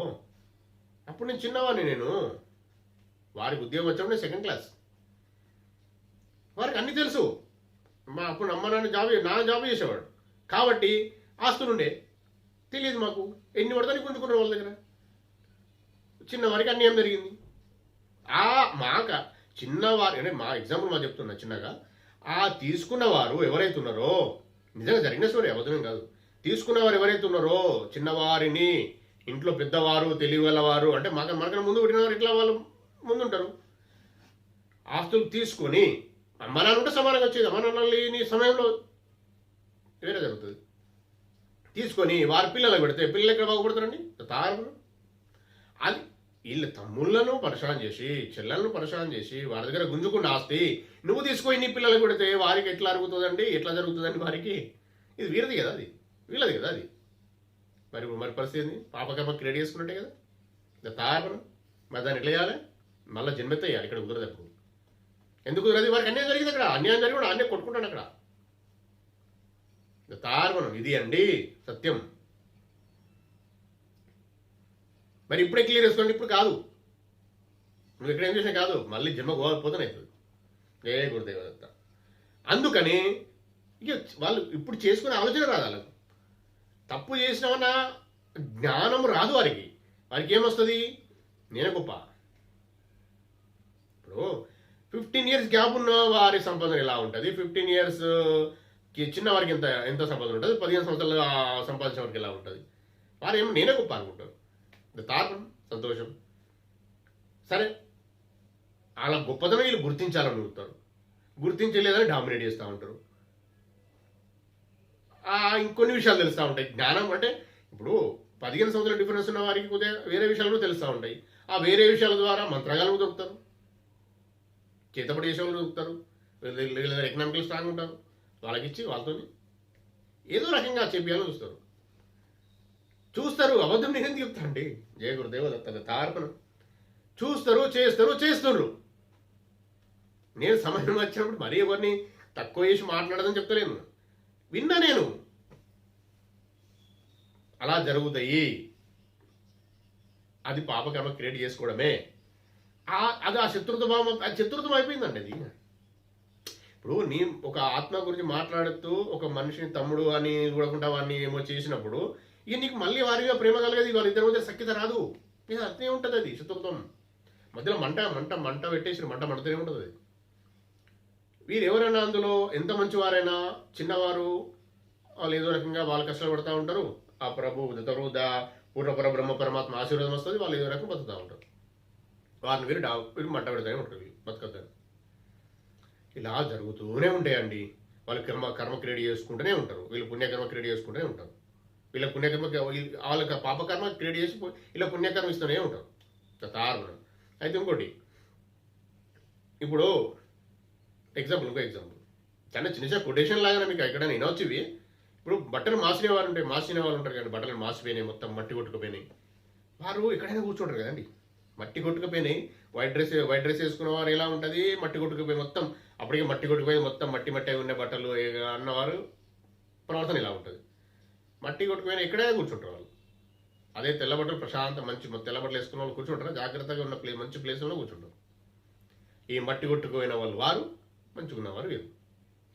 అప్పుడు నేను చిన్నవాడిని, నేను వారికి ఉద్యోగం వచ్చినప్పుడు నేను 2nd క్లాస్. వారికి అన్నీ తెలుసు. అప్పుడు అమ్మ నాన్న జాబ్ చేసేవాడు కాబట్టి ఆస్తులు ఉండే, తెలియదు మాకు ఎన్ని పడతాని గుంజుకున్నారు వాళ్ళ దగ్గర. చిన్నవారికి అన్యాయం జరిగింది. చిన్నవారి అంటే మా ఎగ్జాంపుల్ మా చెప్తున్నా చిన్నగా, తీసుకున్నవారు ఎవరైతే ఉన్నారో, నిజంగా జరిగిన స్టోరీ అబద్ధమేం కాదు, తీసుకున్నవారు ఎవరైతే ఉన్నారో చిన్నవారిని, ఇంట్లో పెద్దవారు తెలియగలవారు అంటే మనకన్నా ముందు పుట్టినవారు ఇట్లా వాళ్ళు ముందుంటారు. ఆస్తులు తీసుకొని అమ్మ నాన్న ఉంటే సమానంగా వచ్చేది, అమ్మ నాన్న లేని సమయంలో వేరే జరుగుతుంది. తీసుకొని వారి పిల్లలకు పెడితే పిల్లలు ఎక్కడ బాగుపడతారండి? తాగడం. అది వీళ్ళ తమ్ముళ్ళను పరిశాన్ చేసి, చెల్లెలను పరిశాన్ చేసి వారి దగ్గర గుంజుకున్న ఆస్తి నువ్వు తీసుకొని నీ పిల్లలకు పెడితే వారికి ఎట్లా అరుగుతుందండి, ఎట్లా జరుగుతుందండి వారికి? ఇది వీరిది కదా, అది వీళ్ళది కదా. అది మరి పరిస్థితి పాపకమ్మ క్రియేట్ చేసుకున్నట్టే కదా తాగడం. మరి దాన్ని ఎట్లా చేయాలి? మళ్ళీ జన్మెత్తేయాలి. ఇక్కడ కుదరదు. అప్పుడు ఎందుకు కుదరదు? వారికి అన్యాయం జరిగింది, అక్కడ అన్యాయం జరిగి కూడా అన్నీ కొట్టుకుంటాను అక్కడ. తార్మణం ఇది అండి సత్యం. మరి ఇప్పుడే క్లియర్ చేసుకోండి, ఇప్పుడు కాదు, నువ్వు ఇక్కడ ఏం చేసినా కాదు, మళ్ళీ జన్మ పోతూనే అవుతుంది. ఏ గురుదేవదత్త. అందుకని ఇక వాళ్ళు ఇప్పుడు చేసుకునే ఆలోచన రాదు వాళ్ళకు. తప్పు చేసినామన్నా జ్ఞానం రాదు వారికి. ఏమొస్తుంది? నేనే గొప్ప. ఇప్పుడు 15 ఇయర్స్ గ్యాప్ ఉన్న వారి సంపాదన ఎలా ఉంటుంది, 15 ఇయర్స్ చిన్న వారికి ఎంత సంపాదన ఉంటుంది, 15 సంవత్సరాలు సంపాదించిన వారికి ఎలా ఉంటుంది? వారు ఏమో నేనే గొప్ప అనుకుంటారు. తాపం సంతోషం. సరే, అలా గొప్పదనం వీళ్ళు గుర్తించాలని అడుగుతారు, గుర్తించలేదని డామినేట్ చేస్తూ ఉంటారు. ఇంకొన్ని విషయాలు తెలుస్తూ ఉంటాయి. జ్ఞానం అంటే ఇప్పుడు 15 సంవత్సరాల డిఫరెన్స్ ఉన్న వారికి కొద్దిగా వేరే విషయాలు కూడా తెలుస్తూ ఉంటాయి. ఆ వేరే విషయాల ద్వారా మంత్రగాలు దొరుకుతారు, చేతపడి చేసేవాళ్ళు దొరుకుతారు, వీళ్ళ ఎకనామికల్ స్ట్రాంగ్ ఉంటారు, వాళ్ళకి ఇచ్చి వాళ్ళతో ఏదో రకంగా చెప్పాలని చూస్తారు. అబద్ధం నేను ఎందుకు చెప్తానండి? జయ గురుదేవదత్త తార్పణం. చూస్తారు, చేస్తున్నారు. నేను సమయం వచ్చినప్పుడు మరీ ఎవరిని తక్కువ చేసి మాట్లాడదని చెప్తలేను, విన్నా నేను. అలా జరుగుతాయి. అది పాపకర్మ క్రియేట్ చేసుకోవడమే. అది ఆ శత్రుత్వం అయిపోయిందండి. అది ఇప్పుడు నీ ఒక ఆత్మ గురించి మాట్లాడుతూ ఒక మనిషిని తమ్ముడు అని చూడకుండా వాడిని ఏమో చేసినప్పుడు ఇక నీకు మళ్ళీ వారిగా ప్రేమ కలగదు, వాళ్ళిద్దరి మధ్య సఖ్యత రాదు. ఇక అట్లే ఉంటుంది. అది శత్రుత్వం. మధ్యలో మంట పెట్టేసి మంట మండుతూనే ఉంటుంది. అది వీరు ఎవరైనా అందులో ఎంత మంచివారైనా చిన్నవారు వాళ్ళు ఏదో రకంగా వాళ్ళు కష్టపడుతూ ఉంటారు. ఆ పూర్ణపర బ్రహ్మ పరమాత్మ ఆశీర్వాదం వస్తుంది, వాళ్ళు ఏదో రకంగా బతుకుతూ ఉంటారు. వారిని వీరు మంట పెడతానే ఉంటారు, బతుకుతారు. ఇలా జరుగుతూనే ఉంటాయండి. వాళ్ళు కర్మ క్రియేట్ చేసుకుంటూనే ఉంటారు, వీళ్ళు పుణ్యకర్మ క్రియేట్ చేసుకుంటూనే ఉంటారు. వీళ్ళ పుణ్యకర్మ వాళ్ళకి పాపకర్మ క్రియేట్ చేసి ఇలా పుణ్యకర్మ ఇస్తూనే ఉంటారు. తారుణం. అయితే ఇంకోటి, ఇప్పుడు ఇంకో ఎగ్జాంపుల్ చిన్న కొటేషన్ లాగానే మీకు ఎక్కడైనా వినొచ్చివి. ఇప్పుడు బట్టలు మాసిన వాళ్ళు ఉంటారు కానీ బట్టలు మాసిపోయినాయి, మొత్తం మట్టి కొట్టుకుపోయినాయి. వారు ఎక్కడైనా కూర్చుంటారు కదండి, మట్టి కొట్టుకుపోయినాయి. వైట్ డ్రెస్ వేసుకున్న వారు ఎలా ఉంటుంది, మట్టి కొట్టుకుపోయి మొత్తం, అప్పటికే మట్టి కొట్టుకుపోయి మొత్తం మట్టి మట్టి ఉన్న బట్టలు అన్నవారు ప్రవర్తన ఇలా ఉంటుంది. మట్టి కొట్టుకుపోయిన ఇక్కడే కూర్చుంటారు వాళ్ళు. అదే తెల్ల బట్టలు ప్రశాంతం మంచి తెల్ల బట్టలు వేసుకున్న వాళ్ళు కూర్చుంటారు, జాగ్రత్తగా ఉన్న మంచి ప్లేస్లో కూర్చుంటారు. ఈ మట్టి కొట్టుకుపోయిన వాళ్ళు వారు, మంచిగా ఉన్నవారు వీరు.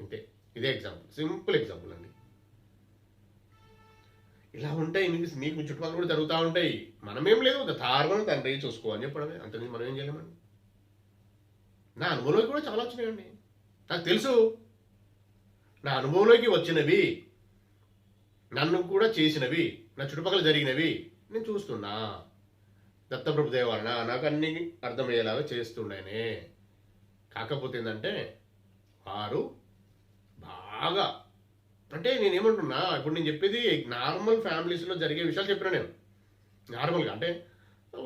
ఇంతే, ఇదే ఎగ్జాంపుల్, సింపుల్ ఎగ్జాంపుల్ అండి. ఇలా ఉంటాయి మీకు చుట్టుపక్కల కూడా జరుగుతూ ఉంటాయి. మనమేం లేదు, ధారణం తండ్రి చూసుకోవాలని చెప్పడమే, అంతకుమించి మనం ఏం చేయలేమండి. నా అనుభవంలోకి కూడా చాలా వచ్చినాయండి, నాకు తెలుసు. నా అనుభవంలోకి వచ్చినవి, నన్ను కూడా చేసినవి, నా చుట్టుపక్కల జరిగినవి నేను చూస్తున్నా. దత్తప్రభుదేవ వలన నాకు అన్ని అర్థమయ్యేలాగా చేస్తుండేనే. కాకపోతే ఏంటంటే వారు బాగా, అంటే నేనేమంటున్నా, ఇప్పుడు నేను చెప్పేది నార్మల్ ఫ్యామిలీస్లో జరిగే విషయాలు చెప్పినా నేను. నార్మల్గా అంటే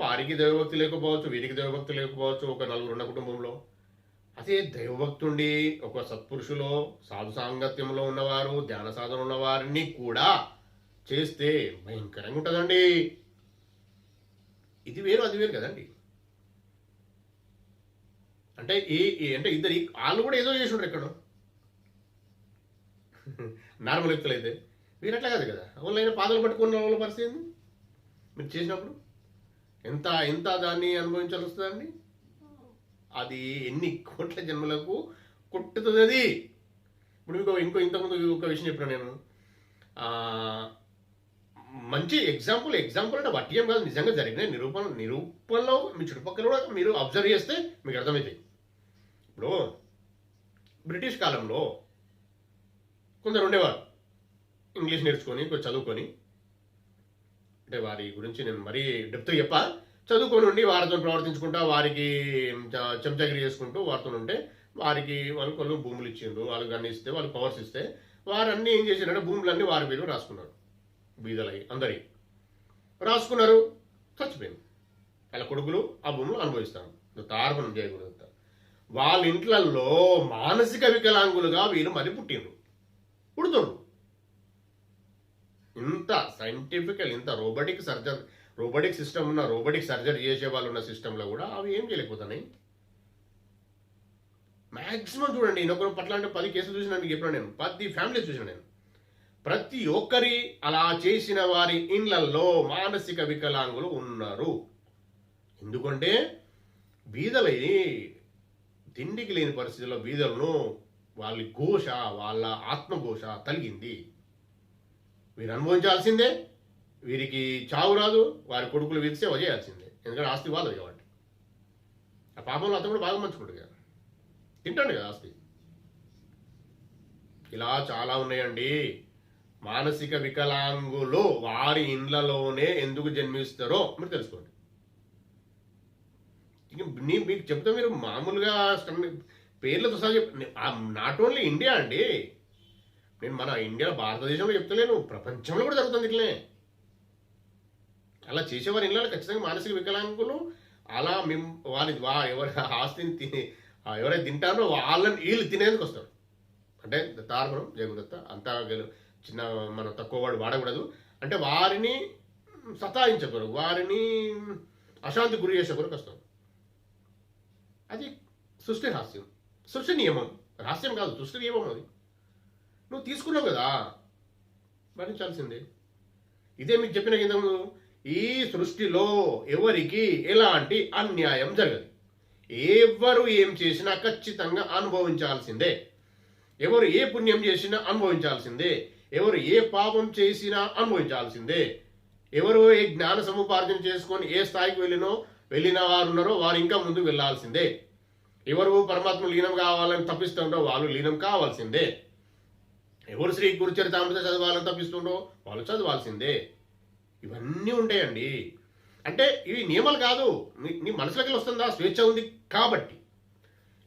వారికి దైవభక్తి లేకపోవచ్చు, వీరికి దైవభక్తి లేకపోవచ్చు, ఒక నలుగురు ఉన్న కుటుంబంలో. అదే దైవభక్తుండి ఒక సత్పురుషులో సాధు సాంగత్యంలో ఉన్నవారు, ధ్యాన సాధన ఉన్నవారిని కూడా చేస్తే భయంకరంగా ఉంటుందండి. ఇది వేరు అది వేరు కదండి. అంటే అంటే ఇద్దరు వాళ్ళు కూడా ఏదో చేసి ఉంటారు ఎక్కడో, నార్మల్ వ్యక్తులు అయితే. వీరు అట్లా కాదు కదా, వాళ్ళైనా పాదలు పట్టుకున్న వాళ్ళ పరిస్థితి మీరు చేసినప్పుడు ఎంత ఎంత దాన్ని అనుభవించాల్సి వస్తుందండి. అది ఎన్ని కోట్ల జన్మలకు కొట్టుతుంది అది. ఇప్పుడు ఇంతకుముందు ఒక విషయం చెప్పిన నేను, మంచి ఎగ్జాంపుల్ అంటే వట్యం కాదు, నిజంగా జరిగిన నిరూపణలో మీ చుట్టుపక్కల కూడా మీరు అబ్జర్వ్ చేస్తే మీకు అర్థమవుతాయి. ఇప్పుడు బ్రిటిష్ కాలంలో కొందరు ఉండేవారు, ఇంగ్లీష్ నేర్చుకొని కొంచెం చదువుకొని, అంటే వారి గురించి నేను మరీ డెప్త్గా చెప్పా, చదువుకొని ఉండి వారితో ప్రవర్తించుకుంటా, వారికి చెంచాగిరి చేసుకుంటూ వారితో ఉంటే, వారికి వాళ్ళు భూములు ఇచ్చిండ్రు, వాళ్ళకి అన్ని ఇస్తే, వాళ్ళు పవర్స్ ఇస్తే, వారన్నీ ఏం చేశారంటే భూములన్నీ వారి పేరు రాసుకున్నారు. బీదలై అందరి రాసుకున్నారు, చచ్చిపోయింది. వాళ్ళ కొడుకులు ఆ భూములు అనుభవిస్తారు. తార్పణం చేయకూడదు. వాళ్ళ ఇంట్లలో మానసిక వికలాంగులుగా వీరు మరి పుడుతుండ్రు. ఇంత సైంటిఫికల్, ఇంత రోబోటిక్ సిస్టమ్ ఉన్న, రోబోటిక్ సర్జరీ చేసే వాళ్ళు ఉన్న సిస్టంలో కూడా అవి ఏం చేయలేకపోతున్నాయి. మ్యాక్సిమం చూడండి, ఇంకొకరు పట్ల అంటే 10 కేసులు చూసినట్టు చెప్పిన నేను, 10 ఫ్యామిలీస్ చూసిన నేను. ప్రతి ఒక్కరి అలా చేసిన వారి ఇండ్లల్లో మానసిక వికలాంగులు ఉన్నారు. ఎందుకంటే బీదలై తిండికి లేని పరిస్థితుల్లో బీదలను వాళ్ళ ఘోష, వాళ్ళ ఆత్మఘోష తలిగింది. వీరు అనుభవించాల్సిందే, వీరికి చావు రాదు, వారి కొడుకులు వీరికి సేవ చేయాల్సిందే. ఎందుకంటే ఆస్తి వాళ్ళది కాబట్టి. ఆ పాపంలో అతను కూడా బాగా మంచుకుంటాడు కదా, తింటాడు కదా ఆస్తి. ఇలా చాలా ఉన్నాయండి. మానసిక వికలాంగులు వారి ఇండ్లలోనే ఎందుకు జన్మిస్తారో మీరు తెలుసుకోండి. మీకు చెప్తే మీరు మామూలుగా పేర్లతో సహా నాట్ ఓన్లీ ఇండియా అండి, నేను మన ఇండియా భారతదేశంలో చెప్తలేను, ప్రపంచంలో కూడా జరుగుతుంది ఇట్లనే. అలా చేసేవారి ఇళ్ళలో ఖచ్చితంగా మానసిక వికలాంగులు అలా ఎవరి ఆస్తిని ఎవరైతే తింటారో వాళ్ళని వీళ్ళు తినేందుకు వస్తారు. అంటే తార్పణం జయగుదత్త అంతా చిన్న మనం తక్కువ వాడకూడదు, అంటే వారిని సతాయించకూడదు, వారిని అశాంతి గురి చేసే కొరకు వస్తాం. అది సృష్టి రహస్యం, సృష్టి నియమం, రహస్యం కాదు, సృష్టి నియమం. అది నువ్వు తీసుకున్నావు కదా, భరించాల్సిందే. ఇదే మీకు చెప్పిన కింద, ఈ సృష్టిలో ఎవరికి ఎలాంటి అన్యాయం జరగదు. ఎవరు ఏం చేసినా ఖచ్చితంగా అనుభవించాల్సిందే. ఎవరు ఏ పుణ్యం చేసినా అనుభవించాల్సిందే. ఎవరు ఏ పాపం చేసినా అనుభవించాల్సిందే. ఎవరు ఏ జ్ఞాన సముపార్జన చేసుకొని ఏ స్థాయికి వెళ్ళిన వారు ఉన్నారో వారు ఇంకా ముందుకు వెళ్ళాల్సిందే. ఎవరు పరమాత్మ లీనం కావాలని తప్పిస్తుండో వాళ్ళు లీనం కావాల్సిందే. ఎవరు శ్రీ గురుచరితామృత చదవాలని తప్పిస్తుండో వాళ్ళు చదవాల్సిందే. ఇవన్నీ ఉంటాయండి. అంటే ఇవి నియమాలు కాదు, నీ మనసులోకి వస్తుందా, స్వేచ్ఛ ఉంది కాబట్టి.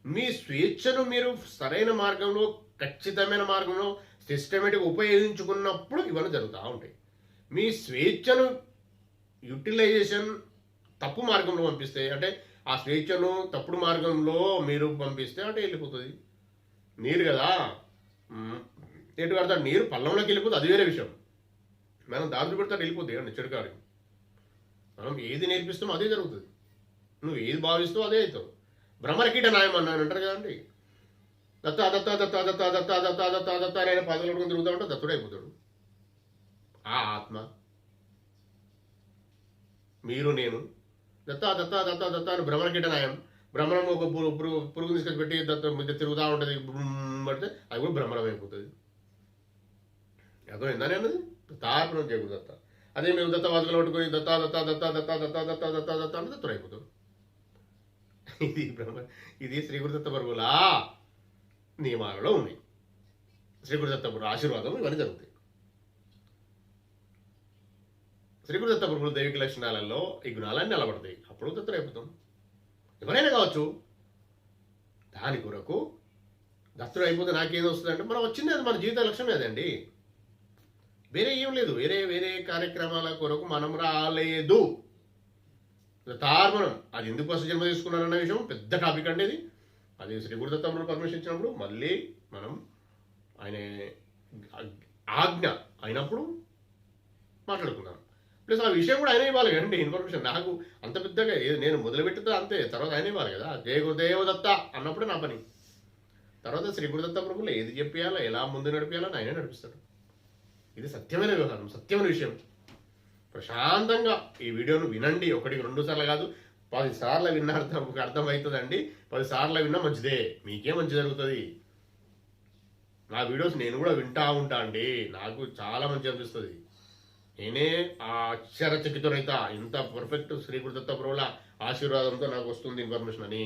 మీ స్వేచ్ఛను మీరు సరైన మార్గంలో, ఖచ్చితమైన మార్గంలో సిస్టమేటిక్గా ఉపయోగించుకున్నప్పుడు ఇవన్నీ జరుగుతూ ఉంటాయి. మీ స్వేచ్ఛను యూటిలైజేషన్ తప్పు మార్గంలో పంపిస్తే, అంటే ఆ స్వేచ్ఛను తప్పుడు మార్గంలో మీరు పంపిస్తే అంటే వెళ్ళిపోతుంది. నీరు కదా, ఎటు కడతాడు, నీరు పల్లంలోకి వెళ్ళిపోతుంది, అది వేరే విషయం. మనం దారి పెడతాడు వెళ్ళిపోతుంది అండి చెడుకాడికి. మనం ఏది నేర్పిస్తామో అదే జరుగుతుంది. నువ్వు ఏది భావిస్తావు అదే అవుతావు. భ్రమరకీట న్యాయం అన్నాను అంటారు కదండి. దత్త దత్త దత్త దత్త దత్త దత్త దత్త దత్త ఆయన పదవులు తిరుగుతూ ఉంటే దత్తుడు అయిపోతాడు. ఆ ఆత్మ మీరు నేను దత్త దత్త దత్త దత్త అని భ్రమరకీట న్యాయం. భ్రమరం ఒక పురుగు తీసుకొచ్చి పెట్టి దత్త తిరుగుతూ ఉంటుంది పడితే అది కూడా భ్రమరం అయిపోతుంది. అర్థమైందా నేను దత్తార్పణం చేయకూడదు దత్త. అదే మేము దత్త వాదులు పట్టుకొని దత్త దత్త దత్త దత్త దత్త దత్త దత్త దత్త అంటే దత్తుడు అయిపోతాడు. ఇది శ్రీ గురుదత్త ప్రభువుల నియమాలలో ఉన్నాయి. శ్రీ గురుదత్త ప్రభు ఆశీర్వాదం ఇవన్నీ జరుగుతాయి. శ్రీ గురుదత్త ప్రభువుల దైవిక లక్షణాలలో ఈ గుణాలన్నీ నిలబడతాయి. అప్పుడు దత్తుడు అయిపోతాం. ఎవరైనా కావచ్చు. దాని కొరకు దత్తుడు అయిపోతే నాకేం వస్తుందంటే మనం వచ్చింది అది మన జీవిత లక్ష్యం అదండి. వేరే ఏం లేదు. వేరే వేరే కార్యక్రమాల కొరకు మనం రాలేదు. తార్మణం అది ఎందుకు ఫస్ట్ జన్మ తీసుకున్నారన్న విషయం పెద్ద టాపిక్ అండి. ఇది అది శ్రీ గురుదత్తంలో పర్మిషన్ ఇచ్చినప్పుడు మళ్ళీ మనం ఆయన ఆజ్ఞ అయినప్పుడు మాట్లాడుకుందాం. ప్లస్ ఆ విషయం కూడా ఆయన ఇవ్వాలి కదండి ఇన్ఫర్మేషన్. నాకు అంత పెద్దగా నేను మొదలుపెట్టితే అంతే, తర్వాత ఆయన ఇవ్వాలి కదా. జయ గురుదేవదత్త అన్నప్పుడే నా పని. తర్వాత శ్రీ గురుదత్త ప్రభువులు ఏది చెప్పేయాలో ఎలా ముందు నడిపేయాలని ఆయనే నడిపిస్తాడు. ఇది సత్యమైన వ్యవహారం, సత్యమైన విషయం. ప్రశాంతంగా ఈ వీడియోను వినండి. 1-2 సార్లు కాదు, 10 సార్లు విన్న అర్థమవుతుందండి. 10 సార్లు విన్నా మంచిదే, మీకే మంచి జరుగుతుంది. నా వీడియోస్ నేను కూడా వింటా ఉంటా అండి. నాకు చాలా మంచి అనిపిస్తుంది. నేనే ఆశ్చర్యచకితుడైతా. ఇంత పర్ఫెక్ట్ శ్రీ గురుదత్త ప్రభువుల ఆశీర్వాదంతో నాకు వస్తుంది ఇన్ఫర్మేషన్ అని.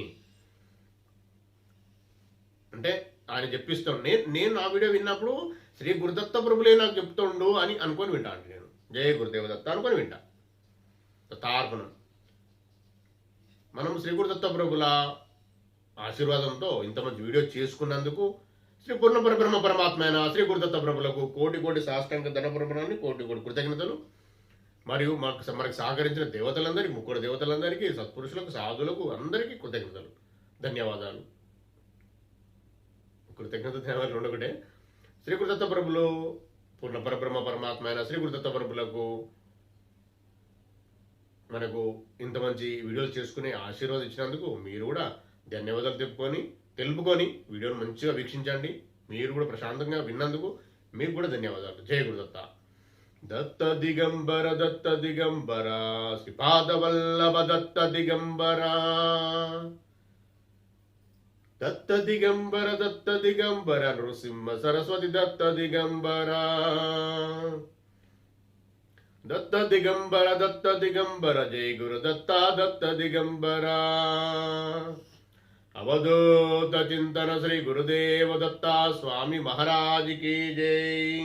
అంటే ఆయన చెప్పిస్తాడు. నేను నా వీడియో విన్నప్పుడు శ్రీ గురుదత్త ప్రభులే నాకు చెప్తుండు అని అనుకొని వింటా అండి. నేను జయ గురుదేవదత్త అనుకొని వింటా. దత్తార్పణం. మనం శ్రీ గురుదత్త ప్రభుల ఆశీర్వాదంతో ఇంత మంచి వీడియో చేసుకున్నందుకు శ్రీ పూర్ణ పరబ్రహ్మ పరమాత్మ అయిన శ్రీ గురుదత్త ప్రభులకు కోటి కోటి సాష్టాంగ ధనపరమణాన్ని కోటి కోటి కృతజ్ఞతలు. మరియు మనకు సహకరించిన దేవతలందరికీ, ముగ్గురు దేవతలందరికీ, సత్పురుషులకు, సాధులకు అందరికీ కృతజ్ఞతలు, ధన్యవాదాలు. కృతజ్ఞత ధన్యవాదాలు రెండు ఒకటే. శ్రీ గురుదత్త ప్రభులు పూర్ణ పరబ్రహ్మ పరమాత్మ అయిన శ్రీ గురుదత్త ప్రభులకు మనకు ఇంత మంచి వీడియోలు చేసుకుని ఆశీర్వాదించినందుకు మీరు కూడా ధన్యవాదాలు తెలుపుకొని వీడియోను మంచిగా వీక్షించండి. మీరు కూడా ప్రశాంతంగా విన్నందుకు మీకు కూడా ధన్యవాదాలు. జయ గురుదత్త. దత్త దిగంబర శ్రీపాద వల్లభ దత్త దిగంబర. దత్త దిగంబర నృసింహ సరస్వతి దత్త దిగంబర. దత్త దిగంబర జయ గురు దత్త దిగంబర. అవధూత చింతన శ్రీ గురుదేవ దత్త స్వామి మహారాజుకి జై.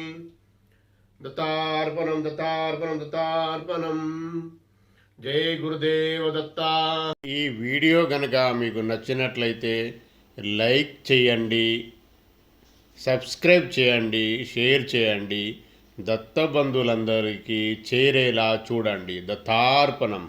దత్తార్పణం దత్తార్పణం దత్తార్పణం. జై గురుదేవ దత్త. ఈ వీడియో కనుక మీకు నచ్చినట్లయితే లైక్ చేయండి, సబ్స్క్రైబ్ చేయండి, షేర్ చేయండి. దత్త బంధువులందరికీ చేరేలా చూడండి. దత్తార్పణం.